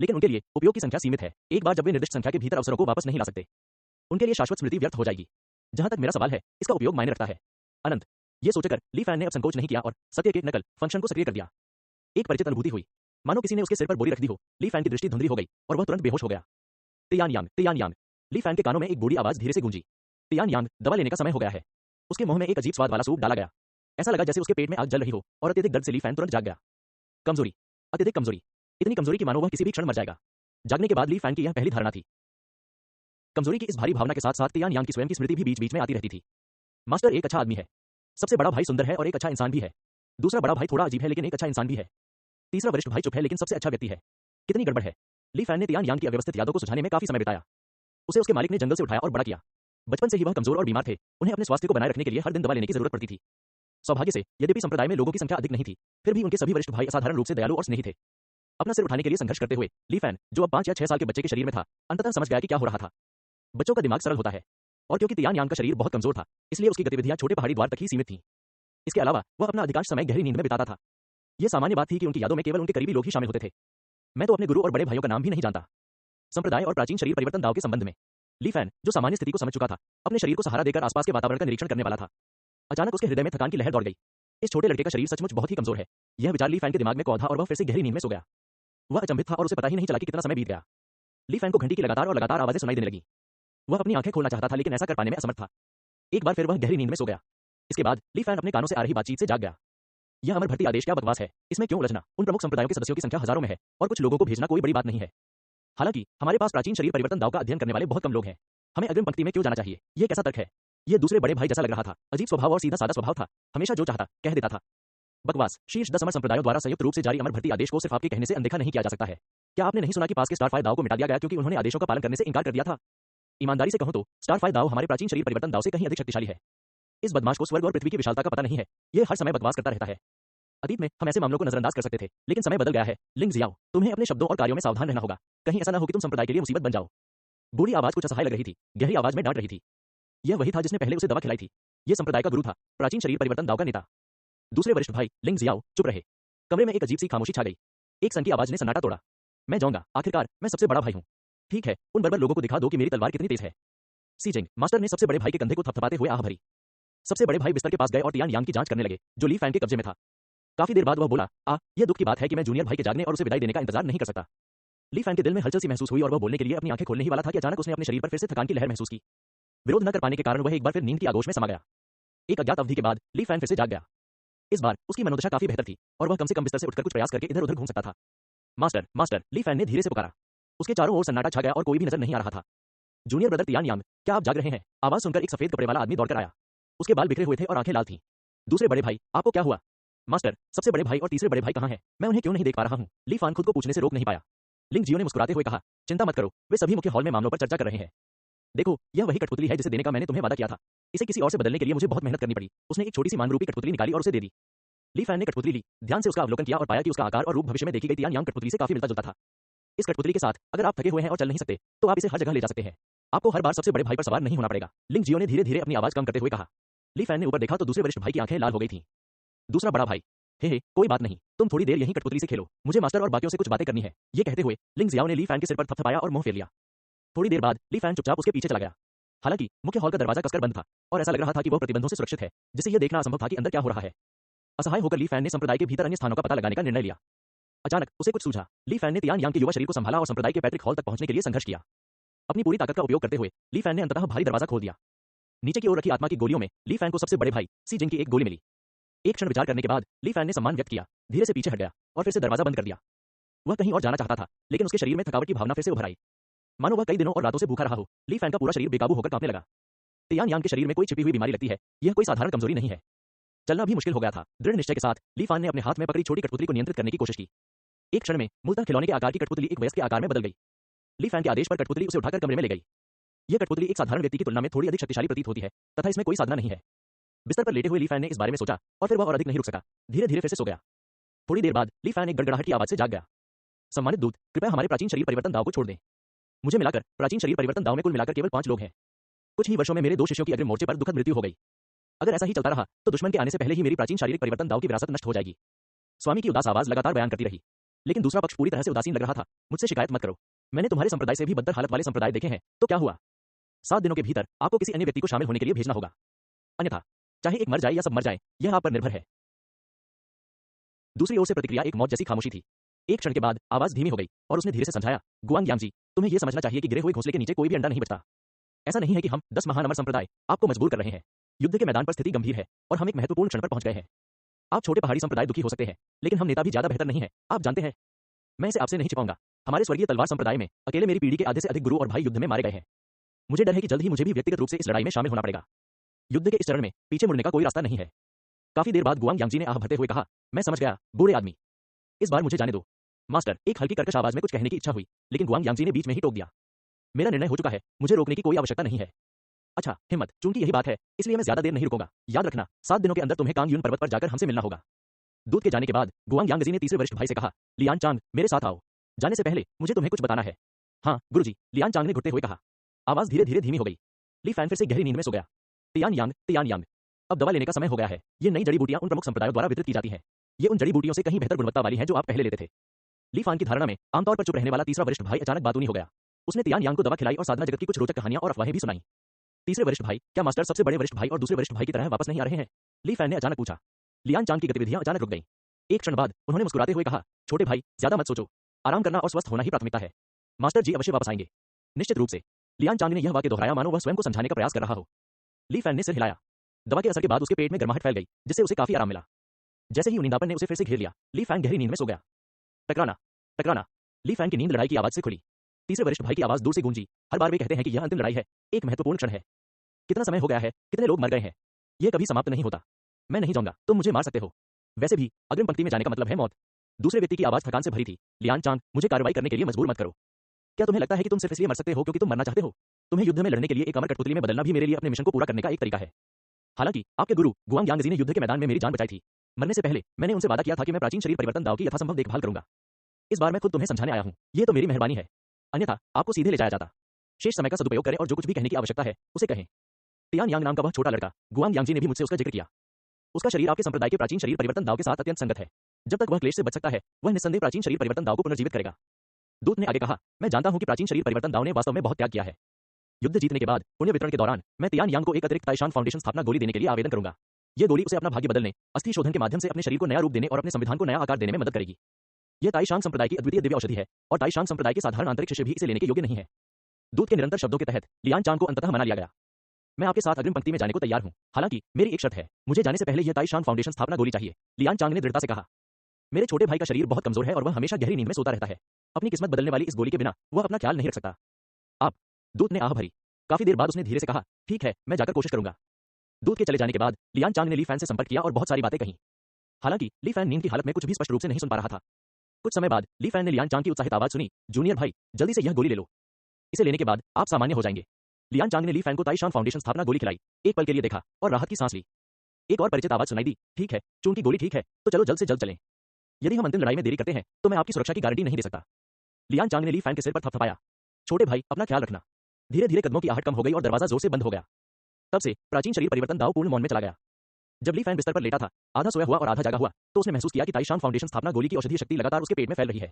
लेकिन उनके लिए उपयोग की संख्या सीमित है। एक बार जब वे निर्दिष्ट संख्या के भीतर अवसरों को वापस नहीं ला सकते, उनके लिए शाश्वत स्मृति व्यर्थ हो जाएगी। जहां तक मेरा सवाल है, इसका उपयोग मायने रखता है। अनंत, ये सोचकर ली फैन ने अब संकोच नहीं किया और सत्य के नकल फंक्शन को सक्रिय कर दिया। एक परिचित अनुभूति हुई, मानो किसी ने उसके सिर पर बोरी रख दी हो। ली फैन की दृष्टि धुंधली हो गई और वह तुरंत बेहोश हो गया। तियान यांग, तियान यांग। ली फैन के कानों में एक बूढ़ी आवाज धीरे से गूंजी। तियान यांग, दवा लेने का समय हो गया है। उसके मुंह में एक अजीब स्वाद वाला सूप डाला गया। ऐसा लगा जैसे उसके पेट में आग जल रही हो और अत्यधिक दर्द से ली फैन तुरंत जाग गया। कमजोरी, अत्यधिक कमजोरी, इतनी कमजोरी की मानो वह किसी भी क्षण मर जाएगा। जागने के बाद ली फैन की यह पहली धारणा थी। कमजोरी की इस भारी भावना के साथ साथ तियान यांग की स्वयं की स्मृति भी बीच बीच में आती रहती थी। मास्टर एक अच्छा आदमी है। सबसे बड़ा भाई सुंदर है और एक अच्छा इंसान भी है। दूसरा बड़ा भाई थोड़ा अजीब है लेकिन एक अच्छा इंसान भी है। तीसरा वरिष्ठ भाई चुप है लेकिन सबसे अच्छा व्यक्ति है। कितनी गड़बड़ है। ली फैन ने तियान यांग की अव्यवस्थित यादों को सुझाने में काफी समय बिताया। उसे उसके मालिक ने जंगल से उठाया और बड़ा किया। बचपन से ही वह कमजोर और बीमार थे। उन्हें अपने स्वास्थ्य को बनाए रखने के लिए हर दिन दवा लेने की जरूरत पड़ती थी। सौभाग्य से यद्यपि संप्रदाय में लोगों की संख्या अधिक नहीं थी, फिर भी उनके सभी वरिष्ठ भाई असाधारण रूप से दयालु और स्नेही थे। अपना सिर उठाने के लिए संघर्ष करते हुए ली फैन, जो अब 5 या 6 साल के बच्चे के शरीर में था, अंततः समझ गया कि क्या हो रहा था। बच्चों का दिमाग सरल होता है, और क्योंकि तियान यांग का शरीर बहुत कमजोर था, इसलिए उसकी गतिविधियां छोटे पहाड़ी द्वार तक ही सीमित थीं। इसके अलावा वह अपना अधिकांश समय गहरी नींद में बिताता था। यह सामान्य बात थी कि उनकी यादों में केवल उनके करीबी लोग ही शामिल होते थे। मैं तो अपने गुरु और बड़े भाइयों का नाम भी नहीं जानता। संप्रदाय और प्राचीन शरीर परिवर्तन दाव के संबंध में ली फैन, जो सामान्य स्थिति को समझ चुका था, अपने शरीर को सहारा देकर आसपास के वातावरण का निरीक्षण करने वाला था। अचानक उसके हृदय में थकान की लहर दौड़ गई। इस छोटे लड़के का शरीर सचमुच बहुत ही कमजोर है। यह विचार ली फैन के दिमाग में कौंधा और वह फिर से गहरी नींद में सो गया। वह अचंभित था और उसे पता ही नहीं चला कि कितना समय बीत गया। ली फैन को घंटी की लगातार आवाजें सुनाई देने लगी। वह अपनी आंखें खोलना चाहता था लेकिन ऐसा कर पाने में असमर्थ था। एक बार फिर वह गहरी नींद में सो गया। इसके बाद ली फैन अपने कानों से आ रही बातचीत से जाग गया। यह अमर भर्ती आदेश क्या बकवास है, इसमें क्यों उलझना। उन प्रमुख संप्रदायों के सदस्यों की संख्या हजारों में है और कुछ लोगों को भेजना कोई बड़ी बात नहीं है। हालांकि हमारे पास प्राचीन शरीर परिवर्तन दाव का अध्ययन करने वाले बहुत कम लोग हैं। हमें अग्रिम पंक्ति में क्यों जाना चाहिए? यह कैसा तर्क है? यह दूसरे बड़े भाई जैसा लग रहा था। अजीब स्वभाव और सीधा सादा स्वभाव था। हमेशा जो चाहता कह देता था। बकवास। शीर्ष 10 अमर संप्रदायों द्वारा संयुक्त रूप से जारी अमर भर्ती आदेश को सिर्फ आपके कहने से अनदेखा नहीं किया जा सकता है। क्या आपने नहीं सुना कि पास के स्टारफाई दाव को मिटा दिया गया क्योंकि उन्होंने आदेशों का पालन करने से इनकार कर दिया था? ईमानदारी से कहूं तो स्टारफाई दाव हमारे प्राचीन शरीर परिवर्तन दाव से कहीं अधिक शक्तिशाली है। इस बदमाश को स्वर्ग और पृथ्वी की विशालता का पता नहीं है। यह हर समय बकवास करता रहता है। अतीत में हम ऐसे मामलों को नजरअंदाज कर सकते थे, लेकिन समय बदल गया है। लिंग जियाओ, तुम्हें अपने शब्दों और कार्यों में सावधान रहना होगा। कहीं ऐसा न हो कि तुम संप्रदाय के लिए मुसीबत बन जाओ। बूढ़ी आवाज कुछ असहाय लग रही थी, गहरी आवाज में डांट रही थी। यह वही था जिसने पहले उसे दवा खिलाई थी। यह संप्रदाय का गुरु था, प्राचीन शरीर परिवर्तन दाव का नेता। दूसरे वरिष्ठ भाई लिंग जियाओ चुप रहे। कमरे में एक अजीब सी खामोशी छा गई। एक सन की आवाज ने सन्नाटा तोड़ा। मैं जाऊंगा, आखिरकार मैं सबसे बड़ा भाई हूं। ठीक है, उन बर्बर लोगों को दिखा दो कि मेरी तलवार कितनी तेज है। सीजिंग, मास्टर ने सबसे बड़े भाई के कंधे को थपथपाते हुए आह भरी। सबसे बड़े भाई बिस्तर के पास गए और तियान यांग की जांच करने लगे, जो ली फैन के कब्जे में था। काफी देर बाद वह बोला, यह दुख की बात है कि मैं जूनियर भाई के जागने और उसे विदाई देने का इंतजार नहीं कर सकता। ली फैन के दिल में हलचल सी महसूस हुई और वह बोलने के लिए अपनी आंखें खोलने ही वाला था कि अचानक उसने अपने शरीर पर फिर से थकान की लहर महसूस की। विरोध न कर पाने के कारण वह एक बार फिर नींद की आगोश में समा गया। एक अज्ञात अवधि के बाद ली फैन फिर से जाग गया। इस बार उसकी मनोदशा काफी बेहतर थी और वह कम से कम बिस्तर से उठकर कुछ प्रयास करके इधर उधर घूम सकता था। मास्टर, मास्टर, ली फैन ने धीरे से पुकारा। उसके चारों ओर सन्नाटा छा गया और कोई भी नजर नहीं आ रहा था। जूनियर ब्रदर तियान यांग, क्या आप जाग रहे हैं? आवाज सुनकर एक सफेद कपड़े वाला आदमी दौड़कर आया। उसके बाल बिखरे हुए थे और आंखें लाल थीं। दूसरे बड़े भाई, आपको क्या हुआ? मास्टर, सबसे बड़े भाई और तीसरे बड़े भाई कहां हैं? मैं उन्हें क्यों नहीं देख पा रहा हूं? ली फैन खुद को पूछने से रोक नहीं पाया। लिंग जियो ने मुस्कुराते हुए कहा, चिंता मत करो, वे सभी मुख्य हॉल में मामलों पर चर्चा कर रहे हैं। देखो, यह वही कठपुतली है जिसे देने का मैंने तुम्हें वादा किया था। इसे किसी और से बदलने के लिए मुझे बहुत मेहनत करनी पड़ी। उसने एक छोटी सी मानरूपी कठपुतली निकाली और उसे दे दी। ली फैन ने कठपुतली ली, ध्यान से उसका अवलोकन किया और पाया कि उसका आकार और रूप भविष्य में देखी गई तियान यांग कठपुतली से काफी मिलता जुलता था। इस कठपुतली के साथ अगर आप थके हुए हैं और चल नहीं सकते तो आप इसे हर जगह ले जा सकते हैं। आपको हर बार सबसे बड़े भाई पर सवार नहीं होना पड़ेगा। लिंग जियो ने धीरे धीरे अपनी आवाज कम करते हुए कहा। ली फैन ने ऊपर देखा तो दूसरे वरिष्ठ भाई की आंखें लाल हो गई थीं। दूसरा बड़ा भाई, हे कोई बात नहीं, तुम थोड़ी देर यहीं कठपुतली से खेलो, मुझे मास्टर और बाकियों से कुछ बातें करनी है। ये कहते हुए लिंग जियाओ ने ली फैन के सिर पर थपथपाया और मुंह फेर लिया। थोड़ी देर बाद ली फैन चुपचाप उसके पीछे चला गया। हालांकि मुख्य हॉल का दरवाजा कसकर बंद था और ऐसा लग रहा था कि वह प्रतिबंधों से सुरक्षित है, जिससे यह देखना असंभव था कि अंदर क्या हो रहा है। असहाय होकर ली फैन ने संप्रदाय के भीतर अन्य स्थानों का पता लगाने का निर्णय लिया। अचानक उसे कुछ सूझा। ली फैन ने तियान यांग के युवा शरीर को संभाला और संप्रदाय के पैतृक हॉल तक पहुंचने के लिए संघर्ष किया। अपनी पूरी ताकत का उपयोग करते हुए ली फैन ने अंततः भारी दरवाजा खोल दिया। नीचे की ओर रखी आत्मा की गोलियों में ली फैन को सबसे बड़े भाई सी जिंग की एक गोली मिली। एक क्षण विचार करने के बाद ली फैन ने सम्मान व्यक्त किया, धीरे से पीछे हट गया और फिर से दरवाजा बंद कर दिया। वह कहीं और जाना चाहता था, लेकिन उसके शरीर में थकावट की भावना फिर से उभर आई। मानो वह कई दिनों और रातों से भूखा रहा हो। ली फैन का पूरा शरीर बेकाबू होकर कांपने लगा। तियान यांग के शरीर में कोई छिपी हुई बीमारी लगती है, यह कोई साधारण कमजोरी नहीं है। चलना भी मुश्किल हो गया था। दृढ़ निश्चय के साथ ली फैन ने अपने हाथ में पकड़ी छोटी कठपुतली को नियंत्रित करने की कोशिश की। एक क्षण में मूलतः खिलौने के आकार की कठपुतली एक वयस्क के आकार में बदल गई। ली फैन के आदेश पर कठपुतली उसे उठाकर कमरे में ले गई। यह कठपुतली एक साधारण व्यक्ति की तुलना में थोड़ी अधिक शक्तिशाली प्रतीत होती है, तथा इसमें कोई साधना नहीं है। बिस्तर पर लेटे हुए ली फैन ने इस बारे में सोचा और फिर वह और अधिक नहीं रुक सका। धीरे धीरे फिर से सो गया। थोड़ी देर बाद ली फैन एक गड़गड़ाहट की आवाज से जाग गया। सम्मानित दूत, कृपया हमारे प्राचीन शरीर परिवर्तन दाव को छोड़ दें। मुझे मिलाकर प्राचीन शरीर परिवर्तन दाव में कुल मिलाकर केवल 5 लोग हैं। कुछ ही वर्षों में मेरे 2 शिष्यों की अग्रिम मोर्चे पर दुखद मृत्यु हो गई। अगर ऐसा ही चलता रहा तो दुश्मन के आने से पहले ही मेरी प्राचीन शारीरिक परिवर्तन दाव की विरासत नष्ट हो जाएगी। स्वामी की उदास आवाज लगातार बयान करती रही, लेकिन दूसरा पक्ष पूरी तरह से उदासीन लग रहा था। मुझसे शिकायत मत करो, मैंने तुम्हारे संप्रदाय से भी बदतर हालत वाले संप्रदाय देखे हैं, तो क्या हुआ? 7 दिनों के भीतर आपको किसी अन्य व्यक्ति को शामिल होने के लिए भेजना होगा, अन्यथा चाहे एक मर जाए या सब मर जाए, यह आप पर निर्भर है। दूसरी ओर से प्रतिक्रिया एक मौत जैसी खामोशी थी। एक क्षण के बाद आवाज धीमी हो गई और उसने धीरे से समझाया, गुआंग यांग जी, तुम्हें यह समझना चाहिए कि गिरे हुए घोंसले के नीचे कोई भी अंडा नहीं बचता। ऐसा नहीं है कि हम 10 महान अमर संप्रदाय आपको मजबूर कर रहे हैं। युद्ध के मैदान पर स्थिति गंभीर है और हम एक महत्वपूर्ण क्षण पर पहुंच गए हैं। आप छोटे पहाड़ी संप्रदाय दुखी हो सकते हैं, लेकिन हम नेता भी ज्यादा बेहतर नहीं है, आप जानते हैं। मैं इसे आपसे नहीं छिपाऊंगा। हमारे स्वर्गीय तलवार संप्रदाय में अकेले मेरी पीढ़ी के आधे से अधिक गुरु और भाई युद्ध में मारे गए हैं। मुझे डर है कि जल्द ही मुझे भी व्यक्तिगत रूप से इस लड़ाई में शामिल होना पड़ेगा। युद्ध के इस चरण में पीछे मुड़ने का कोई रास्ता नहीं है। काफी देर बाद गुआंग यांग जी ने आह भरते हुए कहा, मैं समझ गया, बूढ़े आदमी। इस बार मुझे जाने दो। मास्टर, एक हल्की कर्कश आवाज में कुछ कहने की इच्छा हुई, लेकिन गुआंग यांग जी ने बीच में ही टोक दिया। मेरा निर्णय हो चुका है, मुझे रोकने की कोई आवश्यकता नहीं है। अच्छा, हिम्मत, चूंकि यही बात है, इसलिए मैं ज्यादा देर नहीं रुकूंगा। याद रखना, 7 दिनों के अंदर तुम्हें कांग यून पर्वत पर जाकर हमसे मिलना होगा। दूत के जाने के बाद गुआंग यांग जी ने तीसरे वरिष्ठ भाई से कहा, लियान चांग, मेरे साथ आओ। जाने से पहले मुझे तुम्हें कुछ बताना है। हाँ गुरुजी, लियान चांग ने घुटते हुए कहा। आवाज धीरे धीरे धीमी हो गई। ली फैन फिर से गहरी नींद में सो गया। तियान यांग, अब दवा लेने का समय हो गया है। ये नई जड़ी बूटियां उन प्रमुख संप्रदायों द्वारा वितरित की जाती हैं। ये उन जड़ी बूटियों से कहीं बेहतर गुणवत्ता वाली हैं जो आप पहले लेते थे। ली फैन की धारणा में आमतौर पर चुप रहने वाला तीसरा वरिष्ठ भाई अचानक बातूनी हो गया। उसने तियान यांग को दवा खिलाई और साधना जगत की कुछ रोचक कहानियां और अफवाहें भी सुनाई। तीसरे वरिष्ठ भाई, क्या मास्टर सबसे बड़े वरिष्ठ भाई और दूसरे वरिष्ठ भाई की तरह वापस नहीं आ रहे हैं? ली फैन ने अचानक पूछा। लियान चांग की गतिविधियां अचानक रुक गईं। एक क्षण बाद उन्होंने मुस्कुराते हुए कहा, छोटे भाई, ज्यादा मत सोचो, आराम करना और स्वस्थ होना ही प्राथमिकता है। मास्टर जी अवश्य वापस आएंगे। निश्चित रूप से। लियान चांग ने यह वाक्य दोहराया मानो वह स्वयं को समझाने का प्रयास कर रहा हो। ली फैन ने सिर हिलाया। दवा के असर के बाद उसके पेट में गर्माहट फैल गई, जिससे उसे काफी आराम मिला। जैसे ही नींदापन ने उसे फिर से घेर लिया, ली फैन गहरी नींद में सो गया। टकराना, टकराना। ली फैन की नींद लड़ाई की आवाज से खुली। तीसरे वरिष्ठ भाई की आवाज दूर से गूंजी। हर बार वे कहते हैं कि यह अंतिम लड़ाई है, एक महत्वपूर्ण क्षण है। कितना समय हो गया है, कितने लोग मर गए हैं, यह कभी समाप्त नहीं होता। मैं नहीं जाऊंगा, तुम मुझे मार सकते हो। वैसे भी अग्रिम पंक्ति में जाने का मतलब है मौत। दूसरे व्यक्ति की आवाज थकान से भरी थी। लियान चांग, मुझे कार्रवाई करने के लिए मजबूर मत करो। क्या तुम्हें लगता है कि तुम सिर्फ इसलिए मर सकते हो क्योंकि तुम मरना चाहते हो? तुम्हें युद्ध में लड़ने के लिए एक अमर कठपुतली में बदलना भी मेरे लिए अपने मिशन को पूरा करने का एक तरीका है। हालांकि आपके गुरु गुआंग यांग जी ने युद्ध के मैदान में मेरी जान बचाई थी। मरने से पहले मैंने उनसे वादा किया था कि मैं प्राचीन शरीर परिवर्तन दाव की यथासंभव देखभाल करूंगा। इस बार मैं खुद तुम्हें समझाने आया हूं, ये तो मेरी मेहरबानी है, अन्यथा आपको सीधे ले जाया जाता। शेष समय का सदुपयोग करें और जो कुछ भी कहने की आवश्यकता है उसे कहें। तियान यांग नाम का वह छोटा लड़का, गुआंग यांग जी ने भी मुझसे उसका जिक्र किया। उसका शरीर आपके संप्रदाय के प्राचीन शरीर परिवर्तन दाव के साथ अत्यंत संगत है। जब तक वह क्लेश से बच सकता है, वह निस्संदेह प्राचीन शरीर परिवर्तन दाव को पुनर्जीवित करेगा। दूत ने आगे कहा, मैं जानता हूं कि प्राचीन शरीर परिवर्तन दाव ने वास्तव में बहुत त्याग किया है। युद्ध जीतने के बाद पुण्य वितरण के दौरान मैं तियान यांग को एक अतिरिक्त ताइशान फाउंडेशन स्थापना गोली देने के लिए आवेदन करूंगा। यह गोली उसे अपना भाग्य बदलने, अस्थि शोधन के माध्यम से अपने शरीर को नया रूप देने और अपने संविधान को नया आकार देने में मदद करेगी। यह ताइशांग संप्रदाय की अद्वितीय दिव्य औषधि है और ताइशांग संप्रदाय के साधारण आंतरिक शिष्य भी इसे लेने के योग्य नहीं है। दूत के निरंतर शब्दों के तहत लियान चांग को अंततः मना लिया गया। मैं आपके साथ अग्रिम पंक्ति में जाने को तैयार हूं, हालांकि मेरी एक शर्त है, मुझे जाने से पहले यह ताइशांग फाउंडेशन स्थापना गोली चाहिए। लियान चांग ने दृढ़ता से कहा। मेरे छोटे भाई का शरीर बहुत कमजोर है और वह हमेशा गहरी नींद में सोता रहता है। अपनी किस्मत बदलने वाली इस गोली के बिना वह अपना ख्याल नहीं रख सकता। आप, दूत ने आह भरी। काफी देर बाद उसने धीरे से कहा, ठीक है, मैं जाकर कोशिश करूंगा। दूत के चले जाने के बाद लियान चांग ने ली फैन से संपर्क किया और बहुत सारी बातें कही। हालांकि ली फैन नींद की हालत में कुछ भी स्पष्ट रूप से नहीं सुन पा रहा था। कुछ समय बाद ली फैन ने लियान चांग की उत्साहित आवाज सुनी, जूनियर भाई, जल्दी से यह गोली ले लो। इसे लेने के बाद आप सामान्य हो जाएंगे। लियान चांग ने ली फैन को ताइशान फाउंडेशन स्थापना गोली खिलाई, एक पल के लिए देखा और राहत की सांस ली। एक और परिचित आवाज सुनाई दी, ठीक है, चूंकि गोली ठीक है, तो चलो जल्द से जल्द चलें। यदि हम अंतिम लड़ाई में देरी करते हैं तो मैं आपकी सुरक्षा की गारंटी नहीं दे सकता। लियान चांग ने ली फैन के सिर पर थपथपाया। छोटे भाई, अपना ख्याल रखना। धीरे धीरे कदमों की आहट कम हो गई और दरवाजा जोर से बंद हो गया। तब से प्राचीन शरीर परिवर्तन दाव पूर्ण मौन में चला गया। जब ली फैन बिस्तर पर लेटा था, आधा सोया हुआ और आधा जागा हुआ, तो उसने महसूस किया कि ताइशान फाउंडेशन स्थापना गोली की औषधीय शक्ति लगातार उसके पेट में फैल रही है।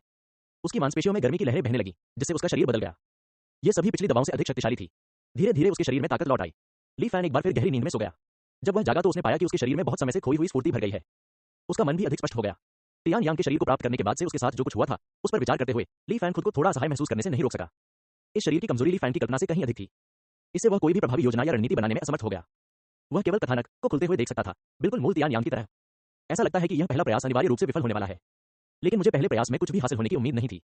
उसकी मांसपेशियों में गर्मी की लहरें बहने लगी, जिससे उसका शरीर बदल गया। ये सभी पिछली दवाओं से अधिक शक्तिशाली थी। धीरे धीरे उसके शरीर में ताकत लौट आई। ली फैन एक बार फिर गहरी नींद में सो गया। जब वह जागा तो उसने पाया कि उसके शरीर में बहुत समय से खोई हुई स्फूर्ति भर गई है। उसका मन भी अधिक स्पष्ट हो गया। तियान यांग के शरीर को प्राप्त करने के बाद से उसके साथ जो कुछ हुआ था, उस पर विचार करते हुए ली फैन खुद को थोड़ा असहाय महसूस करने से नहीं रोक सका। इस शरीर की कमजोरी ली फैन की कल्पना से कहीं अधिक थी। इससे वह कोई भी प्रभावी योजना या रणनीति बनाने में असमर्थ हो गया। वह केवल कथानक को खुलते हुए देख सकता था, बिल्कुल मूल तियान यांग की तरह। ऐसा लगता है कि यह पहला प्रयास अनिवार्य रूप से विफल होने वाला है। लेकिन मुझे पहले प्रयास में कुछ भी हासिल होने की उम्मीद नहीं थी।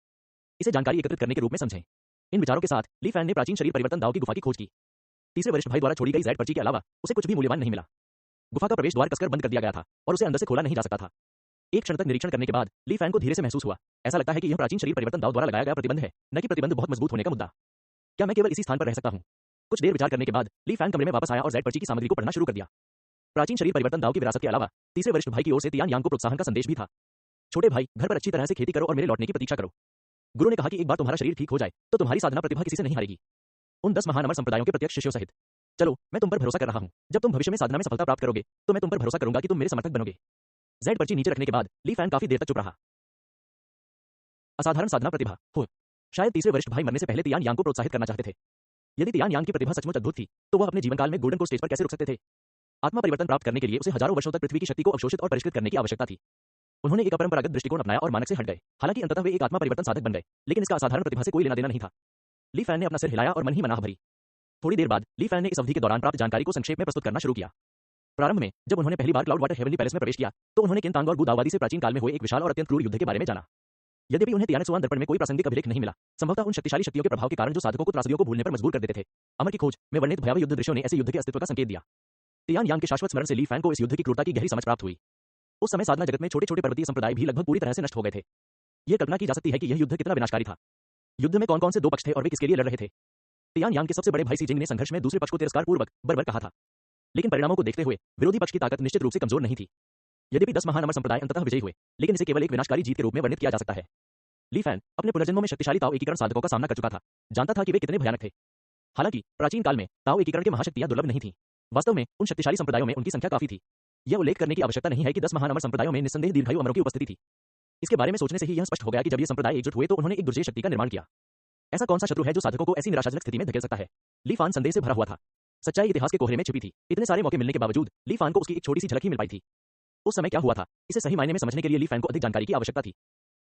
इसे जानकारी एकत्रित करने के रूप में समझें। इन विचारों के साथ ली फैन ने प्राचीन शरीर परिवर्तन दाव की गुफा की खोज की। तीसरे वरिष्ठ भाई द्वारा छोड़ी गई ज़ेड पर्ची के अलावा उसे कुछ भी मूल्यवान नहीं मिला। गुफा का प्रवेश द्वार कसकर बंद कर दिया गया था और उसे अंदर से खोला नहीं जा सकता था। एक क्षण तक निरीक्षण करने के बाद ली फैन को धीरे से महसूस हुआ, ऐसा लगता है कि यह प्राचीन शरीर परिवर्तन दाव द्वारा लगाया गया प्रतिबंध है, न कि प्रतिबंध बहुत मजबूत होने का मुद्दा। क्या मैं केवल इसी स्थान पर रह सकता हूँ? कुछ देर विचार करने के बाद ली फैन कमरे में वापस आया और ज़ेड पर्ची की सामग्री को पढ़ना शुरू कर दिया। प्राचीन शरीर परिवर्तन दाव की विरासत के अलावा तीसरे वरिष्ठ भाई की ओर से तियान यांग को प्रोत्साहन का संदेश भी था। छोटे भाई, घर पर अच्छी तरह से खेती करो और मेरे लौटने की प्रतीक्षा करो। गुरु ने कहा कि एक बार तुम्हारा शरीर ठीक हो जाए तो तुम्हारी साधना प्रतिभा किसी से नहीं हारेगी, उन 10 महान अमर संप्रदायों के प्रत्यक्ष शिष्यों सहित। चलो, मैं तुम पर भरोसा कर रहा हूँ। जब तुम भविष्य में साधना में सफलता प्राप्त करोगे तो मैं तुम पर भरोसा करूंगा कि तुम मेरे समर्थक बनोगे। ज़ेड पर्ची नीचे रखने के बाद ली फैन काफी देर तक चुप रहा। असाधारण साधना प्रतिभा हो। शायद तीसरे वरिष्ठ भाई मरने से पहले तियान यांग को प्रोत्साहित करना चाहते थे। यदि तियान यांग की प्रतिभा सचमुच अद्भुत थी तो वह अपने जीवनकाल में गोल्डन को स्टेज पर कैसे रुक सकते थे? आत्मा परिवर्तन प्राप्त करने के लिए उसे हजारों वर्षों तक पृथ्वी की शक्ति को अवशोषित और परिष्कृत करने की आवश्यकता थी। उन्होंने एक अपरंपरागत दृष्टिकोण अपनाया और मानक से हट गए। हालांकि अंततः वे एक आत्मा परिवर्तन साधक बन गए, लेकिन इसका असाधारण प्रतिभा से कोई लेना देना नहीं था। ली फैन ने अपना सिर हिलाया और मन ही मन आह भरी। थोड़ी देर बाद ली फैन ने इस अवधि के दौरान प्राप्त जानकारी को संक्षेप में प्रस्तुत करना शुरू किया। प्रारंभ में जब उन्होंने पहली बार क्लाउड वाटर हेवनली पैलेस में प्रवेश किया तो उन्होंने किनतांग और गुदावादी से प्राचीन काल में हुए एक विशाल और अत्यंत क्रूर युद्ध के बारे में जाना। यद्यपि उन्हें तियानतसुआन दर्पण में कोई प्रासंगिक अभिलेख नहीं मिला, संभवतः उन शक्तिशाली शक्तियों के प्रभाव के कारण जो साधकों को त्रासदियों को भूलने पर मजबूर कर देते थे, अमर की खोज में वर्णित भयावह युद्ध दृश्यों ने ऐसे युद्ध के अस्तित्व का संकेत दिया। तियान यांग के शाश्वत स्मरण से ली फैन को इस युद्ध की क्रूरता की गहरी समझ प्राप्त हुई। उस समय साधना जगत में छोटे छोटे पर्वतीय संप्रदाय भी लगभग पूरी तरह से नष्ट हो गए थे। यह कल्पना की जा सकती है कि यह युद्ध कितना विनाशकारी था। युद्ध में कौन कौन से दो पक्ष थे और वे किसके लिए लड़ रहे थे? तियान यांग के सबसे बड़े भाई सीजिंग ने संघर्ष में दूसरे पक्ष को तिरस्कारपूर्वक बर्बर कहा था, लेकिन परिणामों को देखते हुए विरोधी पक्ष की ताकत निश्चित रूप से कमजोर नहीं थी। यद्यपि 10 महान अमर संप्रदाय अंततः विजयी हुए, लेकिन इसे केवल एक विनाशकारी जीत के रूप में वर्णित किया जा सकता है। ली फैन अपने पुनर्जन्मों में शक्तिशाली ताओ एकीकरण साधकों का सामना कर चुका था, जानता था कि वे कितने भयानक थे। हालांकि प्राचीन काल में ताओ एकीकरण की महाशक्तियां दुर्लभ नहीं थीं। वास्तव में उन शक्तिशाली संप्रदायों में उनकी संख्या काफी थी। यह उल्लेख करने की आवश्यकता नहीं है कि 10 महान अमर संप्रदायों में निस्संदेह दीर्घायु अमरों की उपस्थिति थी। इसके बारे में सोचने से ही यह स्पष्ट हो गया कि जब ये संप्रदाय एकजुट हुए तो उन्होंने एक दुर्जय शक्ति का निर्माण किया। ऐसा कौन सा शत्रु है जो साधकों को ऐसी निराशाजनक स्थिति में धकेल सकता है? ली फैन संदेह से भरा हुआ था। सच्चाई इतिहास के कोहरे में छिपी थी। इतने सारे मौके मिलने के बावजूद ली फैन को उसकी एक छोटी सी झलक ही मिल पाई थी। उस समय क्या हुआ था, इसे सही मायने में समझने के लिए ली फैन को अधिक जानकारी की आवश्यकता थी।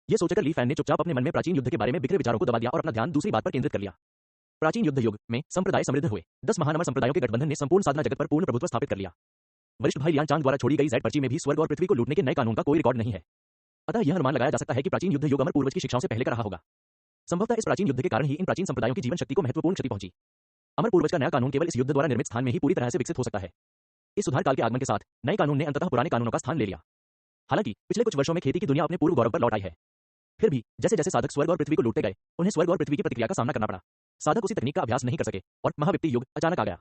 यह सोचकर ली फैन ने चुपचाप अपने मन में प्राचीन युद्ध के बारे में बिखरे विचारों को दबा दिया और अपना ध्यान दूसरी बात पर केंद्रित कर लिया। प्राचीन युद्ध युग में संप्रदाय समृद्ध हुए। 10 महान अमर संप्रदायों के गठबंधन ने संपूर्ण साधना जगत पर पूर्ण प्रभुत्व स्थापित कर लिया। वरिष्ठ भाई लियान चांग द्वारा छोड़ी गई ज़ेड पर्ची में भी स्वर्ग और पृथ्वी को लूटने के नए कानून का कोई रिकॉर्ड नहीं है। अतः यह अनुमान लगाया जा सकता है कि प्राचीन युद्ध युग अमर पूर्वज की शिक्षाओं से पहले का रहा होगा। संभवतः इस प्राचीन युद्ध के कारण ही इन प्राचीन संप्रदायों की जीवन शक्ति को महत्वपूर्ण क्षति पहुंची। अमर पूर्वज का नया कानून केवल इस युद्ध द्वारा निर्मित स्थान में ही पूरी तरह से विकसित हो सकता है। इस सुधार काल के आगमन के साथ नए कानून ने अंततः पुराने कानूनों का स्थान ले लिया। हालांकि पिछले कुछ वर्षों में खेती की दुनिया अपने पूर्व गौरव पर लौट आई है। फिर भी जैसे जैसे साधक स्वर्ग और पृथ्वी को लूटते गए, उन्हें स्वर्ग और पृथ्वी की प्रतिक्रिया का सामना करना पड़ा। साधक उसी तकनीक का अभ्यास नहीं कर सके और महाविपत्ति युग अचानक आ गया।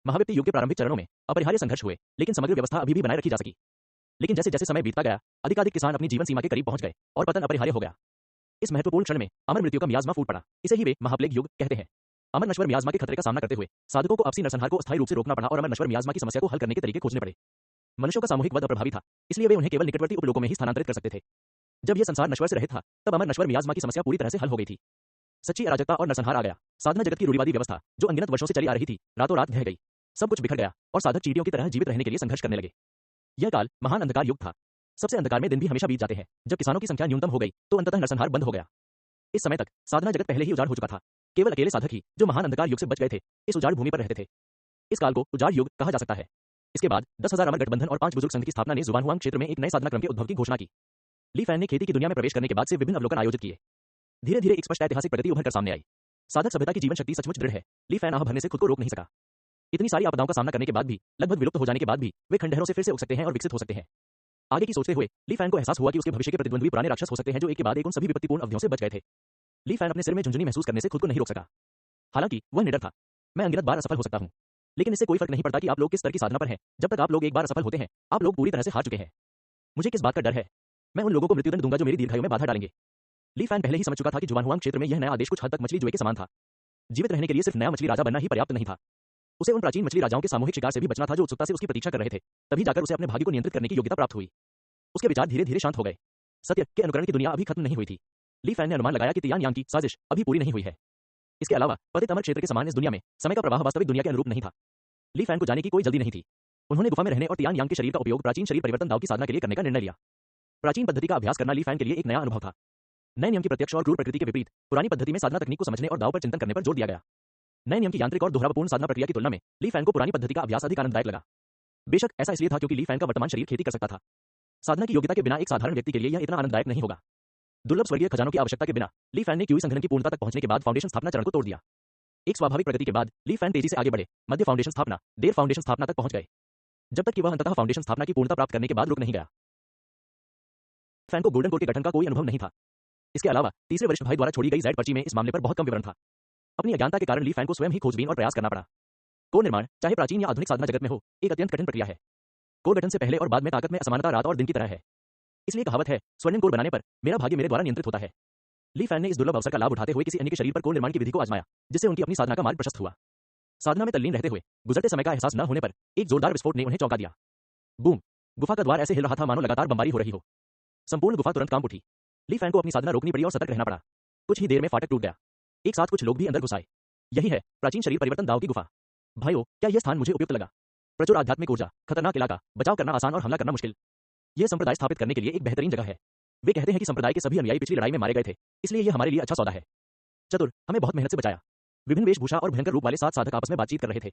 महाविपत्ति युग के प्रारंभिक चरणों में अपरिहार्य संघर्ष हुए, लेकिन समग्र व्यवस्था अभी भी बनाए रखी जा सकी। लेकिन जैसे जैसे समय बीतता गया, अधिकाधिक किसान अपनी जीवन सीमा के करीब पहुंच गए और पतन अपरिहार्य हो गया। इस महत्वपूर्ण क्षण में अमर मृत्यु का मियाज़मा फूट पड़ा। इसे ही वे महाप्लेग युग कहते हैं। अमर नश्वर मियाज़मा के खतरे का सामना करते हुए साधकों को आपसी नरसंहार को अस्थायी रूप से रोकना पड़ा और अमर नश्वर मियाज़मा की समस्या को हल करने के तरीके खोजने पड़े। मनुष्यों का सामूहिक वध अप्रभावी था, इसलिए वे उन्हें केवल निकटवर्ती उपलोकों में ही स्थानांतरित कर सकते थे। जब यह संसार नश्वर से रहित था, तब अमर नश्वर मियाज़मा की समस्या पूरी तरह से हल हो गई थी। सच्ची अराजकता और नरसंहार आ गया। साधना जगत की रूढ़िवादी व्यवस्था, जो अनगिनत वर्षों से चली आ रही थी, रातों रात ढह गई। सब कुछ बिखर गया और साधक चींटियों की तरह जीवित रहने के लिए संघर्ष करने लगे। यह काल महान अंधकार युग था। सबसे अंधकार में दिन भी हमेशा बीत जाते हैं। जब किसानों की संख्या न्यूनतम हो गई तो अंततः नरसंहार बंद हो गया। इस समय तक साधना जगत पहले ही उजाड़ हो चुका था। केवल अकेले साधक ही, जो महान अंधकार युग से बच गए थे, इस उजाड़ भूमि पर रहते थे। इस काल को उजाड़ युग कहा जा सकता है। इसके बाद 10,000 अमर गठबंधन और 5 बुजुर्ग संघ की स्थापना ने जुबानहुआंग क्षेत्र में एक नए साधना क्रम के उद्भव की घोषणा की। ली फैन ने खेती की दुनिया में प्रवेश करने के बाद से विभिन्न अवलोकन आयोजित किए। धीरे धीरे एक स्पष्ट ऐतिहासिक प्रगति उभर कर सामने आई। साधक सभ्यता की जीवन शक्ति सचमुच दृढ़ है। ली फैन आह भरने से खुद को रोक नहीं सका। इतनी सारी आपदाओं का सामना करने के बाद भी, लगभग विलुप्त हो जाने के बाद भी, वे खंडहरों से फिर से उग सकते हैं और विकसित हो सकते हैं। आगे की सोचते हुए ली फैन को एहसास हुआ कि उसके भविष्य के प्रतिद्वंद्वी पुराने राक्षस हो सकते हैं जो एक के बाद एक उन सभी विपत्तिपूर्ण अवधियों से बच गए थे। ली फैन अपने सिर में झुंझुनी महसूस करने से खुद को नहीं रोक सका। हालांकि वह निडर था। मैं अनगिनत बार असफल हो सकता हूं, लेकिन इससे कोई फर्क नहीं पड़ता कि आप लोग किस स्तर की साधना पर हैं। जब तक आप लोग एक बार असफल होते हैं, आप लोग पूरी तरह से हार चुके हैं। मुझे किस बात का डर है? मैं उन लोगों को मृत्युदंड दूंगा जो मेरी दीर्घायु में बाधा डालेंगे। ली फैन पहले ही समझ चुका था कि जुबानहुआंग क्षेत्र में यह नया आदेश कुछ हद तक मछली जुए के समान था। जीवित रहने के लिए सिर्फ नया मछली राजा बनना ही पर्याप्त नहीं था। उसे उन प्राचीन मछली राजाओं के सामूहिक शिकार से भी बचना था जो उत्सुकता से उसकी प्रतीक्षा कर रहे थे। तभी जाकर उसे अपने भाग्य को नियंत्रित करने की योग्यता प्राप्त हुई। उसके विचार धीरे धीरे शांत हो गए। सत्य के अनुकरण की दुनिया अभी खत्म नहीं हुई थी। ली फैन ने अनुमान लगाया कि तियान यांग की साजिश अभी पूरी नहीं हुई है। इसके अलावा पतित अमर क्षेत्र के समान इस दुनिया में समय का प्रवाह वास्तविक दुनिया के अनुरूप नहीं था। ली फैन को जाने की कोई जल्दी नहीं थी। उन्होंने गुफा में रहने और तियान यांग के शरीर का उपयोग प्राचीन शरीर परिवर्तन दाव की साधना के लिए करने का निर्णय लिया। प्राचीन पद्धति का अभ्यास करना ली फैन के लिए एक नया अनुभव था। नए नियम की प्रत्यक्ष और क्रूर प्रकृति के विपरीत पुरानी पद्धति में साधना तकनीक को समझने और दांव पर चिंतन करने पर जोर दिया गया। नए नियम की यांत्रिक और दोहरावपूर्ण साधना प्रक्रिया की तुलना में ली फैन को पुरानी पद्धति का अभ्यास अधिक आनंददायक लगा। बेशक ऐसा इसलिए था क्योंकि ली फैन का वर्तमान शरीर खेती कर सकता था। साधना की योग्यता के बिना एक साधारण व्यक्ति के लिए यह इतना आनंददायक नहीं होगा। दुर्लभ स्वर्गीय खजानों की आवश्यकता के बिना ली फैन ने क्यूई संघनन की पूर्णता तक पहुंचने के बाद फाउंडेशन स्थापना चरण को तोड़ दिया। एक स्वाभाविक प्रगति के बाद ली फैन तेजी से आगे बढ़े, मध्य फाउंडेशन स्थापना, देर फाउंडेशन स्थापना तक पहुंच गए, जब तक कि वह अंततः फाउंडेशन स्थापना की पूर्णता प्राप्त करने के बाद रुक नहीं गया। फैन को गोल्डन कोर के गठन का कोई अनुभव नहीं था। इसके अलावा तीसरे वरिष्ठ भाई द्वारा छोड़ी गई जेड पर्ची में इस मामले पर बहुत कम विवरण था। अपनी अज्ञानता के कारण ली फैन को स्वयं ही खोजबीन और प्रयास करना पड़ा। कोर निर्माण, चाहे प्राचीन या आधुनिक साधना जगत में हो, एक अत्यंत कठिन प्रक्रिया है। कोर गठन से पहले और बाद में ताकत में असमानता रात और दिन की तरह है। इसलिए कहावत है, स्वर्णिम कोर बनाने पर मेरा भाग्य मेरे द्वारा नियंत्रित होता है। ली फैन ने इस दुर्लभ अवसर का लाभ उठाते हुए किसी अन्य के शरीर पर कोर निर्माण की विधि को आजमाया, जिससे उनकी अपनी साधना का मार्ग प्रशस्त हुआ। साधना में तल्लीन रहते हुए गुजरते समय का एहसास न होने पर एक जोरदार विस्फोट ने उन्हें चौंका दिया। बूम! गुफा का द्वार ऐसे हिल रहा था मानो लगातार बमबारी हो रही हो। संपूर्ण गुफा तुरंत कांप उठी। ली फैन को अपनी साधना रोकनी पड़ी और सतर्क रहना पड़ा। कुछ ही देर में फाटक टूट गया। एक साथ कुछ लोग भी अंदर घुस आए। यही है प्राचीन शरीर परिवर्तन दाव की गुफा। भाइयों, क्या यह स्थान मुझे उपयुक्त लगा? प्रचुर आध्यात्मिक ऊर्जा, खतरनाक इलाका, बचाव करना आसान और हमला करना मुश्किल। यह संप्रदाय स्थापित करने के लिए एक बेहतरीन जगह है। वे कहते हैं कि संप्रदाय के सभी अनुयायी पिछली लड़ाई में मारे गए थे, इसलिए यह हमारे लिए अच्छा सौदा है। चतुर, हमें बहुत मेहनत से बचाया। विभिन्न वेशभूषा और भयंकर रूप वाले 7 साधक आपस में बातचीत कर रहे थे।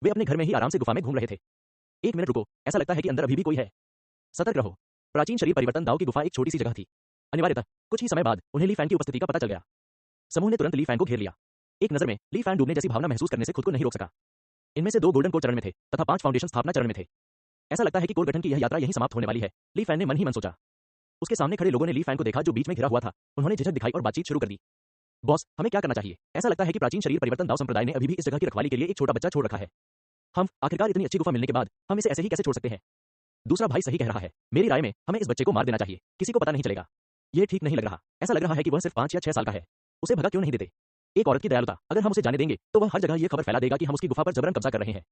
वे अपने घर में ही आराम से गुफा में घूम रहे थे। एक मिनट रुको, ऐसा लगता है कि अंदर अभी भी कोई है। सतर्क रहो। प्राचीन शरीर परिवर्तन दाव की गुफा एक छोटी सी जगह थी। अनिवार्यतः कुछ ही समय बाद उन्हें ली फैन की उपस्थिति का पता चल गया। समूह ने तुरंत ली फैन को घेर लिया। एक नजर में ली फैन डूबने जैसी भावना महसूस करने से खुद को नहीं रोक सका। इनमें से 2 गोल्डन कोर चरण में थे तथा 5 फाउंडेशन स्थापना चरण में थे। ऐसा लगता है कि कोर गठन की यह यात्रा यहीं समाप्त होने वाली है, ली फैन ने मन ही मन सोचा। उसके सामने खड़े लोगों ने ली फैन को देखा जो बीच में घिरा हुआ था। उन्होंने झिझक दिखाई और बातचीत शुरू कर दी। बॉस, हमें क्या करना चाहिए? ऐसा लगता है कि प्राचीन शरीर परिवर्तन दाव संप्रदाय ने अभी भी इस जगह की रखवाली के लिए एक छोटा बच्चा छोड़ रखा है। हम आखिरकार इतनी अच्छी गुफा मिलने के बाद हम इसे ऐसे ही कैसे छोड़ सकते हैं? दूसरा भाई सही कह रहा है। मेरी राय में हमें इस बच्चे को मार देना चाहिए, किसी को पता नहीं चलेगा। यह ठीक नहीं लग रहा। ऐसा लग रहा है कि वह सिर्फ 5 या 6 साल का है। उसे भगा क्यों नहीं देते? एक औरत की दयालुता, अगर हम उसे जाने देंगे तो वह हर जगह यह खबर फैला देगा कि हम उसकी गुफा पर जबरन कब्जा कर रहे हैं।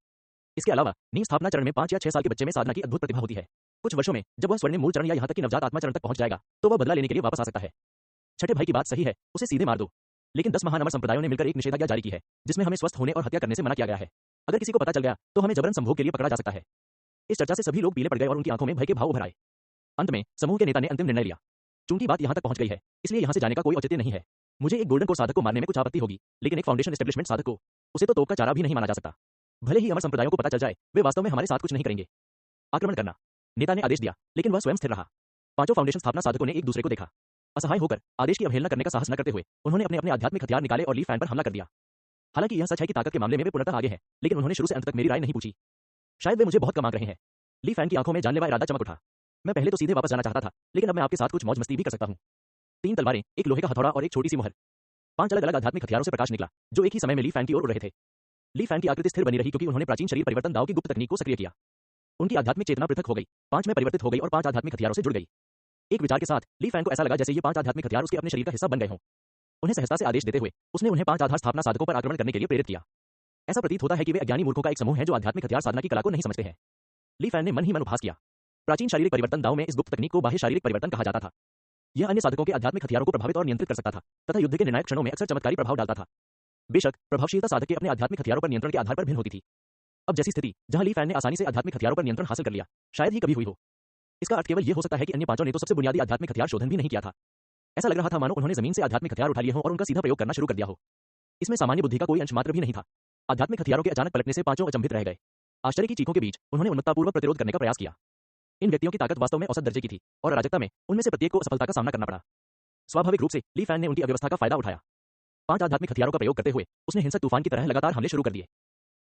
इसके अलावा नींव स्थापना चरण में 5 या 6 साल के बच्चे में साधना की अद्भुत प्रतिभा होती है। कुछ वर्षों में जब वह स्वर्णिम मूल चरण या यहाँ तक कि नवजात आत्मा चरण तक पहुंच जाएगा तो वह बदला लेने के लिए वापस आ सकता है। छठे भाई की बात सही है, उसे सीधे मार दो। लेकिन 10 महान अमर संप्रदायों ने मिलकर एक निषेधाज्ञा जारी की है, जिसमें हमें स्वस्थ होने और हत्या करने से मना किया गया है। अगर किसी को पता चल गया तो हमें जबरन संभोग के लिए पकड़ा जा सकता है। इस चर्चा से सभी लोग पीले पड़ गए और उनकी आंखों में भय के भाव उभर आए। अंत में समूह के नेता ने अंतिम निर्णय लिया। चूंकि बात यहाँ तक पहुंच गई है, इसलिए यहाँ से जाने का कोई औचित्य नहीं है। मुझे एक गोल्डन कोर साधक को मारने में कुछ आपत्ति होगी, लेकिन एक फाउंडेशन एस्टेब्लिशमेंट साधक को, उसे तो तोप का चारा भी नहीं माना जा सकता। भले ही अमर संप्रदायों को पता चल जाए, वे वास्तव में हमारे साथ कुछ नहीं करेंगे। आक्रमण करना, नेता ने आदेश दिया, लेकिन वह स्वयं स्थिर रहा। 5 फाउंडेशन स्थापना साधकों ने एक दूसरे को देखा। असहाय होकर आदेश की अवहेलना करने का साहस न करते हुए उन्होंने अपने अपने आध्यात्मिक हथियार निकाले और ली फैन पर हमला कर दिया। हालांकि यह सच है कि ताकत के मामले में वे पूर्णतः आगे हैं, लेकिन उन्होंने शुरू से अंत तक मेरी राय नहीं पूछी। शायद वे मुझे बहुत कम आंक रहे हैं। ली फैन की आंखों में जानलेवा इरादा चमक उठा। मैं पहले तो सीधे वापस जाना चाहता था, लेकिन अब मैं आपके साथ कुछ मौज मस्ती भी कर सकता हूँ। 3 तलवारें, एक लोहे का हथौड़ा और एक छोटी सी मुहर। 5 अलग अलग आध्यात्मिक हथियारों से प्रकाश निकला, जो एक ही समय में ली फैन की ओर उड़ रहे थे। ली फैन की आकृति स्थिर बनी रही क्योंकि उन्होंने प्राचीन शरीर परिवर्तन दाव की गुप्त तकनीक को सक्रिय किया। उनकी आध्यात्मिक चेतना पृथक हो गई, 5 में परिवर्तित हो गई और 5 आध्यात्मिक हथियारों से जुड़ गई। एक विचार के साथ ली फैन को ऐसा लगा जैसे ये 5 आध्यात्मिक हथियार उसके अपने शरीर का हिस्सा बन गए हों। उन्हें सहजता से आदेश देते हुए उसने उन्हें 5 आधार स्थापना साधकों पर आक्रमण करने के लिए प्रेरित किया। ऐसा प्रतीत होता है कि वे अज्ञानी मूर्खों का एक समूह है जो आध्यात्मिक हथियार साधना की कला को नहीं समझते हैं। ली फैन ने मन ही मन उपहास किया। प्राचीन शारीरिक परिवर्तन दाव में इस गुप्त तकनीक को बाह्य शारीरिक परिवर्तन कहा जाता था। यह अन्य साधकों के आध्यात्मिक हथियारों को प्रभावित और नियंत्रित कर सकता था तथा युद्ध के निर्णायक क्षणों में अक्सर चमत्कारी प्रभाव डालता था। बेशक प्रभावशीलता साधक के अपने आध्यात्मिक हथियारों पर नियंत्रण के आधार पर भिन्न होती थी। अब जैसी स्थिति जहां ली फैन ने आसानी से आध्यात्मिक हथियारों पर नियंत्रण हासिल कर लिया, शायद ही कभी हुई हो। इसका अर्थ केवल यह हो सकता है कि अन्य 5 ने तो सबसे बुनियादी आध्यात्मिक हथियार शोधन भी नहीं किया था। ऐसा लग रहा था मानो उन्होंने जमीन से आध्यात्मिक हथियार उठा लिए हों और उनका सीधा प्रयोग करना शुरू कर दिया हो। इसमें सामान्य बुद्धि का कोई अंश मात्र भी नहीं था। आध्यात्मिक हथियारों के अचानक पलटने से 5 अचंभित रह गए। आश्चर्य की चीखों के बीच उन्होंने उन्मत्तापूर्वक प्रतिरोध करने का प्रयास किया। इन व्यक्तियों की ताकत वास्तव में औसत दर्जे की थी और अराजकता में उनमें से प्रत्येक को असफलता का सामना करना पड़ा। स्वाभाविक रूप से ली फैन ने उनकी अव्यवस्था का फायदा उठाया। 5 आध्यात्मिक हथियारों का प्रयोग करते हुए उसने हिंसक तूफान की तरह लगातार हमले शुरू कर दिए।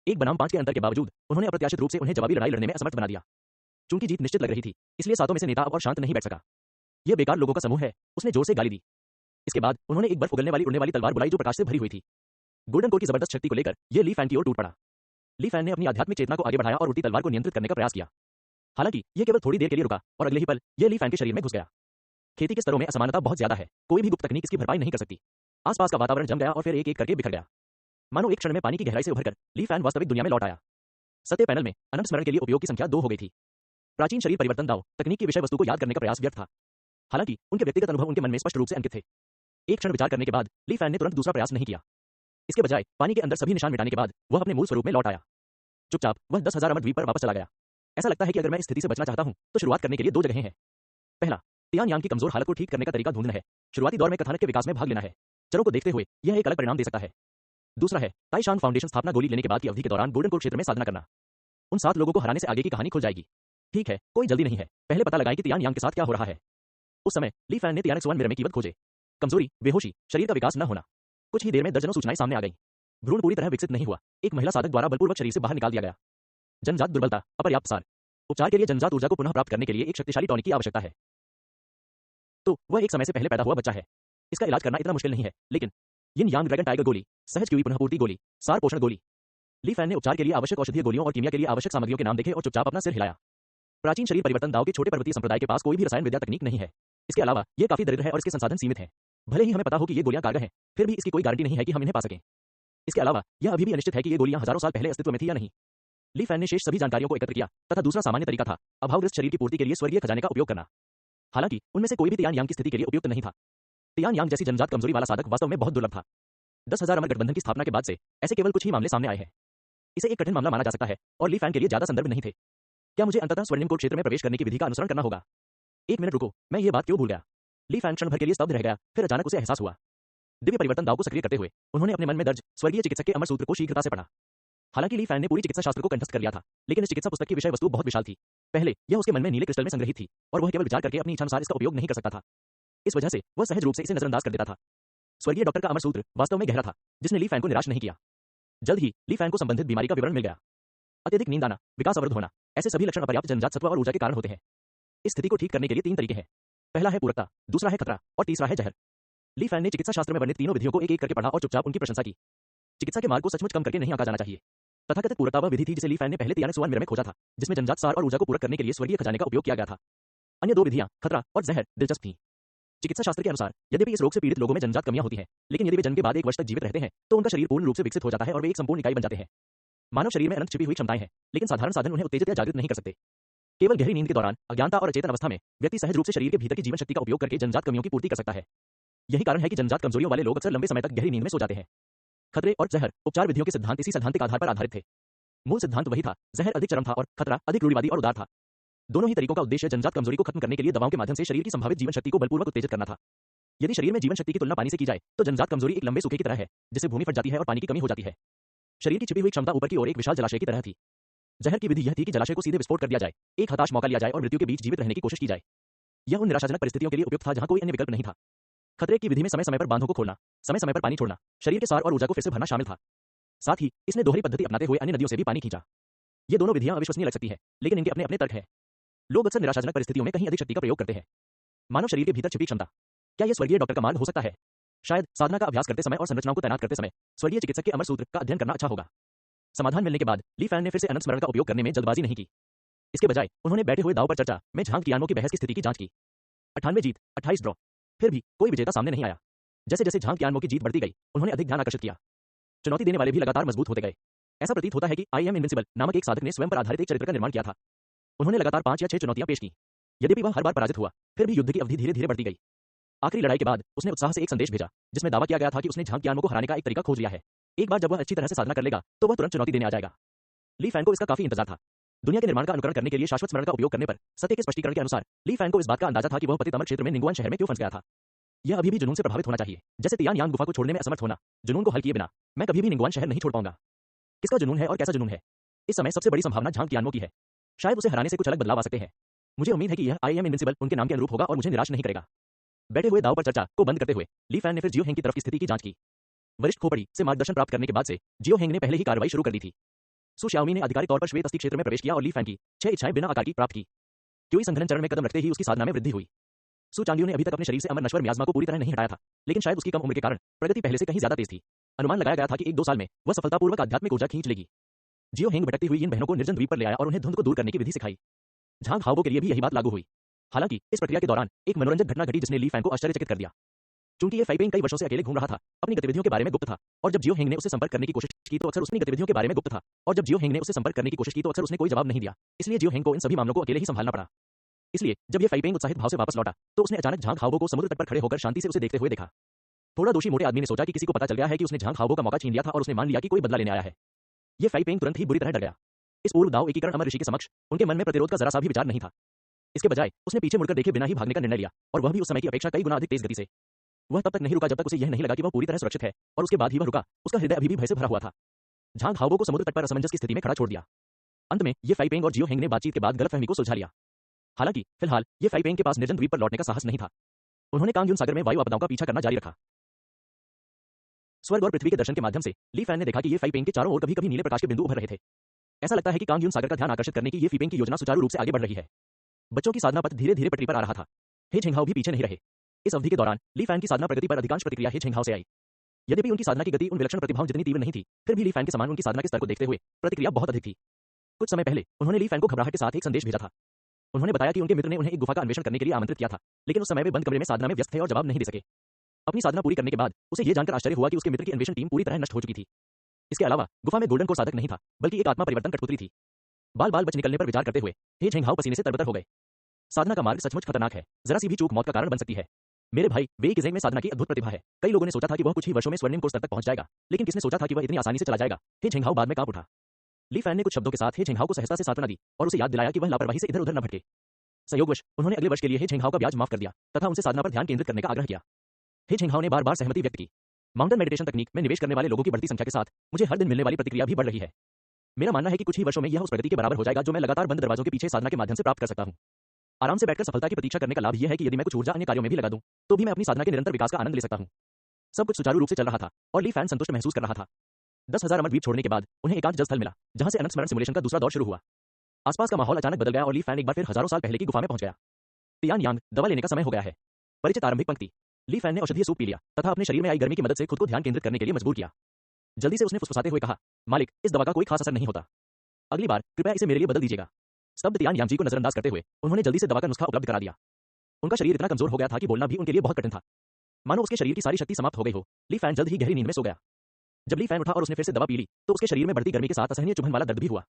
एक बनाम 5 के अंतर के बावजूद उन्होंने अप्रत्याशित रूप से उन्हें जवाबी लड़ाई लड़ने में असमर्थ बना दिया। चूंकि जीत निश्चित लग रही थी, इसलिए 7 में से नेता अब और शांत नहीं बैठ सका। यह बेकार लोगों का समूह है, उसने जोर से गाली दी। इसके बाद उन्होंने एक बर्फ उगलने वाली उड़ने वाली तलवार बुलाई जो प्रकाश से भरी हुई थी। गोल्डन कोर की जबरदस्त शक्ति को लेकर यह ली फैन की ओर टूट पड़ा। ली फैन ने अपनी आध्यात्मिक चेतना को आगे बढ़ाया और उड़ती तलवार को नियंत्रित करने का प्रयास किया। हालांकि यह केवल थोड़ी देर के लिए रुका और अगले ही पल यह ली फैन के शरीर में घुस गया। खेती के स्तरों में असमानता बहुत ज्यादा है, कोई भी गुप्त तकनीक इसकी भरपाई नहीं कर सकती। आसपास का वातावरण जम गया और फिर एक एक करके बिखर गया। मानो एक क्षण में पानी की गहराई से उभरकर ली फैन वास्तविक दुनिया में लौट आया। सत्य पैनल में अनंत स्मरण के लिए उपयोग की संख्या 2 हो गई थी। प्राचीन शरीर परिवर्तन दाव तकनीक की विषय वस्तु को याद करने का प्रयास व्यर्थ था। हालांकि उनके व्यक्तिगत अनुभव उनके मन में स्पष्ट रूप से अंकित थे। एक क्षण विचार करने के बाद ली फैन ने तुरंत दूसरा प्रयास नहीं किया। इसके बजाय पानी के अंदर सभी निशान मिटाने के बाद वह अपने मूल स्वरूप में लौट आया। चुपचाप वह 10,000 अमर द्वीप पर वापस चला गया। ऐसा लगता है कि अगर मैं इस स्थिति से बचना चाहता हूं तो शुरुआत करने के लिए 2 जगहें हैं। पहला, तियान यांग की कमजोर हालत को ठीक करने का तरीका ढूंढना है। शुरुआती दौर में कथानक के विकास में भाग लेना है। चरों को देखते हुए यह एक अलग परिणाम दे सकता है। दूसरा है ताइशांग फाउंडेशन स्थापना गोली लेने के बाद की अवधि के दौरान गोल्डन कोर क्षेत्र में साधना करना। उन 7 लोगों को हराने से आगे की कहानी खुल जाएगी। ठीक है, कोई जल्दी नहीं है, पहले पता लगाएं कि तियान यांग के साथ क्या हो रहा है। उस समय ली फैन ने तियानक्सुआन मिरर में कीमत खोजे। कमजोरी, बेहोशी, शरीर का विकास न होना। कुछ ही देर में दर्जनों सूचनाएं सामने आ गईं। भ्रूण पूरी तरह विकसित नहीं हुआ, एक महिला साधक द्वारा बलपूर्वक शरीर से बाहर निकाल दिया गया। जन्मजात दुर्बलता, अपर्याप्त सार। उपचार के लिए जन्मजात ऊर्जा को पुनः प्राप्त करने के लिए एक शक्तिशाली टॉनिक की आवश्यकता है। तो वह एक समय से पहले पैदा हुआ बच्चा है। इसका इलाज करना इतना मुश्किल नहीं है, लेकिन यिन यांग ड्रैगन टाइगर गोली, सहज क्यूई पुनःपूर्ति गोली, सार पोषण गोली। ली फैन ने उपचार के लिए आवश्यक औषधीय गोलियों और कीमिया के लिए आवश्यक सामग्रियों के नाम देखे और चुपचाप अपना सिर हिलाया। प्राचीन शरीर परिवर्तन दाव के छोटे पर्वतीय संप्रदाय के पास कोई भी रसायन विद्या तकनीक नहीं है। इसके अलावा यह काफी दरिद्र है और इसके संसाधन सीमित हैं। भले ही हमें पता हो कि ये गोलियां कारगर हैं, फिर भी इसकी कोई गारंटी नहीं है कि हम इन्हें पा सकें। इसके अलावा यह अभी भी अनिश्चित है कि ये गोलियां हजारों साल पहले अस्तित्व में थी या नहीं। ली फैन ने शेष सभी जानकारियों को एकत्र किया तथा दूसरा सामान्य तरीका था अभावग्रस्त शरीर की पूर्ति के लिए स्वर्गीय खजाने का उपयोग करना। हालांकि उनमें से कोई भी तियान यांग की स्थिति के लिए उपयुक्त नहीं था। तियान यांग जैसी जन्मजात कमजोरी वाला साधक वास्तव में बहुत दुर्लभ था। 10,000 अमर गठबंधन की स्थापना के बाद से ऐसे केवल कुछ ही मामले सामने आए हैं। इसे एक कठिन मामला माना जा सकता है और ली फैन के लिए ज्यादा संदर्भ नहीं थे। क्या मुझे अंततः स्वर्णिम कोर क्षेत्र में प्रवेश करने की विधि का अनुसरण करना होगा? एक मिनट रुको, मैं ये बात क्यों भूल गया? ली फैन क्षण भर के लिए स्तब्ध रह गया, फिर अचानक उसे एहसास हुआ। दिव्य परिवर्तन दाव को सक्रिय करते हुए उन्होंने अपने मन में दर्ज स्वर्गीय चिकित्सक के अमर सूत्र को शीघ्रता से पढ़ा। हालांकि ली फैन ने पूरी चिकित्सा शास्त्र को कंठस्थ कर लिया था, लेकिन इस चिकित्सा पुस्तक की विषय वस्तु बहुत विशाल थी। पहले यह उसके मन में नीले क्रिस्टल में संग्रहित थी और वह केवल विचार करके अपनी इच्छानुसार इसका उपयोग नहीं कर सकता था। इस वजह से वह सहज रूप से इसे नजरअंदाज कर देता था। स्वर्गीय डॉक्टर का अमर सूत्र वास्तव में गहरा था, जिसने ली फैन को निराश नहीं किया। जल्द ही ली फैन को संबंधित बीमारी का विवरण मिल गया। अत्यधिक नींद आना, विकास अवरुद्ध होना, ऐसे सभी लक्षण अपर्याप्त जन्मजात सत्व और ऊर्जा के कारण होते हैं। इस स्थिति को ठीक करने के लिए 3 तरीके हैं। पहला है पूरकता, दूसरा है खतरा और तीसरा है जहर। ली फैन ने चिकित्सा शास्त्र में वर्णित तीनों विधियों को एक एक करके पढ़ा और चुपचाप उनकी प्रशंसा की। चिकित्सा के मार्ग को सचमुच कम करके नहीं आंका जाना चाहिए। तथाकथित पूरकता वह विधि थी जिसे ली फैन ने पहले तियानक्सुआन मिरर में खोजा था, जिसमें जन्मजात सार और ऊर्जा को पूरक करने के लिए स्वर्गीय खजाने का उपयोग किया गया था। अन्य 2 विधियां खतरा और जहर दिलचस्प थीं। चिकित्सा शास्त्र के अनुसार यद्यपि इस रोग से पीड़ित लोगों में जन्मजात कमियां होती हैं, लेकिन यदि वे जन्म के बाद 1 वर्ष तक जीवित रहते हैं तो उनका शरीर पूर्ण रूप से विकसित हो जाता है और वे एक संपूर्ण इकाई बन जाते हैं। मानव शरीर में अनंत छिपी हुई क्षमताएं हैं, लेकिन साधारण साधन उन्हें उत्तेजित या जागृत नहीं कर सकते। केवल गहरी नींद के दौरान अज्ञानता और अचेतन अवस्था में व्यक्ति सहज रूप से शरीर के भीतर की जीवन शक्ति का उपयोग करके जन्मजात कमियों की पूर्ति कर सकता है। यही कारण है कि जन्मजात कमजोरियों वाले लोग अक्सर लंबे समय तक गहरी नींद में सो जाते हैं। खतरे और जहर उपचार विधियों के सिद्धांत इसी सैद्धांतिक आधार पर आधारित थे। मूल सिद्धांत वही था, जहर अधिक चरम था और खतरा अधिक रूढ़िवादी और उदार था। दोनों ही तरीकों का उद्देश्य जन्मजात कमजोरी को खत्म करने के लिए दवाओं के माध्यम से शरीर की संभावित जीवन शक्ति को बलपूर्वक उत्तेजित करना था। यदि शरीर में जीवन शक्ति की तुलना पानी से की जाए तो जन्मजात कमजोरी एक लंबे सूखे की तरह है, जिससे भूमि फट जाती है और पानी की कमी हो जाती है। शरीर की छिपी हुई क्षमता ऊपर की ओर एक विशाल जलाशय की तरह थी। जहर की विधि यह थी कि जलाशय को सीधे विस्फोट कर दिया जाए, एक हताश मौका लिया जाए और मृत्यु के बीच जीवित रहने की कोशिश की जाए। यह उन निराशाजनक परिस्थितियों के लिए उपयुक्त था जहां कोई अन्य विकल्प नहीं था। खतरे की विधि में समय समय पर बांधों को खोलना, समय समय पर पानी छोड़ना, शरीर के सार और ऊर्जा को फिर से भरना शामिल था। साथ ही इसने दोहरी पद्धति अपनाते हुए अन्य नदियों से भी पानी खींचा। ये दोनों विधियां अविश्वसनीय लग सकती है, लेकिन इनके अपने अपने तर्क हैं। लोग अक्सर निराशाजनक परिस्थितियों में कहीं अधिक शक्ति का प्रयोग करते हैं। मानव शरीर के भीतर छिपी क्षमता, क्या यह स्वर्गीय डॉक्टर का मार्ग हो सकता है? शायद साधना का अभ्यास करते समय और संरचनाओं को तैनात करते समय स्वर्गीय चिकित्सक के अमर सूत्र का अध्ययन करना अच्छा होगा। समाधान मिलने के बाद ली फैन ने फिर से अनंत स्मरण का उपयोग करने में जल्दबाजी नहीं की। इसके बजाय उन्होंने बैठे हुए दाव पर चर्चा में झांग कियानो की बहस की स्थिति की जांच की। 98 जीत, 28 ड्रॉ, फिर भी कोई विजेता सामने नहीं आया। जैसे जैसे झांग कियानो की जीत बढ़ती गई, उन्होंने अधिक ध्यान आकर्षित किया। चुनौती देने वाले भी लगातार मजबूत होते गए। ऐसा प्रतीत होता है कि आई एम इनविंसिबल नामक एक साधक ने स्वयं पर आधारित एक चरित्र का निर्माण किया था। उन्होंने लगातार 5 या 6 चुनौतियां पेश की। यद्यपि वह हर बार पराजित हुआ, फिर भी युद्ध की अवधि धीरे धीरे बढ़ती गई। आखिरी लड़ाई के बाद उसने उत्साह से एक संदेश भेजा, जिसमें दावा किया गया था कि उसने झांग कियानो को हराने का एक तरीका खोज लिया है। एक बार जब वह अच्छी तरह से साधना कर लेगा तो वह तुरंत चुनौती देने आ जाएगा। ली फैन को इसका काफी इंतजार था। दुनिया के निर्माण का अनुकरण करने के लिए शाश्वत स्मरण का उपयोग करने पर सत्य के स्पष्टीकरण के अनुसार ली फैन को इस बात का अंदाजा था कि वह पतित अमर क्षेत्र में निंगुआन शहर में क्यों फंस गया था। यह अभी भी जुनून से प्रभावित होना चाहिए, जैसे तियान यांग गुफा को छोड़ने में असमर्थ होना। जुनून को हल किए बिना मैं कभी भी निंगुआन शहर नहीं छोड़ पाऊंगा। किसका जुनून है और कैसा जुनून है? इस समय सबसे बड़ी संभावना झांग कियानो की है। शायद उसे हराने से कुछ अलग बदलाव आ सकते हैं। मुझे उम्मीद है कि यह आई एम इनविंसिबल उनके नाम के अनुरूप होगा और मुझे निराश नहीं करेगा। बैठे हुए दाव पर चर्चा को बंद करते हुए ली फैन ने फिर जियो हेंग की तरफ की स्थिति की जांच की। वरिष्ठ खोपड़ी से मार्गदर्शन प्राप्त करने के बाद से जियो हेंग ने पहले ही कार्रवाई शुरू कर दी थी। सु शाओमी ने आधिकारिक तौर पर श्वेत अस्थि क्षेत्र में प्रवेश किया और ली फैन की 6 इच्छाएं बिना आकार की प्राप्त की। क्योंकि संघनन चरण में कदम रखते ही उसकी साधना में वृद्धि हुई। सु चांग्यू ने अभी तक अपने शरीर से अमर नश्वर मियाज़मा को पूरी तरह नहीं हटाया था, लेकिन शायद उसकी कम उम्र के कारण प्रगति पहले से कहीं ज्यादा तेज थी। अनुमान लगाया गया था कि 1-2 साल में वह सफलतापूर्वक आध्यात्मिक ऊर्जा खींच लेगी। जियो हेंग भटकती हुई इन बहनों को निर्जन द्वीप पर ले आया और उन्हें धुंध को दूर करने की विधि सिखाई। झांग हाओबो के लिए भी यही बात लागू हुई। हालांकि इस प्रक्रिया के दौरान एक मनोरंजक घटना घटी जिसने ली फैन को आश्चर्यचकित कर दिया। चूंकि ये फाइपेंग कई वर्षों से अकेले घूम रहा था, अपनी गतिविधियों के बारे में गुप्त था, और जब जियो हेंग ने उससे संपर्क करने की कोशिश की तो अक्सर उसने गतिविधियों के बारे में गुप्त था, और जब जियो हेंग ने उससे संपर्क करने की कोशिश की तो अक्सर उसने कोई जवाब नहीं दिया। इसलिए जियो हेंग को इन सभी मामलों को अकेले ही संभालना पड़ा। इसलिए जब ये फाइपेंग उत्साहित भाव से वापस लौटा तो उसने अचानक झांग हाओबो को समुद्र तट पर खड़े होकर शांति से उसे देखते हुए देखा। थोड़ा दोषी मोटे आदमी ने सोचा कि किसी को पता चल गया है कि उसने झांग हाओबो का मौका छीन लिया था और उसने मान लिया कि कोई बदला लेने आया है। ये फाइपेंग तुरंत ही बुरी तरह डर गया। इस पूर्व दाव एकीकरण अमर ऋषि के समक्ष उनके मन में प्रतिरोध का जरा सा भी विचार नहीं था। इसके बजाय उसने पीछे मुड़कर देखे बिना ही भागने का निर्णय लिया, और वह भी उस समय की अपेक्षा कई गुना अधिक तेज गति से। वह तब तक नहीं रुका जब तक उसे यह नहीं लगा कि वह पूरी तरह सुरक्षित है, और उसके बाद ही वह रुका। उसका हृदय अभी भी भय से भरा हुआ था। झांग हाओबो को समुद्र तट पर असमंजस की स्थिति में खड़ा छोड़ दिया। अंत में ये फाइपेंग और जियो हेंग ने बातचीत के बाद गलतफहमी को सुलझा लिया। हालांकि फिलहाल ये फाइपेंग के पास निर्जन द्वीप पर लौटने का साहस नहीं था। उन्होंने कांगयुन सागर में वायु आपदाओं का पीछा करना जारी रखा। स्वर्ग और पृथ्वी के दर्शन के माध्यम से ली फैन ने देखा कि ये फाइपेंग के चारों ओर कभी-कभी नीले प्रकाश के बिंदु उभर रहे थे। ऐसा लगता है कि कांगयुन सागर का ध्यान आकर्षित करने की ये फीपेंग की योजना सुचारू रूप से आगे बढ़ रही है। बच्चों की साधना पथ धीरे-धीरे पटरी पर आ रहा था। हे झेंगहाओ भी पीछे नहीं रहे। इस अवधि के दौरान ली फैन की साधना प्रगति पर अधिकांश प्रतिक्रिया हे झेंगहाओ से आई। यद्यपि उनकी साधना की गति उन विलक्षण प्रतिभाओं जितनी तीव्र नहीं थी, फिर भी ली फैन के समान उनकी साधना के स्तर को देखते हुए प्रतिक्रिया बहुत अधिक थी। कुछ समय पहले उन्होंने ली फैन को घबराहट के साथ एक संदेश भेजा था। उन्होंने बताया कि उनके मित्र ने उन्हें एक गुफा का अन्वेषण करने के लिए आमंत्रित किया था, लेकिन उस समय वे बंद कमरे में साधना में व्यस्त थे और जवाब नहीं दे सके। अपनी साधना पूरी करने के बाद उसे यह जानकर आश्चर्य हुआ कि उसके मित्र की अन्वेषण टीम पूरी तरह नष्ट हो चुकी थी। इसके अलावा गुफा में गोल्डन कोर साधक नहीं था, बल्कि एक आत्मा परिवर्तन कठपुतली थी। बाल बाल बच निकलने पर विचार करते हुए हे झेंगहाओ पसीने से तरबतर हो गए। साधना का मार्ग सचमुच खतरनाक है। जरा सी भी चूक मौत का कारण बन सकती है। मेरे भाई, वे किजेंग में साधना की अद्भुत प्रतिभा है। कई लोगों ने सोचा था कि वह कुछ ही वर्षों में स्वर्णिम कोर स्तर तक पहुंच जाएगा, लेकिन किसने सोचा था कि वह इतनी आसानी से चला जाएगा। हे झेंगहाओ बाद में कांप उठा। ली फैन ने कुछ शब्दों के साथ हे झेंगहाओ को सहजता से सांत्वना दी और उसे याद दिलाया कि वह लापरवाही से इधर-उधर न भटके। संयोगवश उन्होंने अगले वर्ष के लिए हे झेंगहाओ का ब्याज माफ कर दिया तथा उनसे साधना पर ध्यान केंद्रित करने का आग्रह किया। हे झेंगहाओ ने बार-बार सहमति व्यक्त की। माउंटेन मेडिटेशन तकनीक में निवेश करने वाले लोगों की बढ़ती संख्या के साथ मुझे हर दिन मिलने वाली प्रतिक्रिया भी बढ़ रही है। मेरा मानना है कि कुछ ही वर्षों में यह उस प्रगति के बराबर हो जाएगा जो मैं लगातार बंद दरवाजों के पीछे साधना के माध्यम से प्राप्त कर सकता हूं। आराम से बैठकर सफलता की प्रतीक्षा करने का लाभ यह है कि यदि मैं कुछ ऊर्जा अन्य कार्यों में भी लगा दूं, तो भी मैं अपनी साधना के निरंतर विकास का आनंद ले सकता हूं। सब कुछ सुचारू रूप से चल रहा था और ली फैन संतुष्ट महसूस कर रहा था। 10,000 अमर द्वीप छोड़ने के बाद उन्हें एकांत जल स्थल मिला, जहां से अनंत स्मरण सिमुलेशन का दूसरा दौर शुरू हुआ। आसपास का माहौल अचानक बदल गया और ली फैन एक बार फिर हजारों साल पहले की गुफा में पहुंच गया। तियान यांग, दवा लेने का समय हो गया है। परिचित आरंभिक पंक्ति। ली फैन ने औषधीय सूप पी लिया तथा अपने शरीर में आई गर्मी की मदद से खुद को ध्यान केंद्रित करने के लिए मजबूर किया। जल्दी से उसने फुसफुसाते हुए कहा, मालिक, इस दवा का कोई खास असर नहीं होता। अगली बार कृपया इसे मेरे लिए बदल दीजिएगा। स्तब्ध तियान यांग जी को नजरअंदाज करते हुए उन्होंने जल्दी से दवा का नुस्खा उपलब्ध करा दिया। उनका शरीर इतना कमजोर हो गया था कि बोलना भी उनके लिए बहुत कठिन था। मानो उसके शरीर की सारी शक्ति समाप्त हो गई हो। ली फैन जल्द ही गहरी नींद में सो गया। जब ली फैन उठा और उसने फिर से दवा पी ली, तो उसके शरीर में बढ़ती गर्मी के साथ असहनीय चुभन वाला दर्द भी हुआ।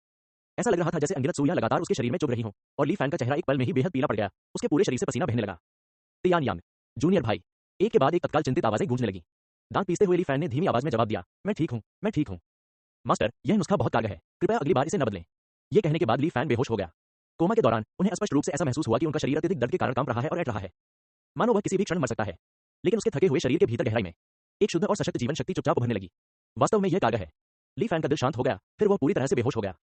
ऐसा लग रहा था जैसे अनगिनत सुइयां लगातार उसके शरीर में चुभ रही हों, और ली फैन का चेहरा एक पल में ही बेहद पीला पड़ गया। उसके पूरे शरीर से पसीना बहने लगा। तियान यांग, जूनियर भाई। एक के बाद एक तत्काल चिंतित आवाजें गूंजने लगी। दांत पीसते हुए ली फैन ने धीमी आवाज में जवाब दिया, मैं ठीक हूं, मैं ठीक हूं। मास्टर, यह नुस्खा बहुत कारगर है, कृपया अगली बार इसे न बदलें। यह कहने के बाद ली फैन बेहोश हो गया। कोमा के दौरान उन्हें स्पष्ट रूप से ऐसा महसूस हुआ कि उनका शरीर अत्यधिक दर्द के कारण कांप रहा है और ऐंठ रहा है, मानो वह किसी भी क्षण मर सकता है। लेकिन उसके थके हुए शरीर के भीतर गहराई में एक शुद्ध और सशक्त जीवन शक्ति चुपचाप उभरने लगी। वास्तव में यह कारगर है। ली फैन का दिल शांत हो गया, फिर वह पूरी तरह से बेहोश हो गया।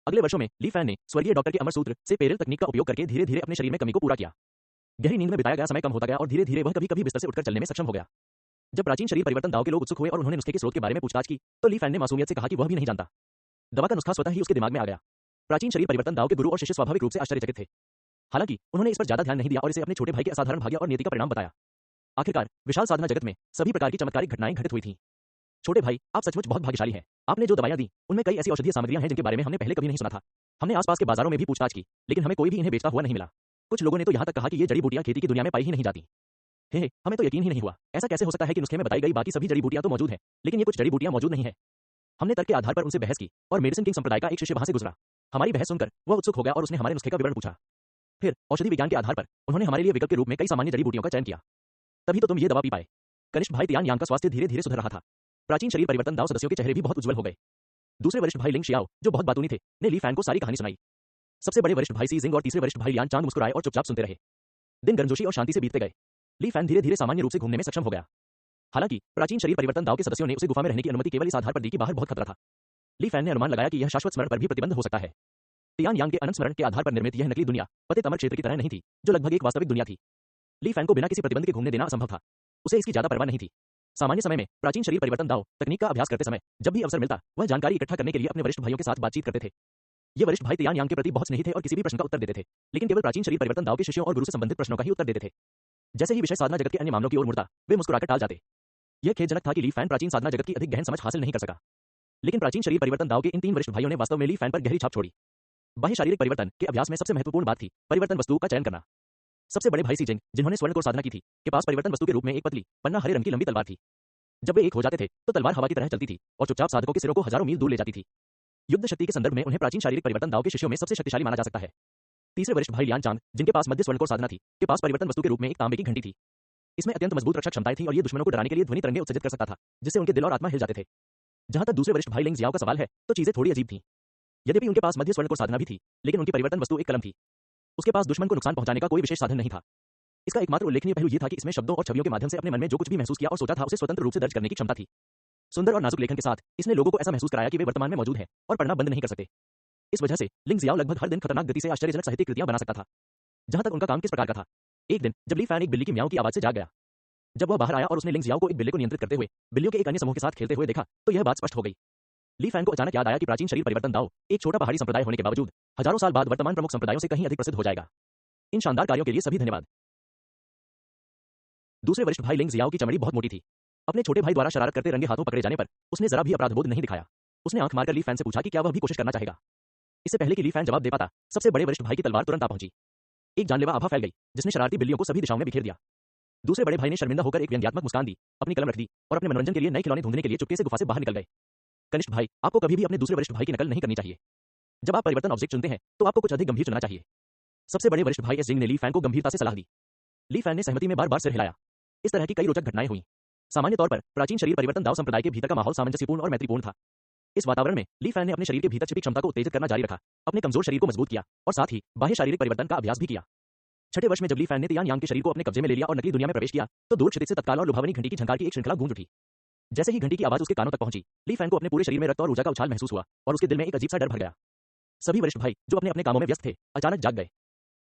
अगले वर्षों में ली फैन ने स्वर्गीय डॉक्टर के अमर सूत्र से पेरेल तकनीक का उपयोग करके धीरे-धीरे अपने शरीर में कमी को पूरा किया। गहरी नींद में बिताया गया समय कम होता गया और धीरे-धीरे वह कभी-कभी बिस्तर से उठकर चलने में सक्षम हो गया। जब प्राचीन शरीर परिवर्तन दाव के लोग उत्सुक हुए और उन्होंने नुस्खे के स्रोत के बारे में पूछताछ की, तो ली फैन ने मासूमियत से कहा कि वह भी नहीं जानता। दवा का नुस्खा स्वतः ही उसके दिमाग में आ गया। प्राचीन शरीर परिवर्तन दाव के गुरु और शिष्य स्वाभाविक रूप से आश्चर्यचकित थे। हालांकि उन्होंने इस पर ज्यादा ध्यान नहीं दिया और इसे अपने छोटे भाई के असाधारण भाग्य और नीति का परिणाम बताया। आखिरकार विशाल साधना जगत में सभी प्रकार की चमत्कारिक घटनाएं घटित हुई थीं। छोटे भाई, आप सचमुच बहुत भाग्यशाली हैं। आपने जो दवाइयां दी, उनमें कई ऐसी औषधीय सामग्रियां हैं जिनके बारे में हमने पहले कभी नहीं सुना था। हमने आसपास के बाजारों में भी पूछताछ की, लेकिन हमें कोई भी इन्हें बेचता हुआ नहीं मिला। कुछ लोगों ने तो यहाँ तक कहा कि ये जड़ी बूटियां खेती की दुनिया में पाई ही नहीं जाती। हे, हमें तो यकीन ही नहीं हुआ। ऐसा कैसे हो सकता है कि नुस्खे में बताई गई बाकी सभी जड़ी बूटियां तो मौजूद हैं, लेकिन ये कुछ जड़ी बूटियां मौजूद नहीं है। हमने तर्क के आधार पर उनसे बहस की और मेडिसिन किंग संप्रदाय का एक शिष्य वहां से गुजरा। हमारी बहस सुनकर वह उत्सुक हो गया और उसने हमारे नुस्खे का विवरण पूछा। फिर औषधि विज्ञान के आधार पर उन्होंने हमारे लिए विकल्प के रूप में कई सामान्य जड़ी बूटियों का चयन किया। तभी तो तुम ये दवा पी पाए। कनिष्ठ भाई तियान यांग का स्वास्थ्य धीरे-धीरे सुधर रहा था। प्राचीन शरीर परिवर्तन दाव सदस्यों के चेहरे भी बहुत उज्जवल हो गए। दूसरे वरिष्ठ भाई लिंग शियाओ, जो बहुत बातूनी थे, ने ली फैन को सारी कहानी सुनाई। सबसे बड़े वरिष्ठ भाई सी जिंग और तीसरे वरिष्ठ भाई लियान चांग मुस्कुराए और चुपचाप सुनते रहे। दिन गर्मजोशी और शांति से बीतते गए। ली फैन धीरे-धीरे सामान्य रूप से घूमने में सक्षम हो गया। हालांकि प्राचीन शरीर परिवर्तन दाव के सदस्यों ने उसे गुफा में रहने की अनुमति केवल इस आधार पर दी कि बाहर बहुत खतरा था। ली फैन ने अनुमान लगाया कि यह शाश्वत स्मरण पर भी प्रतिबंध हो सकता है। तियान यांग के अनंत स्मरण के आधार पर निर्मित यह नकली दुनिया पतित अमर क्षेत्र की तरह नहीं थी, जो लगभग एक वास्तविक दुनिया थी। ली फैन को बिना किसी प्रतिबंध के घूमने देना असंभव था। उसे इसकी ज्यादा परवाह नहीं थी। सामान्य समय में प्राचीन शरीर परिवर्तन दाव तकनीक का अभ्यास करते समय जब भी अवसर मिलता, वह जानकारी इकट्ठा करने के लिए अपने वरिष्ठ भाइयों के साथ बातचीत करते थे। ये वरिष्ठ भाई तियान यांग के प्रति बहुत स्नेही थे और किसी भी प्रश्न का उत्तर देते थे, लेकिन केवल प्राचीन शरीर परिवर्तन दाव के शिष्यों और गुरु से संबंधित प्रश्नों का ही उत्तर देते थे। जैसे ही विषय साधना जगत के अन्य मामलों की ओर मुड़ता, वे मुस्कुराकर टाल जाते। यह खेदजनक था कि ली फैन प्राचीन साधना जगत की अधिक गहन समझ हासिल नहीं कर सका। लेकिन प्राचीन शरीर परिवर्तन दाव के इन 3 वरिष्ठ भाइयों ने वास्तव में ली फैन पर गहरी छाप छोड़ी। बाह्य शारीरिक परिवर्तन के अभ्यास में सबसे महत्वपूर्ण बात थी परिवर्तन वस्तु का चयन करना। सबसे बड़े भाई सी जिंग, जिन्होंने स्वर्ण कोर साधना की थी, के पास परिवर्तन वस्तु के रूप में एक पतली पन्ना हरे रंग की लंबी तलवार थी। जब वे एक हो जाते थे, तो तलवार हवा की तरह चलती थी और चुपचाप साधकों के सिरों को हजारों मील दूर ले जाती थी। युद्ध शक्ति के संदर्भ में उन्हें प्राचीन शारीरिक परिवर्तन दाव के शिष्यों में सबसे शक्तिशाली माना जा सकता है। तीसरे वरिष्ठ भाई लियान चांग, जिनके पास मध्य स्वर्ण कोर साधना थी, के पास परिवर्तन वस्तु के रूप में एक तांबे की घंटी थी। इसमें अत्यंत मजबूत रक्षक क्षमताएं थी और ये दुश्मनों को डराने के लिए ध्वनि तरंगें उत्सर्जित कर सकता था, जिससे उनके दिल और आत्मा हिल जाते थे। जहां तक दूसरे वरिष्ठ भाई लिंग जियाओ का सवाल है, तो चीजें थोड़ी अजीब थीं। यद्यपि उनके पास मध्य स्वर्ण कोर साधना भी थी, लेकिन उनकी परिवर्तन वस्तु एक कलम थी। उसके पास दुश्मन को नुकसान पहुंचाने का कोई विशेष साधन नहीं था। इसका एकमात्र उल्लेखनीय पहलू ये था कि इसमें शब्दों और छवियों के माध्यम से अपने मन में जो कुछ भी महसूस किया और सोचा था उसे स्वतंत्र रूप से दर्ज करने की क्षमता थी। सुंदर और नाजुक लेखन के साथ इसने लोगों को ऐसा महसूस कराया कि वे वर्तमान में मौजूद हैं और पढ़ना बंद नहीं कर सकते। इस वजह से लिंग जियाओ लगभग हर दिन खतरनाक गति से आश्चर्यजनक साहित्यिक कृतियां बना सकता था। जहां तक उनका काम किस प्रकार का था, एक दिन जब ली फैन एक बिल्ली की म्याऊं की आवाज से जाग गया। जब वह बाहर आया और उसने लिंग जियाओ को एक बिल्ली को नियंत्रित करते हुए बिल्लियों के एक अन्य समूह के साथ खेलते हुए देखा तो यह बात स्पष्ट हो गई। ली फैन को अचानक याद आया कि प्राचीन शरीर परिवर्तन दाओ एक छोटा पहाड़ी संप्रदाय होने के बावजूद हजारों साल बाद वर्तमान प्रमुख संप्रदायों से कहीं अधिक प्रसिद्ध हो जाएगा। इन शानदार कार्यों के लिए सभी धन्यवाद। दूसरे वरिष्ठ भाई लिंग जियाओ की चमड़ी बहुत मोटी थी। अपने छोटे भाई द्वारा शरारत करते रंगे हाथों पकड़े जाने पर उसने जरा भी अपराधबोध नहीं दिखाया। उसने आंख मारकर ली फैन से पूछा कि क्या वह भी कोशिश करना चाहेगा। इससे पहले कि ली फैन जवाब दे पाता, सबसे बड़े वरिष्ठ भाई की तलवार तुरंत आ पहुंची। एक जानलेवा आभा फैल गई जिसने शरारती बिल्लियों को सभी दिशाओं में बिखेर दिया। दूसरे बड़े भाई ने शर्मिंदा होकर एक व्यंग्यात्मक मुस्कान दी, अपनी कलम रख दी और अपने मनोरंजन के लिए नए खिलौने ढूंढने के लिए चुपके से गुफा से बाहर निकल गए। कनिष्ठ भाई, आपको कभी भी अपने दूसरे वरिष्ठ भाई की नकल नहीं करनी चाहिए। जब आप परिवर्तन ऑब्जेक्ट चुनते हैं तो आपको कुछ अधिक गंभीर चुनना चाहिए। सबसे बड़े वरिष्ठ भाई एस जिंग ने ली फैन को गंभीरता से सलाह दी। ली फैन ने सहमति में बार-बार सिर हिलाया। इस तरह की कई रोचक घटनाएं हुई। सामान्य तौर पर प्राचीन शरीर परिवर्तन दाव संप्रदाय के भीतर का माहौल सामंजस्यपूर्ण और मैत्रीपूर्ण था। इस वातावरण में ली फैन ने अपने शरीर के भीतर छिपी क्षमता को उत्तेजित करना जारी रखा, अपने कमजोर शरीर को मजबूत किया और साथ ही बाह्य शारीरिक परिवर्तन का अभ्यास भी किया। छठे वर्ष में जब ली फैन ने तियान यांग के शरीर को अपने कब्जे में ले लिया और नकली दुनिया में प्रवेश किया तो दूर क्षितिज से तत्काल और लुभावनी घंटी की झंकार की एक श्रृंखला गूंज उठी। जैसे ही घंटी की आवाज उसके कानों तक पहुंची, ली फैन को अपने पूरे शरीर में रक्त और ऊर्जा का उछाल महसूस हुआ और उसके दिल में एक अजीब सा डर भर गया। सभी वरिष्ठ भाई जो अपने अपने कामों में व्यस्त थे अचानक जाग गए।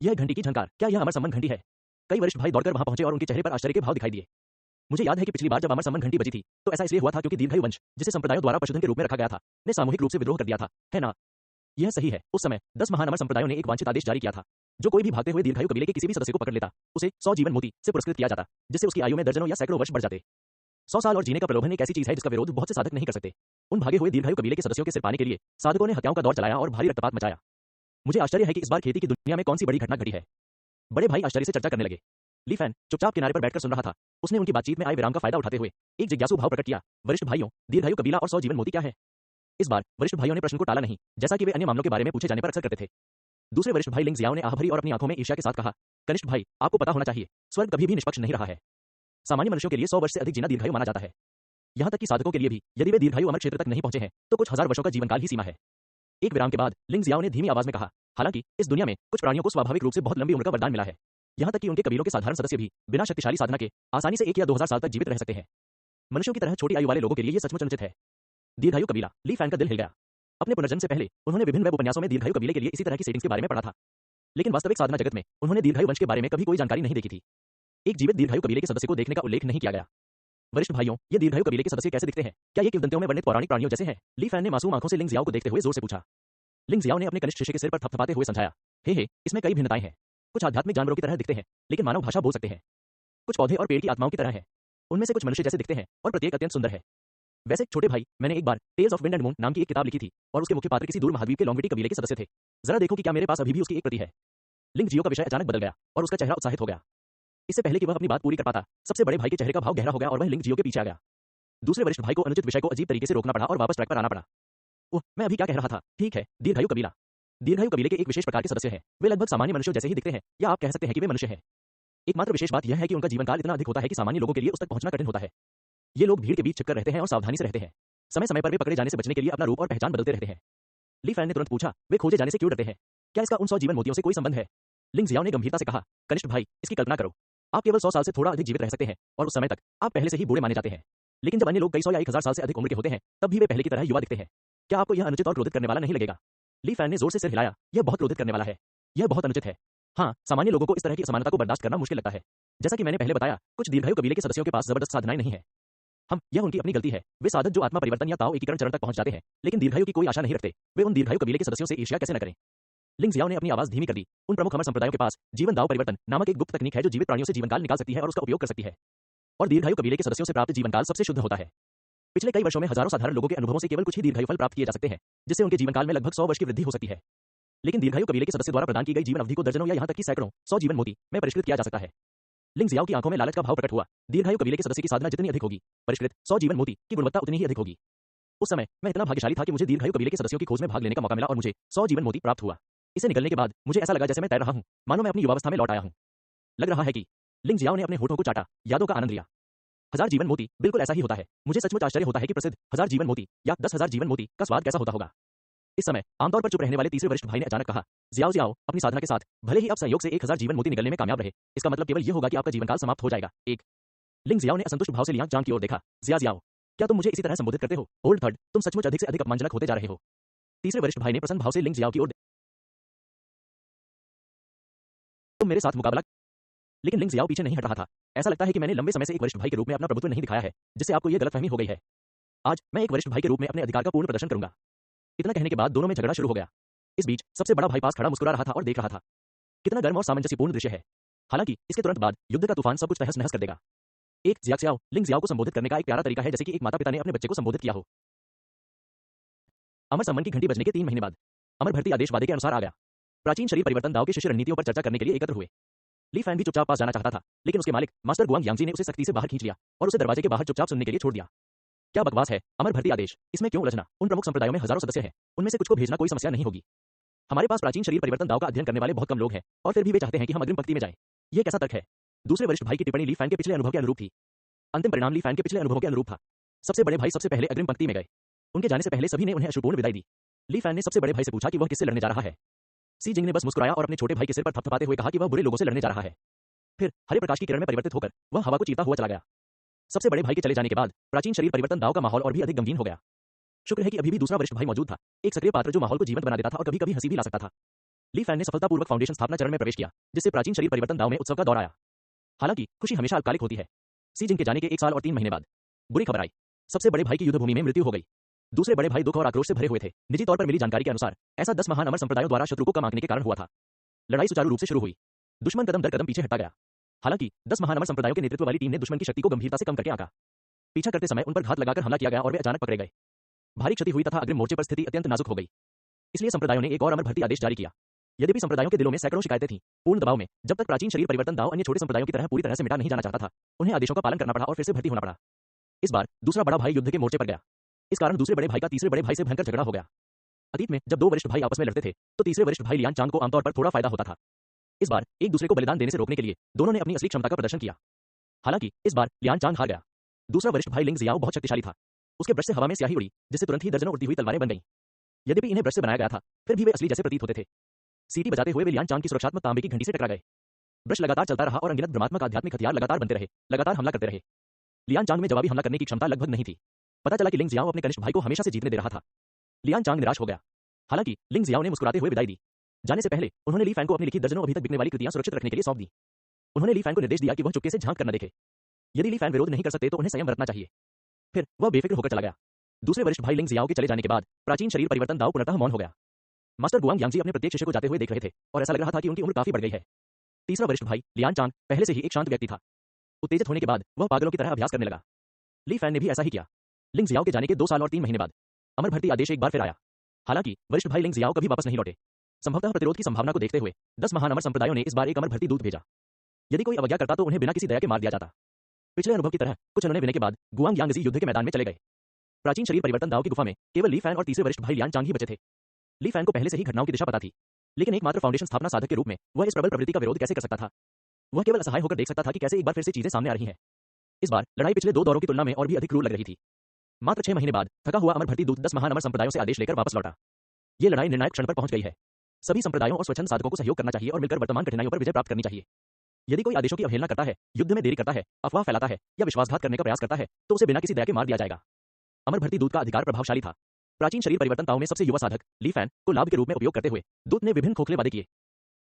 यह घंटी की झंकार, क्या यह अमर सम्मन घंटी है? कई वरिष्ठ भाई दौड़कर वहां पहुंचे और उनके चेहरे पर आश्चर्य के भाव दिखाई दिए। मुझे याद है कि पिछली बार जब अमर सम्मन घंटी बजी थी तो ऐसा इसलिए हुआ था क्योंकि दीर्घायु वंश, जिसे संप्रदायों द्वारा पशुधन के रूप में रखा गया था, ने सामूहिक रूप से विद्रोह कर दिया था, है ना? यह सही है। उस समय 10 महान अमर संप्रदायों ने एक वांछित आदेश जारी किया था, जो कोई भी भागते हुए दीर्घायु कबीले के किसी भी सदस्य को पकड़ लेता उसे 100 जीवन मोती से पुरस्कृत किया जाता, जिससे उसकी आयु में दर्जनों या सैकड़ों वर्ष बढ़ जाते। 100 साल और जीने का प्रलोभन एक ऐसी चीज है जिसका विरोध बहुत से साधक नहीं कर सकते। उन भागे हुए दीर्घायु कबीले के सदस्यों के सिर पाने के लिए साधकों ने हत्याओं का दौर चलाया और भारी रक्तपात मचाया। मुझे आश्चर्य है कि इस बार खेती की दुनिया में कौन सी बड़ी घटना घटी है। बड़े भाई आश्चर्य से चर्चा करने लगे। ली फैन चुपचाप किनारे पर बैठकर सुन रहा था। उसने उनकी बातचीत में आए विराम का फायदा उठाते हुए एक जिज्ञासु भाव प्रकट किया, वरिष्ठ भाइयों, दीर्घायु कबीला और 100 जीवन मोती क्या है? इस बार वरिष्ठ भाइयों ने प्रश्न को टाला नहीं, जैसा कि वे अन्य मामलों के बारे में पूछे जाने पर अक्सर करते थे। दूसरे वरिष्ठ भाई लिंग जियाओ ने आह भरी और अपनी आंखों में ईर्ष्या के साथ कहा, कनिष्ठ भाई, आपको पता होना चाहिए, स्वर्ग कभी भी निष्पक्ष नहीं रहा है। सामान्य मनुष्यों के लिए 100 वर्ष से अधिक जीना दीर्घायु माना जाता है। यहां तक कि साधकों के लिए भी, यदि वे दीर्घायु अमर क्षेत्र तक नहीं पहुंचे हैं तो कुछ हजार वर्षों का जीवनकाल ही सीमा है। एक विराम के बाद लिंग जियाओ ने धीमी आवाज में कहा, हालांकि इस दुनिया में कुछ प्राणियों को स्वाभाविक रूप से बहुत लंबी उम्र का वरदान मिला है। यहां तक कि उनके कबीलों के साधारण सदस्य भी बिना शक्तिशाली साधना के आसानी से 1 या 2000 साल तक जीवित रह सकते हैं। मनुष्यों की तरह छोटी आयु वाले लोगों के लिए यह सचमुच अनुचित है। दीर्घायु कबीला, ली फैन का दिल हिल गया। अपने पुनर्जन्म से पहले उन्होंने विभिन्न वेब उपन्यासों में दीर्घायु कबीले के लिए इसी तरह की सेटिंग्स के बारे में पढ़ा था, लेकिन वास्तविक साधना जगत में उन्होंने दीर्घायु वंश के बारे में कभी कोई जानकारी नहीं देखी थी। एक जीवित दीर्घायु कबीले के सदस्य को देखने का उल्लेख नहीं किया गया। वरिष्ठ भाइयों, ये दीर्घायु कबीले के सदस्य कैसे दिखते हैं? क्या ये किंवदंतियों में वर्णित पौराणिक प्राणियों जैसे हैं? ली फैन ने मासूम आंखों से लिंग जियाओ को देखते हुए जोर से पूछा। लिंग जियाओ ने अपने कनिष्ठ शिष्य के सिर पर थपथपाते हुए समझाया, हे, इसमें कई भिन्नताएं हैं। कुछ आध्यात्मिक जानवरों की तरह दिखते हैं, लेकिन मानव भाषा बोल सकते हैं। कुछ पौधे और पेड़ की आत्माओं की तरह हैं। उनमें से कुछ मनुष्य जैसे दिखते हैं और प्रत्येक अत्यंत सुंदर है। वैसे छोटे भाई, मैंने एक बार tales of wind and moon नाम की एक किताब लिखी थी और उसके मुख्य पात्र किसी दूर महाद्वीप के लोंगविटी कबीले के सदस्य थे। जरा देखो कि क्या मेरे पास अभी भी उसकी एक प्रति है। लिंग जियो का विषय अचानक बदल गया और उसका चेहरा उत्साहित हो गया। इससे पहले कि वह अपनी बात पूरी कर पाता, सबसे बड़े भाई के चेहरे का भाव गहरा हो गया और वह लिंग जियो के पीछे आ गया। दूसरे वरिष्ठ भाई को अनुचित विषय को अजीब तरीके से रोकना पड़ा और वापस ट्रैक पर आना पड़ा। ओह, मैं अभी क्या कह रहा था? ठीक है, दीर्घायु कबीला। दीर्घायु कबीले के एक विशेष प्रकार के सदस्य हैं। वे लगभग सामान्य मनुष्यों जैसे ही दिखते हैं, या आप कह सकते हैं कि वे मनुष्य हैं। एकमात्र विशेष बात यह है कि उनका जीवनकाल इतना अधिक होता है कि सामान्य लोगों के लिए उस तक पहुंचना कठिन होता है। ये लोग भीड़ के बीच छिपकर रहते हैं और सावधानी से रहते हैं। समय समय पर वे पकड़े जाने से बचने के लिए अपना रूप और पहचान बदलते रहते हैं। ली फैन ने तुरंत पूछा, वे खोजे जाने से क्यों डरते हैं? क्या इसका उन 100 जीवन मोतियों से कोई संबंध है? लिंग जियाओ ने गंभीरता से कहा, कनिष्ठ भाई, इसकी कल्पना करो, आप केवल 100 साल से थोड़ा अधिक जीवित रह सकते हैं और उस समय तक आप पहले से ही बूढ़े माने जाते हैं। लेकिन जब अन्य लोग कई 100 या 1000 साल से अधिक उम्र के होते हैं, तब भी वे पहले की तरह युवा दिखते हैं। क्या आपको यह अनुचित और क्रोधित करने वाला नहीं लगेगा? ली फैन ने जोर से सिर हिलाया, यह बहुत क्रोधित करने वाला है। यह बहुत अनुचित है। हाँ, सामान्य लोगों को इस तरह की असमानता को बर्दाश्त करना मुश्किल लगता है। जैसा कि मैंने पहले बताया, कुछ दीर्घायु कबीले के सदस्यों के पास जबरदस्त साधनाएं नहीं है। यह उनकी अपनी गलती है। वे साधक जो आत्मा परिवर्तन या ताओ एकीकरण चरण तक पहुंच जाते हैं, लेकिन दीर्घायु की कोई आशा नहीं रखते, वे उन दीर्घायु कबीले के सदस्यों से ईर्ष्या कैसे न करें? लिंग जियाओ ने अपनी आवाज धीमी कर दी। उन प्रमुख अमर संप्रदायों के पास जीवन दाव परिवर्तन नामक एक गुप्त तकनीक है जो जीवित प्राणियों से जीवनकाल निकाल सकती है और उसका उपयोग कर सकती है। और दीर्घायु कबीले के सदस्यों से प्राप्त जीवनकाल सबसे शुद्ध होता है। पिछले कई वर्षों में हजारों साधारण लोगों के अनुभवों से केवल कुछ ही दीर्घायु फल प्राप्त किए जा सकते हैं, जिससे उनके जीवनकाल में लगभग 100 वर्ष की वृद्धि हो सकती है। लेकिन दीर्घायु कबीले के सदस्य द्वारा प्रदान की गई जीवन अवधि को दर्जनों या यहां तक कि सैकड़ों 100 जीवन मोती में परिष्कृत किया जा सकता है। लिंग जियाओ की आंखों में लालच का भाव प्रकट हुआ। दीर्घायु कबीले के सदस्य की साधना जितनी अधिक होगी, परिष्कृत 100 जीवन मोती की गुणवत्ता उतनी ही अधिक होगी। उस समय मैं इतना भाग्यशाली था कि मुझे दीर्घायु कबीले के सदस्यों की खोज में भाग लेने का मौका मिला और मुझे 100 जीवन मोती प्राप्त हुआ। इसे निकलने के बाद मुझे ऐसा लगा जैसे मैं तैर रहा हूं, मानो मैं अपनी युवावस्था में लौट आया हूं। लग रहा है कि लिंग जियाओ ने अपने होठों को चाटा, यादों का आनंद लिया। 1000 जीवन मोती, बिल्कुल ऐसा ही होता है। मुझे सचमुच आश्चर्य होता है कि प्रसिद्ध 1000 जीवन मोती या 10,000 जीवन मोती का स्वाद कैसा होता होगा। इस समय आमतौर पर चुप रहने वाले तीसरे वरिष्ठ भाई ने अचानक कहा, जियाओ जियाओ, अपनी साधना के साथ भले ही अब संयोग से 1000 जीवन मोती निकलने में कामयाब रहे, इसका मतलब केवल ये होगा कि आपका जीवनकाल समाप्त हो जाएगा। एक लिंग जियाओ ने असंतुष्ट भाव से लियांग चांग की ओर देखा। जियाओ, क्या तुम मुझे इसी तरह संबोधित करते हो? ओल्ड थर्ड, तुम सचमुच अधिक से अधिक अपमानजनक होते जा रहे हो। तीसरे वरिष्ठ भाई ने प्रसन्न भाव से लिंग जियाओ की ओर, तुम मेरे साथ मुकाबला। लेकिन लिंग जियाओ पीछे नहीं हट रहा था। ऐसा लगता है कि मैंने लंबे समय से एक वरिष्ठ भाई के रूप में अपना प्रभुत्व नहीं दिखाया है, जिससे आपको यह गलतफहमी हो गई है। आज मैं एक वरिष्ठ भाई के रूप में अपने अधिकार का पूर्ण प्रदर्शन करूंगा। इतना कहने के बाद दोनों में झगड़ा शुरू हो गया। इस बीच सबसे बड़ा भाई पास खड़ा मुस्कुरा रहा था और देख रहा था। कितना गर्म और सामंजस्यपूर्ण दृश्य है। हालांकि इसके तुरंत बाद युद्ध का तूफान सब कुछ तहस नहस कर देगा। एक जियाओ लिंग जियाओ को संबोधित करने का एक प्यारा तरीका है, जैसे कि एक माता पिता ने अपने बच्चे को संबोधित किया हो। अमर सम्मन की घंटी बजने के 3 महीने बाद अमर भर्ती आदेश वादे के अनुसार आ गया। प्राचीन शरीर परिवर्तन दाव के शिष्य रणनीतियों पर चर्चा करने के लिए एकत्र हुए। ली फैन भी चुपचाप पास जाना चाहता था, लेकिन उसके मालिक मास्टर गुआंग यांगजी ने उसे सख्ती से बाहर खींच लिया और उसे दरवाजे के बाहर चुपचाप सुनने के लिए छोड़ दिया। क्या बकवास है, अमर भर्ती आदेश, इसमें क्यों उलझना? उन प्रमुख संप्रदायों में हजारों सदस्य हैं, उनमें से कुछ को भेजना कोई समस्या नहीं होगी। हमारे पास प्राचीन शरीर परिवर्तन दाव का अध्ययन करने वाले बहुत कम लोग हैं, और फिर भी वे चाहते हैं कि हम अग्रिम पंक्ति में जाएं। यह कैसा तर्क है? दूसरे वरिष्ठ भाई की टिप्पणी ली फैन के पिछले अनुभव के अनुरूप थी। अंतिम परिणाम ली फैन के पिछले अनुभवों के अनुरूप था। सबसे बड़े भाई सबसे पहले अग्रिम पंक्ति में गए। उनके जाने से पहले सभी ने उन्हें अश्रुपूर्ण विदाई दी। ली फैन ने सबसे बड़े भाई से पूछा कि वह किससे लड़ने जा रहा है। सी जिंग ने बस मुस्कुराया और अपने छोटे भाई के सिर पर थपथपाते हुए कहा कि वह बुरे लोगों से लड़ने जा रहा है। फिर हरे प्रकाश की किरण में परिवर्तित होकर वह हवा को चीरता हुआ चला गया। सबसे बड़े भाई के चले जाने के बाद प्राचीन शरीर परिवर्तन दाव का माहौल और भी अधिक गमगीन हो गया। शुक्र है कि अभी भी दूसरा वरिष्ठ भाई मौजूद था, एक सक्रिय पात्र जो माहौल को जीवंत बना देता था और कभी-कभी हंसी भी ला सकता था। ली फैन ने सफलतापूर्वक फाउंडेशन स्थापना चरण में प्रवेश किया, जिससे प्राचीन शरीर परिवर्तन दाव में उत्सव का दौर आया। हालांकि खुशी हमेशा अल्पकालिक होती है। सी जिंग के जाने के 1 साल और 3 महीने बाद बुरी खबर आई। सबसे बड़े भाई की युद्ध भूमि में मृत्यु हो गई। दूसरे बड़े भाई दुख और आक्रोश से भरे हुए थे। निजी तौर पर मिली जानकारी के अनुसार ऐसा 10 महान अमर संप्रदायों द्वारा शत्रु को कम आंकने के कारण हुआ था। लड़ाई सुचारू रूप से शुरू हुई। दुश्मन कदम दर कदम पीछे हटता गया। हालांकि 10 महान अमर संप्रदायों के नेतृत्व वाली टीम ने दुश्मन की शक्ति को गंभीरता से कम करके आंका। पीछा करते समय उन पर घात लगाकर हमला किया गया और वे अचानक पकड़े गए। भारी क्षति हुई तथा अग्रिम मोर्चे पर स्थिति अत्यंत नाजुक हो गई। इसलिए संप्रदायों ने एक और अमर भर्ती आदेश जारी किया। यद्यपि संप्रदायों के दिलों में सैकड़ों शिकायतें थीं, पूर्ण दबाव में, जब तक प्राचीन शरीर परिवर्तन दाव अन्य छोटे संप्रदायों की तरह पूरी तरह से मिटा नहीं जाना चाहता था, उन्हें आदेशों का पालन करना पड़ा और फिर से भर्ती होना पड़ा। इस बार दूसरा बड़ा भाई युद्ध के मोर्चे पर गया। इस कारण दूसरे बड़े भाई का तीसरे बड़े भाई से भयंकर झगड़ा हो गया। अतीत में जब 2 वरिष्ठ भाई आपस में लड़ते थे, तो तीसरे वरिष्ठ भाई लियान चांग को आमतौर पर थोड़ा फायदा होता था। इस बार एक दूसरे को बलिदान देने से रोकने के लिए दोनों ने अपनी असली क्षमता का प्रदर्शन किया। हालांकि इस बार लियान चांग हार गया। दूसरा वरिष्ठ भाई लिंग जियाओ बहुत शक्तिशाली था। उसके ब्रश से हवा में स्याही उड़ी, जिससे तुरंत ही दर्जनों उड़ती हुई तलवारें बन गईं। यद्यपि इन्हें ब्रश से बनाया गया था, फिर भी वे असली जैसे प्रतीत होते थे। सीटी बजाते हुए वे लियान चांग की सुरक्षात्मक तांबे की घंटी से टकरा गए। ब्रश लगातार चलता रहा और अनगिनत भ्रमात्मक आध्यात्मिक हथियार लगातार बनते रहे, लगातार हमला करते रहे। लियान चांग में जवाबी हमला करने की क्षमता लगभग नहीं थी। पता चला कि लिंग जियाओ अपने कनिष्ठ भाई को हमेशा से जीतने दे रहा था। लियान चांग निराश हो गया। हालांकि लिंग जियाओ ने मुस्कुराते हुए विदाई दी। जाने से पहले उन्होंने ली फैन को अपनी लिखी दर्जनों अभी तक बिकने वाली कृतियां सुरक्षित रखने के लिए सौंप दी। उन्होंने ली फैन को निर्देश दिया कि वह चुपके से झांक कर न देखे। यदि ली फैन विरोध नहीं कर सकते तो उन्हें संयम बरतना चाहिए। फिर वह बेफिक्र होकर चला गया। दूसरे वरिष्ठ भाई लिंग जियाओ के चले जाने के बाद प्राचीन शरीर परिवर्तन दाव पुनः मौन हो गया। मास्टर गुआंग यांगजी अपने प्रत्येक शिष्य को जाते हुए देख रहे थे और ऐसा लग रहा था कि उनकी उम्र काफी बढ़ गई है। तीसरा वरिष्ठ भाई लियान चांग पहले से ही एक शांत व्यक्ति था। उत्तेजित होने के बाद वह पागलों की तरह अभ्यास करने लगा। ली फैन ने भी ऐसा ही किया। लिंग जियाओ के जाने के 2 साल और 3 महीने बाद अमर भर्ती आदेश एक बार फिर आया। हालांकि वरिष्ठ भाई लिंग जियाओ कभी वापस नहीं लौटे। संभवतः प्रतिरोध की संभावना को देखते हुए 10 महान अमर संप्रदायों ने इस बार एक अमर भर्ती दूत भेजा। यदि कोई अवज्ञा करता तो उन्हें बिना किसी दया के मार दिया जाता। पिछले अनुभव की तरह कुछ निर्णय लेने के बाद गुआंग यांगजी युद्ध के मैदान में चले गए। प्राचीन शरीर परिवर्तन दाव की गुफा में केवल ली फैन और तीसरे वरिष्ठ भाई लियान चांग ही बचे थे। ली फैन को पहले से ही घटनाओं की दिशा पता थी, लेकिन एकमात्र फाउंडेशन स्थापना साधक के रूप में वह इस प्रबल प्रवृत्ति का विरोध कैसे कर सकता था। वह केवल असहाय होकर देख सकता था कि कैसे एक बार फिर से चीजें सामने आ रही हैं। इस बार लड़ाई पिछले 2 दौरों की तुलना में और भी अधिक क्रूर लग रही थी। मात्र 6 महीने बाद थका हुआ अमर भर्ती दूत 10 महान अमर संप्रदायों से आदेश लेकर वापस लौटा। ये लड़ाई निर्णायक क्षण पर पहुंच गई है। सभी संप्रदायों और स्वच्छंद साधकों को सहयोग करना चाहिए और मिलकर वर्तमान कठिनाइयों पर विजय प्राप्त करनी चाहिए। यदि कोई आदेशों की अवहेलना करता है, युद्ध में देरी करता है, अफवाह फैलाता है या विश्वासघात करने का प्रयास करता है, तो उसे बिना किसी दया के मार दिया जाएगा। अमर भर्ती दूत का अधिकार प्रभावशाली था। प्राचीन शरीर परिवर्तन दाव में सबसे युवा साधक ली फैन को लाभ के रूप में उपयोग करते हुए दूत ने विभिन्न खोखले वादे किए।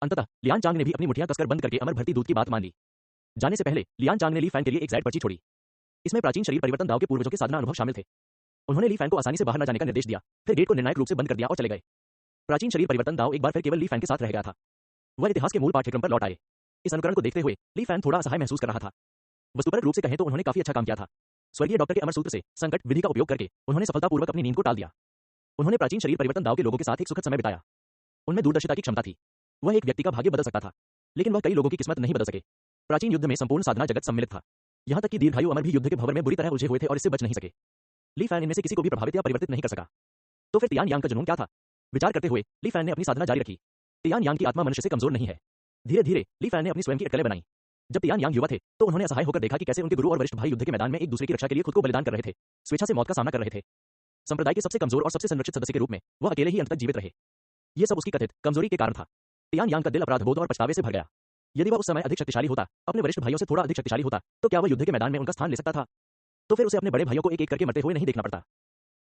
अंततः लियान चांग ने भी अपनी मुठियां कसकर बंद करके अमर भर्ती दूत की बात मान ली। जाने से पहले लियान चांग ने ली फैन के लिए एक ज़ाइड पर्ची छोड़ी। इसमें प्राचीन शरीर परिवर्तन दाव के पूर्वजों के साधना अनुभव शामिल थे। उन्होंने ली फैन को आसानी से बाहर न जाने का निर्देश दिया, फिर गेट को निर्णायक रूप से बंद कर दिया और चले गए। प्राचीन शरीर परिवर्तन दाव एक बार फिर केवल ली फैन के साथ रह गया था। वह इतिहास के मूल पाठ्यक्रम पर लौट आए। इस अनुकरण को देखते हुए ली फैन थोड़ा असहाय महसूस कर रहा था। वस्तुपरक रूप से कहें तो उन्होंने काफी अच्छा काम किया था। स्वर्गीय डॉक्टर के अमर सूत्र से संकट विधि का उपयोग करके उन्होंने सफलतापूर्वक अपनी नींद को टाल दिया। उन्होंने प्राचीन शरीर परिवर्तन दाव के लोगों के साथ एक सुखद समय बिताया। उनमें दूरदर्शिता की क्षमता थी। वह एक व्यक्ति का भाग्य बदल सकता था, लेकिन वह कई लोगों की किस्मत नहीं बदल सके। प्राचीन युद्ध में संपूर्ण साधना जगत सम्मिलित था। यहाँ तक कि दीर्घायु अमर भी युद्ध के भंवर में बुरी तरह उलझे हुए थे और इससे बच नहीं सके। ली फैन इनमें से किसी को भी प्रभावित या परिवर्तित नहीं कर सका। तो फिर तियान यांग का जुनून क्या था? विचार करते हुए ली फैन ने अपनी साधना जारी रखी। तियान यांग की आत्मा मनुष्य से कमजोर नहीं है। धीरे धीरे ली फैन ने अपनी स्वयं की अटकलें बनाई। जब तियान यांग युवा थे तो उन्होंने असहाय होकर देखा कि कैसे उनके गुरु और वरिष्ठ भाई युद्ध के मैदान में एक दूसरे की रक्षा के लिए खुद को बलिदान कर रहे थे, स्वेच्छा से मौत का सामना कर रहे थे। संप्रदाय के सबसे कमजोर और सबसे संरक्षित सदस्य के रूप में वह अकेले ही अंत तक जीवित रहे। यह सब उसकी कथित कमजोरी के कारण था। तियान यांग का दिल अपराध बोध और पछतावे से भर गया। यदि वह उस समय अधिक शक्तिशाली होता, अपने वरिष्ठ भाइयों से थोड़ा अधिक शक्तिशाली होता, तो क्या वह युद्ध के मैदान में उनका स्थान ले सकता था? तो फिर उसे अपने बड़े भाइयों को एक एक करके मरते हुए नहीं देखना पड़ता।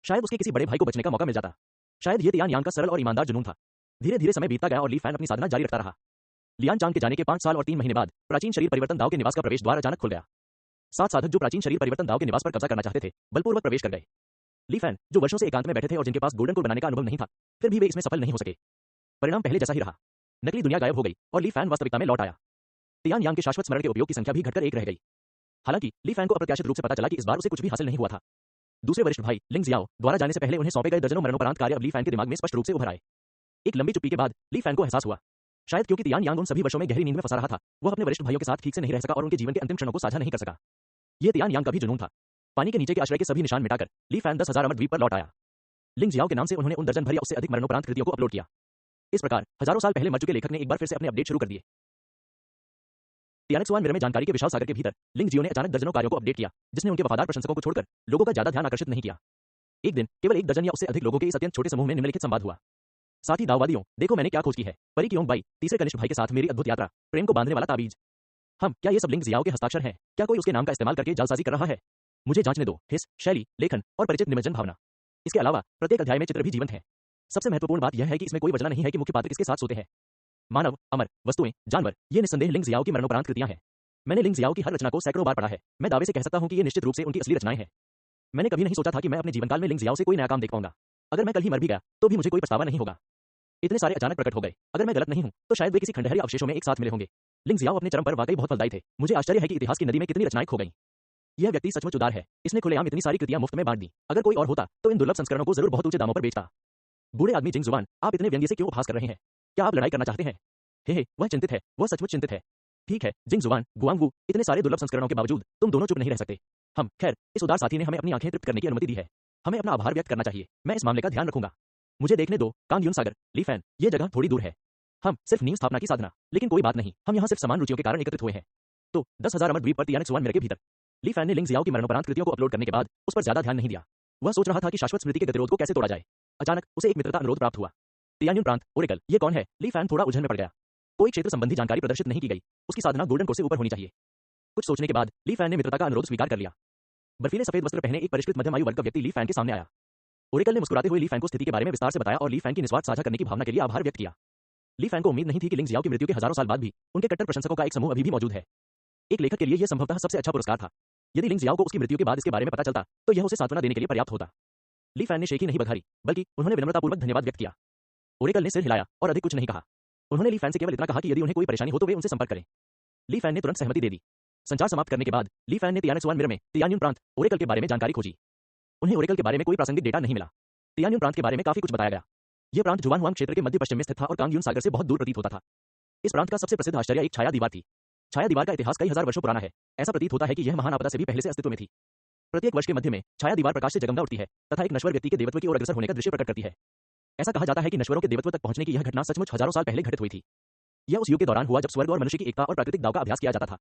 शायद उसके किसी बड़े भाई को बचने का मौका मिल जाता। शायद ये तियान यांग का सरल और ईमानदार जुनून था। धीरे धीरे समय बीतता गया और ली फैन अपनी साधना जारी रखता रहा। लियान चांग के जाने के 5 साल और 3 महीने बाद प्राचीन शरीर परिवर्तन दाव के निवास का प्रवेश द्वार अचानक खुल गया। 7 साधक जो प्राचीन शरीर परिवर्तन दाव के निवास पर कब्जा करना चाहते थे, बलपूर्वक प्रवेश कर गए। ली फैन, जो वर्षों से एकांत में बैठे थे और जिनके पास गोल्डन कोर बनाने का अनुभव नहीं था, फिर भी वे इसमें सफल नहीं हो सके। परिणाम पहले जैसा ही रहा। नकली दुनिया गायब हो गई और ली फैन वास्तविकता में लौट आया। तियान यांग के शाश्वत स्मरण के उपयोग की संख्या भी घटकर 1 रह गई। हालांकि ली फैन को अप्रत्याशित रूप से पता चला कि इस बार उसे कुछ भी हासिल नहीं हुआ था। दूसरे वरिष्ठ भाई लिंग जियाओ द्वारा जाने से पहले उन्हें सौंपे गए दर्जनों मरणोपरांत कार्य अब ली फैन के दिमाग में स्पष्ट रूप से उभर आए। एक लंबी चुप्पी के बाद ली फैन को एहसास हुआ, शायद क्योंकि तियान यांग उन सभी वर्षों में गहरी नींद में फंसा रहा था, वह अपने वरिष्ठ भाइयों के साथ ठीक से नहीं रह सका और उनके जीवन के अंतिम क्षणों को साझा नहीं कर सका। यह तियान यांग का भी जुनून था। पानी के नीचे के आश्रय के सभी निशान मिटाकर ली फैन 10,000 अमर द्वीप पर लौट आया। लिंग जियाओ के नाम से उन्होंने उन दर्जन भर या उससे अधिक मरणोपरांत कृतियों को अपलोड किया। इस प्रकार हजारों साल पहले मर चुके लेखक ने एक बार फिर से अपने अपडेट शुरू कर दिए। तियानक्सुआन मिरर में जानकारी के विशाल सागर के भीतर लिंग जियो ने अचानक दर्जनों कार्यों को अपडेट किया, जिसने उनके वफादार प्रशंसकों को छोड़कर लोगों का ज्यादा ध्यान आकर्षित नहीं किया। एक दिन केवल 1 दर्जन या उससे अधिक लोगों के इस अत्यंत छोटे समूह में निम्नलिखित संवाद हुआ। साथ ही दाववादियों, देखो मैंने क्या खोज की है। परी की ओंग बाई, तीसरे कनिष्ठ भाई के साथ मेरी अद्भुत यात्रा, प्रेम को बांधने वाला ताबीज। क्या ये सब लिंग जियाओ के हस्ताक्षर हैं? क्या कोई उसके नाम का इस्तेमाल करके जालसाजी कर रहा है? मुझे जांचने दो। हिस, शैली, लेखन और परिचित निमज्जन भावना। इसके अलावा प्रत्येक अध्याय में चित्र भी जीवंत है। सबसे महत्वपूर्ण बात यह है कि इसमें कोई वचना नहीं है कि मुख्य पात्र किसके साथ सोते हैं। मानव, अमर, वस्तुएं, जानवर, ये निस्संदेह लिंग जियाओ की मरणोपरांत कृतियां हैं। मैंने लिंग जियाओ की हर रचना को सैकड़ों बार पढ़ा है। मैं दावे से कह सकता हूं कि ये निश्चित रूप से उनकी असली रचनाएं हैं। मैंने कभी नहीं सोचा था कि मैं अपने जीवनकाल में लिंग जियाओ से कोई नया काम देख पाऊंगा। अगर मैं कल ही मर भी गया तो भी मुझे कोई पछतावा नहीं होगा। इतने सारे अचानक प्रकट हो गए। अगर मैं गलत नहीं हूं तो शायद वे किसी खंडहर या अवशेषों में एक साथ मिले होंगे। लिंग जियाओ अपने चरम पर वाकई बहुत फलदायी थे। मुझे आश्चर्य है कि इतिहास की नदी में कितनी रचनाएं खो गईं। यह व्यक्ति सचमुच उदार है। इसने खुलेआम इतनी सारी कृतियां मुफ्त में बांट दी। अगर कोई और होता तो इन दुर्लभ संस्करणों को जरूर बहुत ऊंचे दामों पर बेचता। बूढ़े आदमी जिंग जुबान, आप इतने व्यंग्य से क्यों उपहास कर रहे हैं? क्या आप लड़ाई करना चाहते हैं? हे, वह चिंतित है। वह सचमुच चिंतित है। ठीक है जिंग जुबान, गुआंगवू, इतने सारे दुर्लभ संस्करणों के बावजूद तुम दोनों चुप नहीं रह सकते। खैर, इस उदार साथी ने हमें अपनी आंखें तृप्त करने की अनुमति दी है। हमें अपना आभार व्यक्त करना चाहिए। मैं इस मामले का ध्यान रखूंगा। मुझे देखने दो, कांगयुन सागर, ली फैन, यह जगह थोड़ी दूर है। सिर्फ नींव स्थापना की साधना, लेकिन कोई बात नहीं, हम यहाँ सिर्फ समान रुचियों के कारण एकत्रित हुए हैं। तो 10,000 अमर द्वीप पर तियानक्सुआन मिरर के भीतर ली फैन ने लिंग जियाओ की मरणोपरांत कृतियों को अपलोड करने के बाद उस पर ज्यादा ध्यान नहीं दिया। वह सोच रहा था कि शाश्वत स्मृति के गतिरोध को कैसे तोड़ा जाए। अचानक उसे एक मित्रता अनुरोध प्राप्त हुआ। तियान्युन प्रांत, ओरेकल, ये कौन है? ली फैन थोड़ा उलझन में पड़ गया। कोई क्षेत्र संबंधी जानकारी प्रदर्शित नहीं की गई। उसकी साधना गोल्डन कोर से ऊपर होनी चाहिए। कुछ सोचने के बाद ली फैन ने मित्रता का अनुरोध स्वीकार कर लिया। बर्फीले सफेद वस्त्र पहने एक परिष्कृत मध्यम आयु वर्ग का व्यक्ति ली फैन के सामने आया। ओरेकल ने मुस्कुराते हुए ली फैन को स्थिति के बारे में विस्तार से बताया और ली फैन की निस्वार्थ साझा करने की भावना के लिए आभार व्यक्त किया। ली फैन को उम्मीद नहीं थी कि लिंग जियाओ की मृत्यु के हजारों साल बाद भी उनके कट्टर प्रशंसकों का एक समूह अभी भी मौजूद है। एक लेखक के लिए यह संभवतः सबसे अच्छा पुरस्कार था। यदि लिंग जियाओ को उसकी मृत्यु के बाद इसके बारे में पता चलता तो यह उसे सांत्वना देने के लिए पर्याप्त होता। ली फैन ने शेखी नहीं बघारी, बल्कि उन्होंने विनम्रतापूर्वक धन्यवाद व्यक्त किया। ओरेकल ने सिर हिलाया और अधिक कुछ नहीं कहा। उन्होंने ली फैन से केवल इतना कहा कि यदि उन्हें कोई परेशानी हो तो वे उनसे संपर्क करें। ली फैन ने तुरंत सहमति दे दी। संचार समाप्त करने के बाद ली फैन ने तियानक्सुआन मिरर में तियान्युन प्रांत, ओरेकल के बारे में जानकारी खोजी। उन्हें ओरेकल के बारे में कोई प्रासंगिक डेटा नहीं मिला। तियान्युन प्रांत के बारे में काफी कुछ बताया गया। यह प्रांत जुवानहुआंग क्षेत्र के मध्य पश्चिम में स्थित था और कांगयुन सागर से बहुत दूर प्रतीत होता था। इस प्रांत का सबसे प्रसिद्ध आश्चर्य एक छाया दीवार थी। छाया दीवार का इतिहास कई हजार वर्षों पुराना है। ऐसा प्रतीत होता है कि यह महान आपदा से भी पहले से अस्तित्व में थी। प्रत्येक वर्ष के मध्य में छाया दीवार प्रकाश से जगमगा उठती है तथा एक नश्वर व्यक्ति के देवत्व की ओर अग्रसर होने का दृश्य प्रकट करती है। ऐसा कहा जाता है कि नश्वरों के देवत्व तक पहुंचने की यह घटना सचमुच हजारों साल पहले घटित हुई थी। यह उस युग के दौरान हुआ जब स्वर्ग और मनुष्य की एकता और प्राकृतिक दाव का अभ्यास किया जाता था।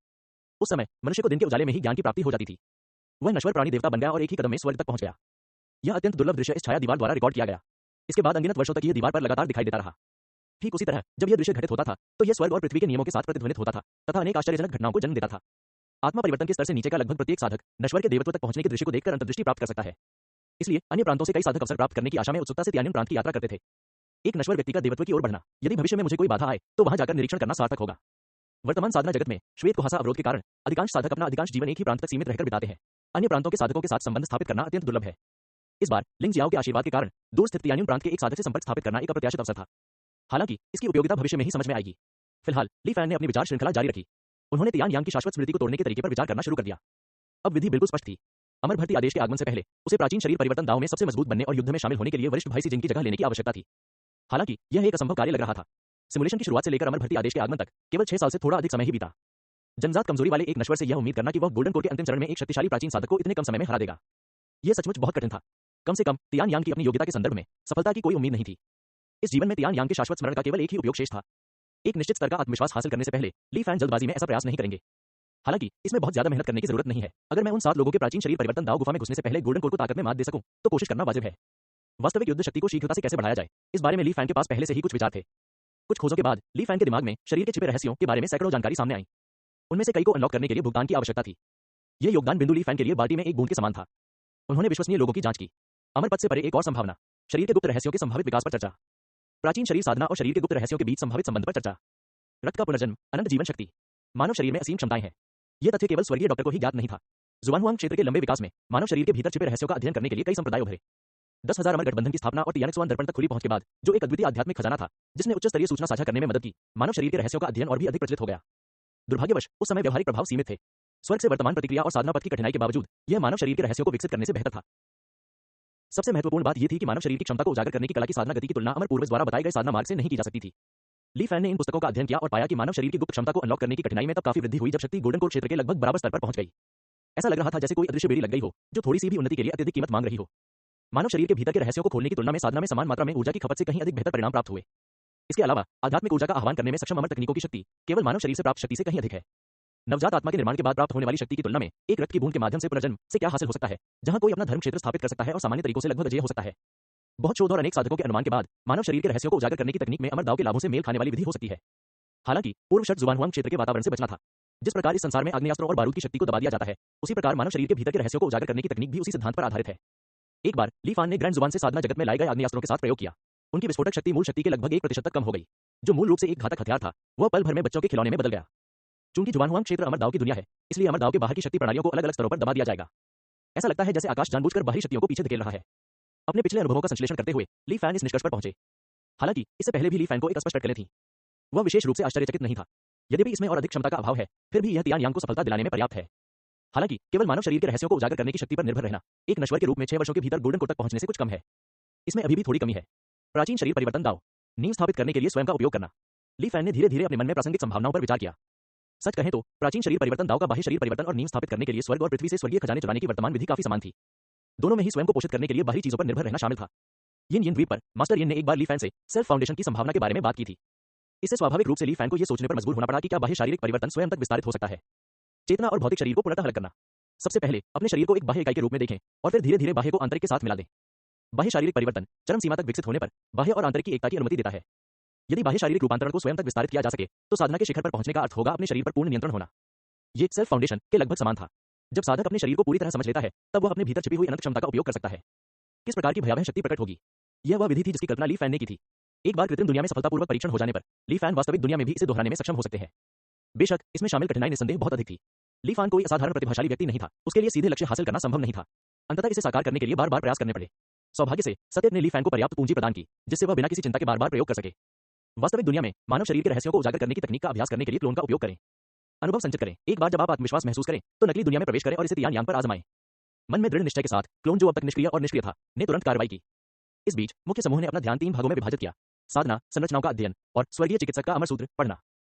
उस समय मनुष्य को दिन के उजाले में ही ज्ञान की प्राप्ति हो जाती थी। वह नश्वर प्राणी देवता बन गया और एक ही कदम में स्वर्ग तक पहुंच गया। यह अत्यंत दुर्लभ दृश्य इस छाया दीवार द्वारा रिकॉर्ड किया गया। इसके बाद अनगिनत वर्षों तक यह दीवार पर लगातार दिखाई देता रहा। ठीक उसी तरह जब यह दृश्य घटित होता था तो यह स्वर्ग और पृथ्वी के नियमों के साथ प्रतिध्वनित होता था तथा अनेक आश्चर्यजनक घटनाओं को जन्म देता था। आत्मा परिवर्तन के स्तर से नीचे का लगभग प्रत्येक साधक नश्वर के देवत्व तक पहुंचने के दृश्य को देखकर अंतर्दृष्टि प्राप्त कर सकता है। इसलिए अन्य प्रांतों से कई साधक अवसर प्राप्त करने की आशा में उत्सुकता से तियान्युन प्रांत की यात्रा करते थे। एक नश्वर व्यक्ति का देवत्व की ओर बढ़ना, यदि भविष्य में मुझे कोई बाधा आए तो वहां जाकर निरीक्षण करना सार्थक होगा। वर्तमान साधना जगत में श्वेत कुहासा अवरोध के कारण अधिकांश साधक अपना अधिकांश जीवन एक ही प्रांत तक सीमित रहकर बिताते हैं। अन्य प्रांतों के साधकों के साथ संबंध स्थापित करना अत्यंत दुर्लभ है। इस बार लिंग जियाओ के आशीर्वाद के कारण दूर स्थित तियान्युन प्रांत के एक साधक से संपर्क स्थापित करना एक अप्रत्याशित अवसर था। हालांकि इसकी उपयोगिता भविष्य में ही समझ में आएगी। फिलहाल ली फैन ने अपनी विचार श्रृंखला जारी रखी। उन्होंने तियान यांग की शाश्वत स्मृति को तोड़ने के तरीके पर विचार करना शुरू कर दिया। अब विधि बिल्कुल स्पष्ट थी। अमर भर्ती आदेश के आगमन से पहले उसे प्राचीन शरीर परिवर्तन दाव में सबसे मजबूत बनने और युद्ध में शामिल होने के लिए वरिष्ठ भाई सिजिंग की जगह लेने की आवश्यकता थी। हालांकि यह एक असंभव कार्य लग रहा था। सिमुलेशन की शुरुआत से लेकर अमर भर्ती आदेश के आगमन तक केवल 6 साल से थोड़ा अधिक समय ही बीता। जन्मजात कमजोरी वाले एक नश्वर से यह उम्मीद करना कि वह गोल्डन कोर के अंतिम चरण में एक शक्तिशाली प्राचीन साधक को इतने कम समय में हरा देगा, यह सचमुच बहुत कठिन था। कम से कम तियान यांग की अपनी योग्यता के संदर्भ में सफलता की कोई उम्मीद नहीं थी। इस जीवन में तियान यांग के शाश्वत स्मरण का केवल एक ही उपयोग शेष था। एक निश्चित स्तर का आत्मविश्वास हासिल करने से पहले ली फैन जल्दबाजी में ऐसा प्रयास नहीं करेंगे। हालांकि इसमें बहुत ज्यादा मेहनत करने की जरूरत नहीं है। अगर मैं उन 7 लोगों के प्राचीन शरीर परिवर्तन दाव गुफा में घुसने से पहले गोल्डन कोर को ताकत में मात दे सकूं, तो कोशिश करना वाजिब है। वास्तविक युद्ध शक्ति को शीघ्रता से कैसे बढ़ाया जाए, इस बारे में ली फैन के पास पहले से ही कुछ विचार थे। कुछ खोजों के बाद ली फैन के दिमाग में शरीर के छिपे रहस्यों के बारे में सैकड़ों जानकारी सामने आई। उनमें से कई को अनलॉक करने के लिए भुगतान की आवश्यकता थी। यह योगदान बिंदु ली फैन के लिए बाल्टी में एक बूंद के समान था। उन्होंने विश्वसनीय लोगों की जांच की। अमर पद से परे एक और संभावना, शरीर के गुप्त रहस्यों के संभावित विकास पर चर्चा। प्राचीन शरीर साधना और शरीर के गुप्त रहस्यों के बीच संभावित संबंध पर चर्चा। रक्त का पुनर्जन्म, अनंत जीवन शक्ति, मानव शरीर में असीम क्षमताएं हैं। यह तथ्य केवल स्वर्गीय डॉक्टर को ही ज्ञात नहीं था। जुआनहुआंग क्षेत्र के लंबे विकास में मानव शरीर के भीतर छिपे रहस्यों का अध्ययन करने के लिए कई संप्रदाय उभरे। 10,000 अमर गठबंधन की स्थापना और तियानक्सुआन दर्पण तक खुली पहुंच के बाद, जो एक अद्वितीय आध्यात्मिक खजाना था जिसने उच्च स्तरीय सूचना साझा करने में मदद की, मानव शरीर के रहस्यों का अध्ययन और भी अधिक प्रचलित हो गया। दुर्भाग्यवश उस समय व्यवहारिक प्रभाव सीमित थे। स्वर्ग से वर्तमान प्रतिक्रिया और साधना पथ की कठिनाई के बावजूद यह मानव शरीर के रहस्यों को विकसित करने से बेहतर था। सबसे महत्वपूर्ण बात यह थी कि मानव शरीर की क्षमता को उजागर करने की कला की साधना गति की तुलना अमर पूर्वज द्वारा बताए गए साधना मार्ग से नहीं की जा सकती थी। ली फैन ने इन पुस्तकों का अध्ययन किया और पाया कि मानव शरीर की गुप्त क्षमता को अनलॉक करने की कठिनाई में तब काफी वृद्धि हुई जब शक्ति गोल्डन कोर क्षेत्र के लगभग बराबर स्तर पर पहुंच गई। ऐसा लग रहा था जैसे कोई अदृश्य बेड़ी लग गई हो जो थोड़ी सी भी उन्नति के लिए अत्यधिक कीमत मांग रही हो। मानव शरीर के भीतर के रहस्यों को खोलने की तुलना में साधना में समान मात्रा में ऊर्जा की खपत से कहीं अधिक बेहतर परिणाम प्राप्त हुए। इसके अलावा आध्यात्मिक ऊर्जा का आह्वान करने में सक्षम अमर तकनीकों की शक्ति केवल मानव शरीर से प्राप्त शक्ति से कहीं अधिक है। नवजात आत्मा के निर्माण के बाद प्राप्त होने वाली शक्ति की तुलना में एक रक्त की बूंद के माध्यम से पुनर्जन्म से क्या हासिल हो सकता है, जहां कोई अपना धर्म क्षेत्र स्थापित कर सकता है और सामान्य तरीकों से लगभग अजेय हो सकता है। बहुत शोध और अनेक साधकों के अनुमान के बाद मानव शरीर के रहस्यों को उजागर करने की तकनीक में अमर दाव के लाभों से मेल खाने वाली विधि हो सकती है। हालांकि पूर्व शर्त जुआनहुआंग क्षेत्र के वातावरण से बचना था। जिस प्रकार इस संसार में आग्नेयास्त्रों और बारूद की शक्ति को दबा दिया जाता है, उसी प्रकार मानव शरीर के भीतर के रहस्यों को उजागर करने की तकनीक भी उसी सिद्धांत पर आधारित है। एक बार ली फान ने ग्रैंड जुबान से साधना जगत में लाए गए आग्नेयास्त्रों के साथ प्रयोग किया। उनकी विस्फोटक शक्ति मूल शक्ति के लगभग 1% तक कम हो गई। जो मूल रूप से एक घातक हथियार था, वह पल भर में बच्चों के खिलौने में बदल गया। चूंकि जुआनहुआंग क्षेत्र अमर दाव की दुनिया है, इसलिए अमर दाव के बाहर की शक्ति प्रणालियों को अलग अलग स्तरों पर दबा दिया जाएगा। ऐसा लगता है जैसे आकाश जानबूझकर बाहरी शक्तियों को पीछे धकेल रहा है। अपने पिछले अनुभवों का संश्लेषण करते हुए ली फैन इस निष्कर्ष पर पहुंचे। हालांकि इससे पहले भी ली फैन को एक स्पष्ट अटकलें थीं। वह विशेष रूप से आश्चर्यचकित नहीं था। यद्यपि इसमें और अधिक क्षमता का अभाव है, फिर भी यह तियानयांग को सफलता दिलाने में पर्याप्त है। हालांकि केवल मानव शरीर के रहस्यों को उजागर करने की शक्ति पर निर्भर रहना एक नश्वर के रूप में 6 वर्षों के भीतर गोल्डन कोर तक पहुंचने से कुछ कम है। इसमें अभी भी थोड़ी कमी है। प्राचीन शरीर परिवर्तन दाव नींव स्थापित करने के लिए स्वयं का उपयोग करना। ली फैन ने धीरे धीरे अपने मन में प्रासंगिक संभावनाओं पर विचार किया। सच कहें तो प्राचीन शरीर परिवर्तन दाव का बाह्य शरीर परिवर्तन और नींव स्थापित करने के लिए स्वर्ग और पृथ्वी से स्वर्गीय खजाने चुराने की वर्तमान विधि काफी समान थी। दोनों में ही स्वयं को पोषित करने के लिए बाहरी चीजों पर निर्भर रहना शामिल था। यिन द्वीप पर मास्टर यिन ने एक बार ली फैन से सेल्फ फाउंडेशन की संभावना के बारे में बात की थी। इससे स्वाभाविक रूप से ली फैन को यह सोचने पर मजबूर होना पड़ा कि क्या बाह्य शारीरिक परिवर्तन स्वयं तक विस्तारित हो सकता है। चेतना और भौतिक शरीर को पूर्णतः अलग करना। सबसे पहले अपने शरीर को एक बाह्य इकाई के रूप में देखें और फिर धीरे धीरे बाह्य को आंतरिक के साथ मिला दें। बाह्य शारीरिक परिवर्तन चरम सीमा तक विकसित होने पर बाह्य और आंतरिक की एकता की अनुमति देता है। यदि बाह्य शारीरिक रूपांतरण को स्वयं तक विस्तारित किया जा सके, तो साधना के शिखर पर पहुंचने का अर्थ होगा अपने शरीर पर पूर्ण नियंत्रण होना। ये सेल्फ फाउंडेशन के लगभग समान था। जब साधक अपने शरीर को पूरी तरह समझ लेता है, तब वह अपने भीतर छिपी हुई अनंत क्षमता का उपयोग कर सकता है। किस प्रकार की भयावह शक्ति प्रकट होगी, यह वह विधि थी जिसकी कल्पना ली फैन ने की थी। एक बार कृत्रिम दुनिया में सफलतापूर्वक परीक्षण हो जाने पर ली फैन वास्तविक दुनिया में भी इसे दोहराने में सक्षम हो सकते हैं। बेशक इसमें शामिल कठिनाई निस्संदेह बहुत अधिक थी। ली फैन कोई असाधारण प्रतिभाशाली व्यक्ति नहीं था। उसके लिए सीधे लक्ष्य हासिल करना संभव नहीं था। अंततः इसे साकार करने के लिए बार बार प्रयास करने पड़े। सौभाग्य से सत्यत ने ली फैन को पर्याप्त पूंजी प्रदान की, जिससे वह बिना किसी चिंता के बार बार प्रयोग कर सके। वास्तविक दुनिया में मानव शरीर के रहस्यों को उजागर करने की तकनीक का अभ्यास करने के लिए क्लोन का उपयोग करें। अनुभव संचित करें। एक बार जब आप आत्मविश्वास महसूस करें, तो नकली दुनिया में प्रवेश करें और इसे तियानयांग पर आजमाएं। मन में दृढ़ निश्चय के साथ क्लोन जो अब तक निष्क्रिय और निष्क्रिय था, ने तुरंत कार्रवाई की। इस बीच मुख्य समूह ने अपना ध्यान 3 भागों में विभाजित किया: साधना, संरचनाओं का अध्ययन और स्वर्गीय चिकित्सक का अमर सूत्र पढ़ना।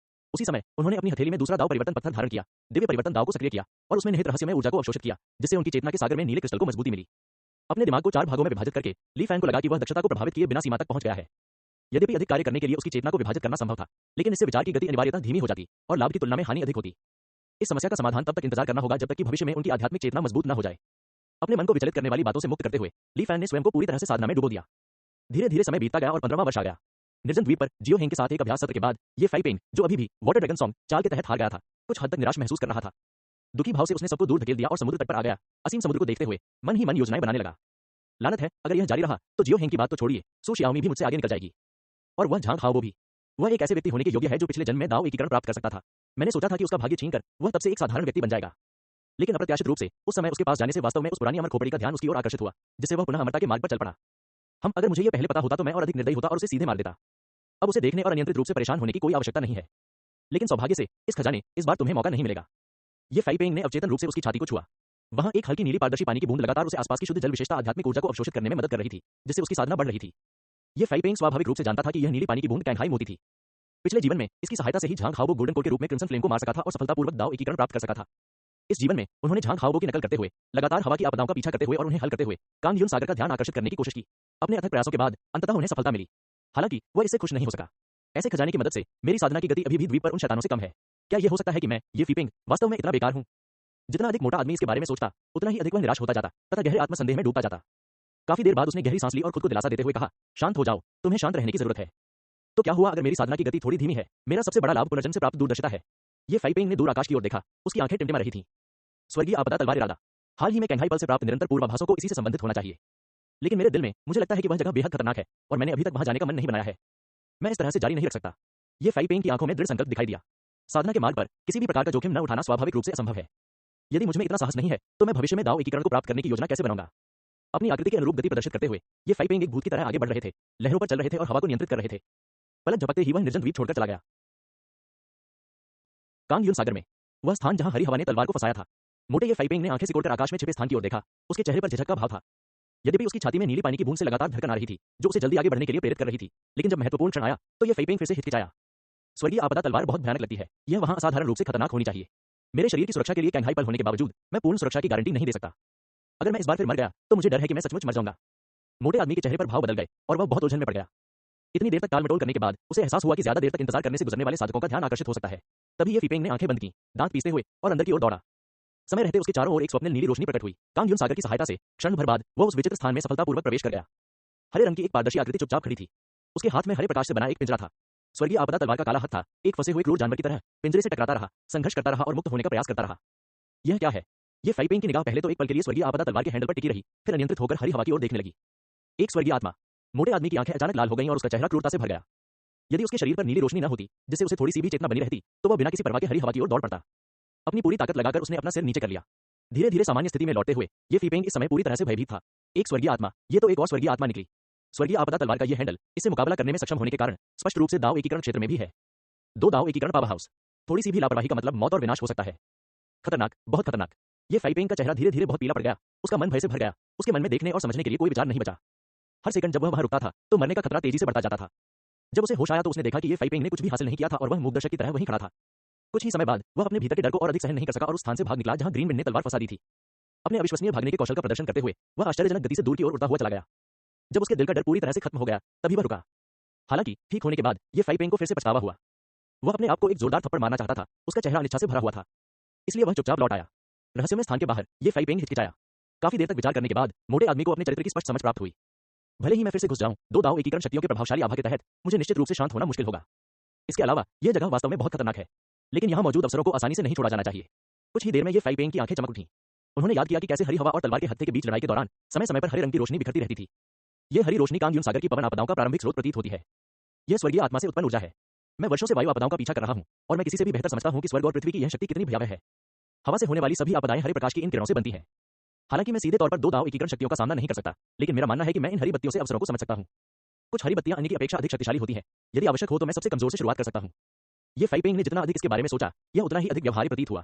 उसी समय उन्होंने अपनी हथेली में दूसरा दाव परिवर्तन पत्थर धारण किया, दिव्य परिवर्तन दाव को सक्रिय किया और उसमें निहित रहस्यमय ऊर्जा को अवशोषित किया, जिससे उनकी चेतना के सागर में नीले क्रिस्टल को मजबूती मिली। अपने दिमाग को 4 भागों में विभाजित करके ली फैन को लगा कि वह दक्षता को प्रभावित किए बिना सीमा तक पहुंच गया है। यद्यपि अधिक कार्य करने के लिए उसकी चेतना को विभाजित करना संभव था, लेकिन इससे विचार की गति अनिवार्यतः धीमी हो जाती और लाभ की तुलना में हानि अधिक होती। इस समस्या का समाधान तब तक इंतजार करना होगा जब तक कि भविष्य में उनकी आध्यात्मिक चेतना मजबूत न हो जाए। अपने मन को विचलित करने वाली बातों से मुक्त करते हुए ली फैन ने स्वयं को पूरी तरह से साधना में डुबो दिया। धीरे धीरे समय बीतता गया और 15वां वर्ष आ गया। निर्जन द्वीप पर जियो हेंग के साथ एक अभ्यास सत्र के बाद ये फाई पेंग, जो अभी भी वाटर ड्रैगन सॉन्ग चाल के तहत हार गया था, कुछ हद तक निराश महसूस कर रहा था। दुखी भाव से उसने सबको दूर धकेल दिया और समुद्र तट पर आ गया। असीम समुद्र को देखते हुए मन ही मन योजनाएं बनाने लगा। लानत है, अगर यह जारी रहा तो जियो हेंग की बात तो छोड़िए, सू शियाओमी भी मुझसे आगे निकल जाएगी। और वह झांग हाओ भी। वह एक ऐसे व्यक्ति होने के योग्य है जो पिछले जन्म में दाव एकीकरण प्राप्त कर सकता था। मैंने सोचा था कि उसका भाग्य छीनकर वह तब से एक साधारण व्यक्ति बन जाएगा, लेकिन अप्रत्याशित रूप से उस समय उसके पास जाने से वास्तव में उस पुरानी अमर खोपड़ी का ध्यान उसकी ओर आकर्षित हुआ, जिससे वह पुनः अमरता के मार्ग पर चल पड़ा। अगर मुझे यह पहले पता होता तो मैं और अधिक निर्दयी होता और उसे सीधे मार देता। अब उसे देखने और अनियंत्रित रूप से परेशान होने की कोई आवश्यकता नहीं है। लेकिन सौभाग्य से इस खजाने इस बार तुम्हें मौका नहीं मिलेगा। ये फाई पेंग ने अवचेतन रूप से उसकी छाती को छुआ। वहां एक हल्की नीली पारदर्शी पानी की बूंद लगातार उसे आसपास की शुद्ध जल विशेषता आध्यात्मिक ऊर्जा को अवशोषित करने में मदद कर रही थी, जिससे उसकी साधना बढ़ रही थी। ये फाई पेंग स्वाभाविक रूप से जानता था कि यह नीली पानी की बूंद कैंघाई मोती थी। पिछले जीवन में इसकी सहायता से ही झांग हाओ गोल्डन कोर के रूप में क्रिम्सन फ्लेम को मार सका था और सफलतापूर्वक दाव एकीकरण प्राप्त कर सका था। इस जीवन में उन्होंने झांग हाओ की नकल करते हुए, लगातार हवा की आपदाओं का पीछा करते हुए और उन्हें हल करते हुए कांग यून सागर का ध्यान आकर्षित करने की कोशिश की। अपने अथक प्रयासों के बाद अंततः उन्हें सफलता मिली। हालांकि वह इससे खुश नहीं हो सका। ऐसे खजाने की मदद से मेरी साधना की गति अभी भी द्वीप पर उन शैतानों से कम है। क्या यह हो सकता है कि मैं, ये फीपिंग, वास्तव में इतना बेकार हूं? जितना अधिक मोटा आदमी इसके बारे में सोचता, उतना ही अधिक वह निराश होता जाता तथा गहरे आत्मसंदेह में डूबता जाता। काफी देर बाद उसने गहरी सांस ली और खुद को दिलासा देते हुए कहा, शांत हो जाओ, तुम्हें शांत रहने की जरूरत है। तो क्या हुआ अगर मेरी साधना की गति थोड़ी धीमी है? मेरा सबसे बड़ा लाभ पुनर्जन्म से प्राप्त दूरदर्शिता है। ये फाइपेंग ने दूर आकाश की ओर देखा, उसकी आंखें टिमटिमा रही थीं। स्वर्गीय आपदा तलवार इरादा। हाल ही में कैंघाई पल से प्राप्त निरंतर पूर्वाभासों को इसी से संबंधित होना चाहिए। लेकिन मेरे दिल में मुझे लगता है कि वह जगह बेहद खतरनाक है और मैंने अभी तक वहां जाने का मन नहीं बनाया है। मैं इस तरह से जारी नहीं रख सकता। ये फाइपेंग की आंखों में दृढ़ संकल्प दिखाई दिया। साधना के मार्ग पर किसी भी प्रकार का जोखिम न उठाना स्वाभाविक रूप से असंभव है। यदि मुझमें इतना साहस नहीं है तो मैं भविष्य में दाव एकीकरण को प्राप्त करने की योजना कैसे बनाऊंगा? अपनी आकृति के अनुरूप गति प्रदर्शित करते हुए ये फाइपेंग एक भूत की तरह आगे बढ़ रहे थे, लहरों पर चल रहे थे और हवा को नियंत्रित कर रहे थे। पलक झपकते ही वह निर्जन द्वीप छोड़कर चला गया। कांगयुन सागर में, वह स्थान जहां हरी हवा ने तलवार को फंसाया था। मोटे ये फाइपेंग ने आंखें सिकोड़कर आकाश में छिपे स्थान की ओर देखा। उसके चेहरे पर झिझक का भाव था। यद्यपि उसकी छाती में नीली पानी की बूंद से लगातार धड़कन आ रही थी, जो उसे जल्दी आगे बढ़ने के लिए प्रेरित कर रही थी, लेकिन जब महत्वपूर्ण क्षण आया तो ये फाइपेंग फिर से हिचकिचाया। स्वर्गीय आपदा तलवार बहुत भयानक लगती है, यह वहां असाधारण रूप से खतरनाक होनी चाहिए। मेरे शरीर की सुरक्षा के लिए कैंघाई पल होने के बावजूद मैं पूर्ण सुरक्षा की गारंटी नहीं दे सकता। अगर मैं इस बार फिर मर गया तो मुझे डर है कि मैं सचमुच मर जाऊंगा। मोटे आदमी के चेहरे पर भाव बदल गए और वह बहुत उलझन में पड़ गया। इतनी देर तक टालमटोल करने के बाद उसे एहसास हुआ कि ज्यादा देर तक इंतजार करने से गुजरने वाले साधकों का ध्यान आकर्षित हो सकता है। तभी ये फीपेंग ने आंखें बंद की, दांत पीसते हुए और अंदर की ओर दौड़ा। समय रहते उसके चारों ओर एक स्वप्निल नीली रोशनी प्रकट हुई। कांगयुन सागर की सहायता से क्षण भर बाद वह उस विचित्र स्थान में सफलतापूर्वक प्रवेश कर गया। हरे रंग की एक पारदर्शी आकृति चुपचाप खड़ी थी। उसके हाथ में हरे प्रकाश से बना एक पिंजरा था। स्वर्गीय आपदा तलवार का काला हाथ था, एक फंसे हुए क्रूर जानवर की तरह पिंजरे से टकराता रहा, संघर्ष करता रहा और मुक्त होने का प्रयास करता रहा। यह क्या है? ये फाइपेंग की निगाह पहले तो एक पल के लिए स्वर्गीय आपदा तलवार के हैंडल पर टिकी रही, फिर अनियंत्रित होकर हरी हवा की ओर देखने लगी। एक स्वर्गीय आत्मा। मोटे आदमी की आंखें अचानक लाल हो गईं और उसका चेहरा क्रूरता से भर गया। यदि उसके शरीर पर नीली रोशनी न होती जिससे उसे थोड़ी सी भी चेतना बनी रहती तो वह बिना किसी परवाह के हरी हवा की ओर दौड़ पड़ता। अपनी पूरी ताकत लगाकर उसने अपना सिर नीचे कर लिया। धीरे धीरे सामान्य स्थिति में लौटते हुए ये फीपेंग इस समय पूरी तरह से भयभीत था। एक स्वर्गीय आत्मा, ये तो एक और स्वर्गीय आत्मा निकली। स्वर्गीय आपदा तलवार का ये हैंडल इससे मुकाबला करने में सक्षम होने के कारण स्पष्ट रूप से दाव एकीकरण क्षेत्र में भी है। दो दाव एकीकरण पावर हाउस। थोड़ी सी भी लापरवाही का मतलब मौत और विनाश हो सकता है। खतरनाक, बहुत खतरनाक। ये फाइपेंग का चेहरा धीरे धीरे बहुत पीला पड़ गया। उसका मन भय से भर गया। उसके मन में देखने और समझने के लिए कोई विचार नहीं बचा। हर सेकंड जब वह वहां रुकता था तो मरने का खतरा तेजी से बढ़ता जाता था। जब उसे होश आया तो उसने देखा कि ये फाइपेंग ने कुछ भी हासिल नहीं किया था और वह मूकदर्शक की तरह वहीं खड़ा था। कुछ ही समय बाद वह अपने भीतर के डर को और अधिक सहन नहीं कर सका और उस स्थान से भाग निकला जहां ग्रीनविंड ने तलवार फंसा दी थी। अपने अविश्वसनीय भागने के कौशल का प्रदर्शन करते हुए वह आश्चर्यजनक गति से दूर की ओर उड़ता हुआ चला गया। जब उसके दिल का डर पूरी तरह से खत्म हो गया तभी वह रुका। हालांकि ठीक होने के बाद ये फाइपेंग को फिर से पछतावा हुआ। वह अपने आप को एक जोरदार थप्पड़ मारना चाहता था। उसका चेहरा अनिच्छा से भरा हुआ था, इसलिए वह चुपचाप लौट आया। रहस्यमय स्थान के बाहर ये फाइपेंग हिचकिचाया। काफी देर तक विचार करने के बाद मोटे आदमी को अपने चरित्र की स्पष्ट समझ प्राप्त हुई। भले ही मैं फिर से घुस जाऊं, दो दाव एकीकरण शक्तियों के प्रभावशाली आभा के तहत मुझे निश्चित रूप से शांत होना मुश्किल होगा। इसके अलावा यह जगह वास्तव में बहुत खतरनाक है, लेकिन यहाँ मौजूद अवसरों को आसानी से नहीं छोड़ा जाना चाहिए। कुछ ही देर में ये फाइपेंग की आंखें चमक उठीं। उन्होंने याद किया कि कैसे हरी हवा और तलवार के हत्थे के बीच लड़ाई के दौरान समय समय पर हरे रंग की रोशनी बिखरती रहती थी। यह हरी रोशनी कांगयुन सागर की पवन आपदाओं का प्रारंभिक स्रोत प्रतीत होती है। यह स्वर्गीय आत्मा से उत्पन्न ऊर्जा है। मैं वर्षों से वायु आपदाओं का पीछा कर रहा हूं और मैं किसी से भी बेहतर समझता हूं कि स्वर्ग और पृथ्वी की यह शक्ति कितनी भयावह है। हवा से होने वाली सभी आपदाएं हरे प्रकाश की इन किरणों से बनती हैं। हालांकि मैं सीधे तौर पर दो दाव एकीकरण शक्तियों का सामना नहीं कर सकता, लेकिन मेरा मानना है कि मैं इन हरी बत्तियों से अवसरों को समझ सकता हूं। कुछ हरी बत्तियां अन्य की अपेक्षा अधिक शक्तिशाली होती हैं। यदि आवश्यक हो तो मैं सबसे कमजोर से शुरुआत कर सकता हूं। ये फाइपेंग ने जितना अधिक इसके बारे में सोचा, यह उतना ही अधिक व्यवहारिक प्रतीत हुआ।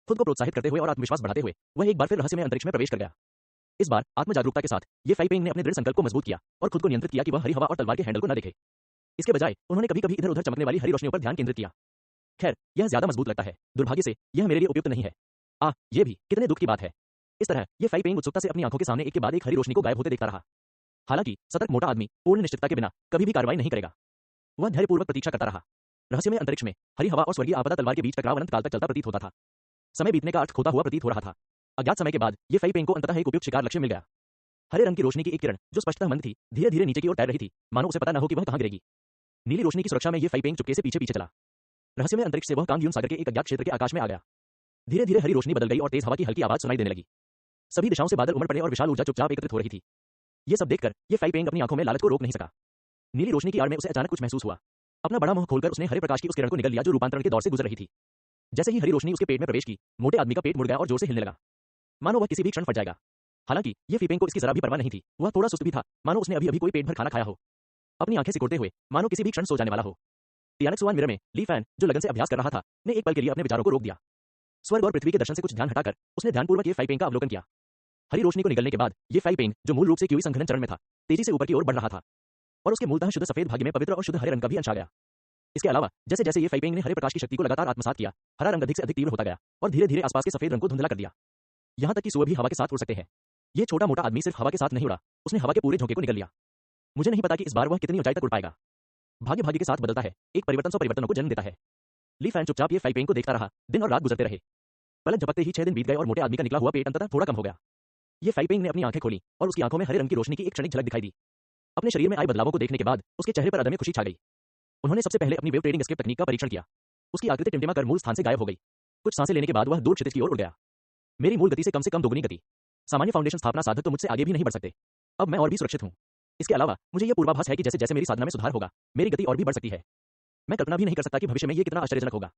खुद को प्रोत्साहित करते हुए और आत्मविश्वास बढ़ाते हुए वह एक बार फिर रहस्यमय अंतरिक्ष में प्रवेश कर गया। इस बार आत्म जागरूकता के साथ ये फाइपेंग ने अपने दृढ़ संकल्प को मजबूत किया और खुद को नियंत्रित किया कि वह हरी हवा और तलवार के हैंडल को न देखे। इसके बजाय उन्होंने कभी कभी इधर उधर चमकने वाली हरी रोशनियों पर ध्यान केंद्रित किया। खैर, यह ज्यादा मजबूत लगता है। दुर्भाग्य से यह मेरे लिए उपयुक्त नहीं है। ये भी कितने दुख की बात है। इस तरह ये फाइपेंग उत्सुकता से अपनी आंखों के सामने एक के बाद एक हरी रोशनी को गायब होते देखता रहा। हालांकि सतर्क मोटा आदमी पूर्ण निश्चितता के बिना कभी भी कार्रवाई नहीं करेगा। वह धैर्यपूर्वक प्रतीक्षा करता रहा। रहस्यमय अंतरिक्ष में हरी हवा और स्वर्गीय आपदा तलवार के बीच टकराव अनंत काल तक चलता प्रतीत होता था। समय बीतने का अर्थ खोता हुआ प्रतीत हो रहा था। अज्ञात समय के बाद ये फाइपेंग को अंततः एक उपयुक्त शिकार लक्ष्य मिल गया। हरे रंग की रोशनी की एक किरण जो स्पष्टतः मंद थी, धीरे धीरे नीचे की ओर तैर रही थी, मानो उसे पता न हो कि वह कहां गिरेगी। नीली रोशनी की सुरक्षा में ये फाइपेंग चुपके से पीछे पीछे चला। रहस्यमय अंतरिक्ष से वह कांगयुन सागर के एक अज्ञात क्षेत्र के आकाश में आ गया। धीरे धीरे हरी रोशनी बदल गई और तेज हवा की हल्की आवाज सुनाई देने लगी। सभी दिशाओं से बादल उमड़ पड़े और विशाल ऊर्जा चुपचाप एकत्रित हो रही थी। ये सब देखकर ये फाइपेंग अपनी आंखों में लालच को रोक नहीं सका। नीली रोशनी की आड़ में उसे अचानक कुछ महसूस हुआ। अपना बड़ा मुंह खोलकर उसने हरे प्रकाश की उस किरण को निगल लिया जो रूपांतरण के दौर से गुजर रही थी। जैसे ही हरी रोशनी उसके पेट में प्रवेश की, मोटे आदमी का पेट मुड़ गया और जोर से हिलने लगा, मानो वह किसी भी क्षण फट जाएगा। हालांकि ये फाइपेंग को इसकी जरा भी परवाह नहीं थी। वह थोड़ा सुस्त भी था, मानो उसने अभी अभी कोई पेट भर खाना खाया हो। अपनी आंखें सिकोड़ते हुए मानो किसी भी क्षण सो जाने वाला हो। तियानक्सुआन मिरर में ली फैन, जो लगन से अभ्यास कर रहा था, ने एक पल के लिए अपने विचारों को रोक दिया। स्वर्ग और पृथ्वी के दर्शन से कुछ ध्यान हटाकर उसने ध्यानपूर्वक ये फाइपेंग का अवलोकन किया। हरी रोशनी को निगलने के बाद ये फाइपेंग, जो मूल रूप से क्यूई संघनन चरण में था, तेजी से ऊपर की ओर बढ़ रहा था और उसके मूलतः शुद्ध सफेद भाग्य में पवित्र और शुद्ध हरे रंग का भी अंश आ गया। इसके अलावा जैसे जैसे ये फाइपेंग ने हरे प्रकाश की शक्ति को लगातार आत्मसात किया, हरा रंग अधिक से अधिक तीव्र होता गया और धीरे धीरे आसपास के सफेद रंग को धुंधला कर दिया। यहां तक कि सुअर भी हवा के साथ उड़ सकते हैं। ये छोटा मोटा आदमी सिर्फ हवा के साथ नहीं उड़ा, उसने हवा के पूरे झोंके को निगल लिया। मुझे नहीं पता कि इस बार वह कितनी ऊंचाई तक उड़ पाएगा। भाग्य भाग्य के साथ बदलता है, एक परिवर्तन 100 परिवर्तनों को जन्म देता है। ली फैन चुपचाप ये फाइपिंग को देखता रहा। दिन और रात गुजरते रहे। पलक झपकते ही 6 दिन बीत गए और मोटे आदमी का निकला हुआ पेट अंततः थोड़ा कम हो गया। ये फाइपिंग ने अपनी आंखें खोली और उसकी आंखों में हरे रंग की रोशनी की एक क्षणिक झलक दिखाई दी। अपने शरीर में आए बदलावों को देखने के बाद उसके चेहरे पर अदम्य खुशी छा गई। उन्होंने सबसे पहले अपनी वेव ट्रेडिंग एस्केप तकनीक का परीक्षण किया। उसकी आकृति टिमटिमा कर मूल स्थान से गायब हो गई। कुछ सांसें लेने के बाद वह दूर क्षितिज की ओर उड़ गया। मेरी मूल गति से कम दोगुनी गति। सामान्य फाउंडेशन स्थापना साधक तो मुझसे आगे भी नहीं बढ़ सकते। अब मैं और भी सुरक्षित हूं। इसके अलावा मुझे यह पूर्वाभास है कि जैसे जैसे मेरी साधना में सुधार होगा, मेरी गति और भी बढ़ सकती है। मैं कल्पना भी नहीं कर सकता कि भविष्य में यह कितना आश्चर्यजनक होगा।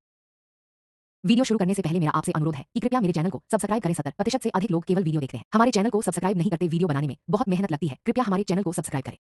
वीडियो शुरू करने से पहले मेरा आपसे अनुरोध है कि कृपया मेरे चैनल को सब्सक्राइब करें। 70% से अधिक लोग केवल वीडियो देखते हैं। हमारे चैनल को सब्सक्राइब नहीं करते। वीडियो बनाने में बहुत मेहनत लगती है। कृपया हमारे चैनल को सब्सक्राइब करें।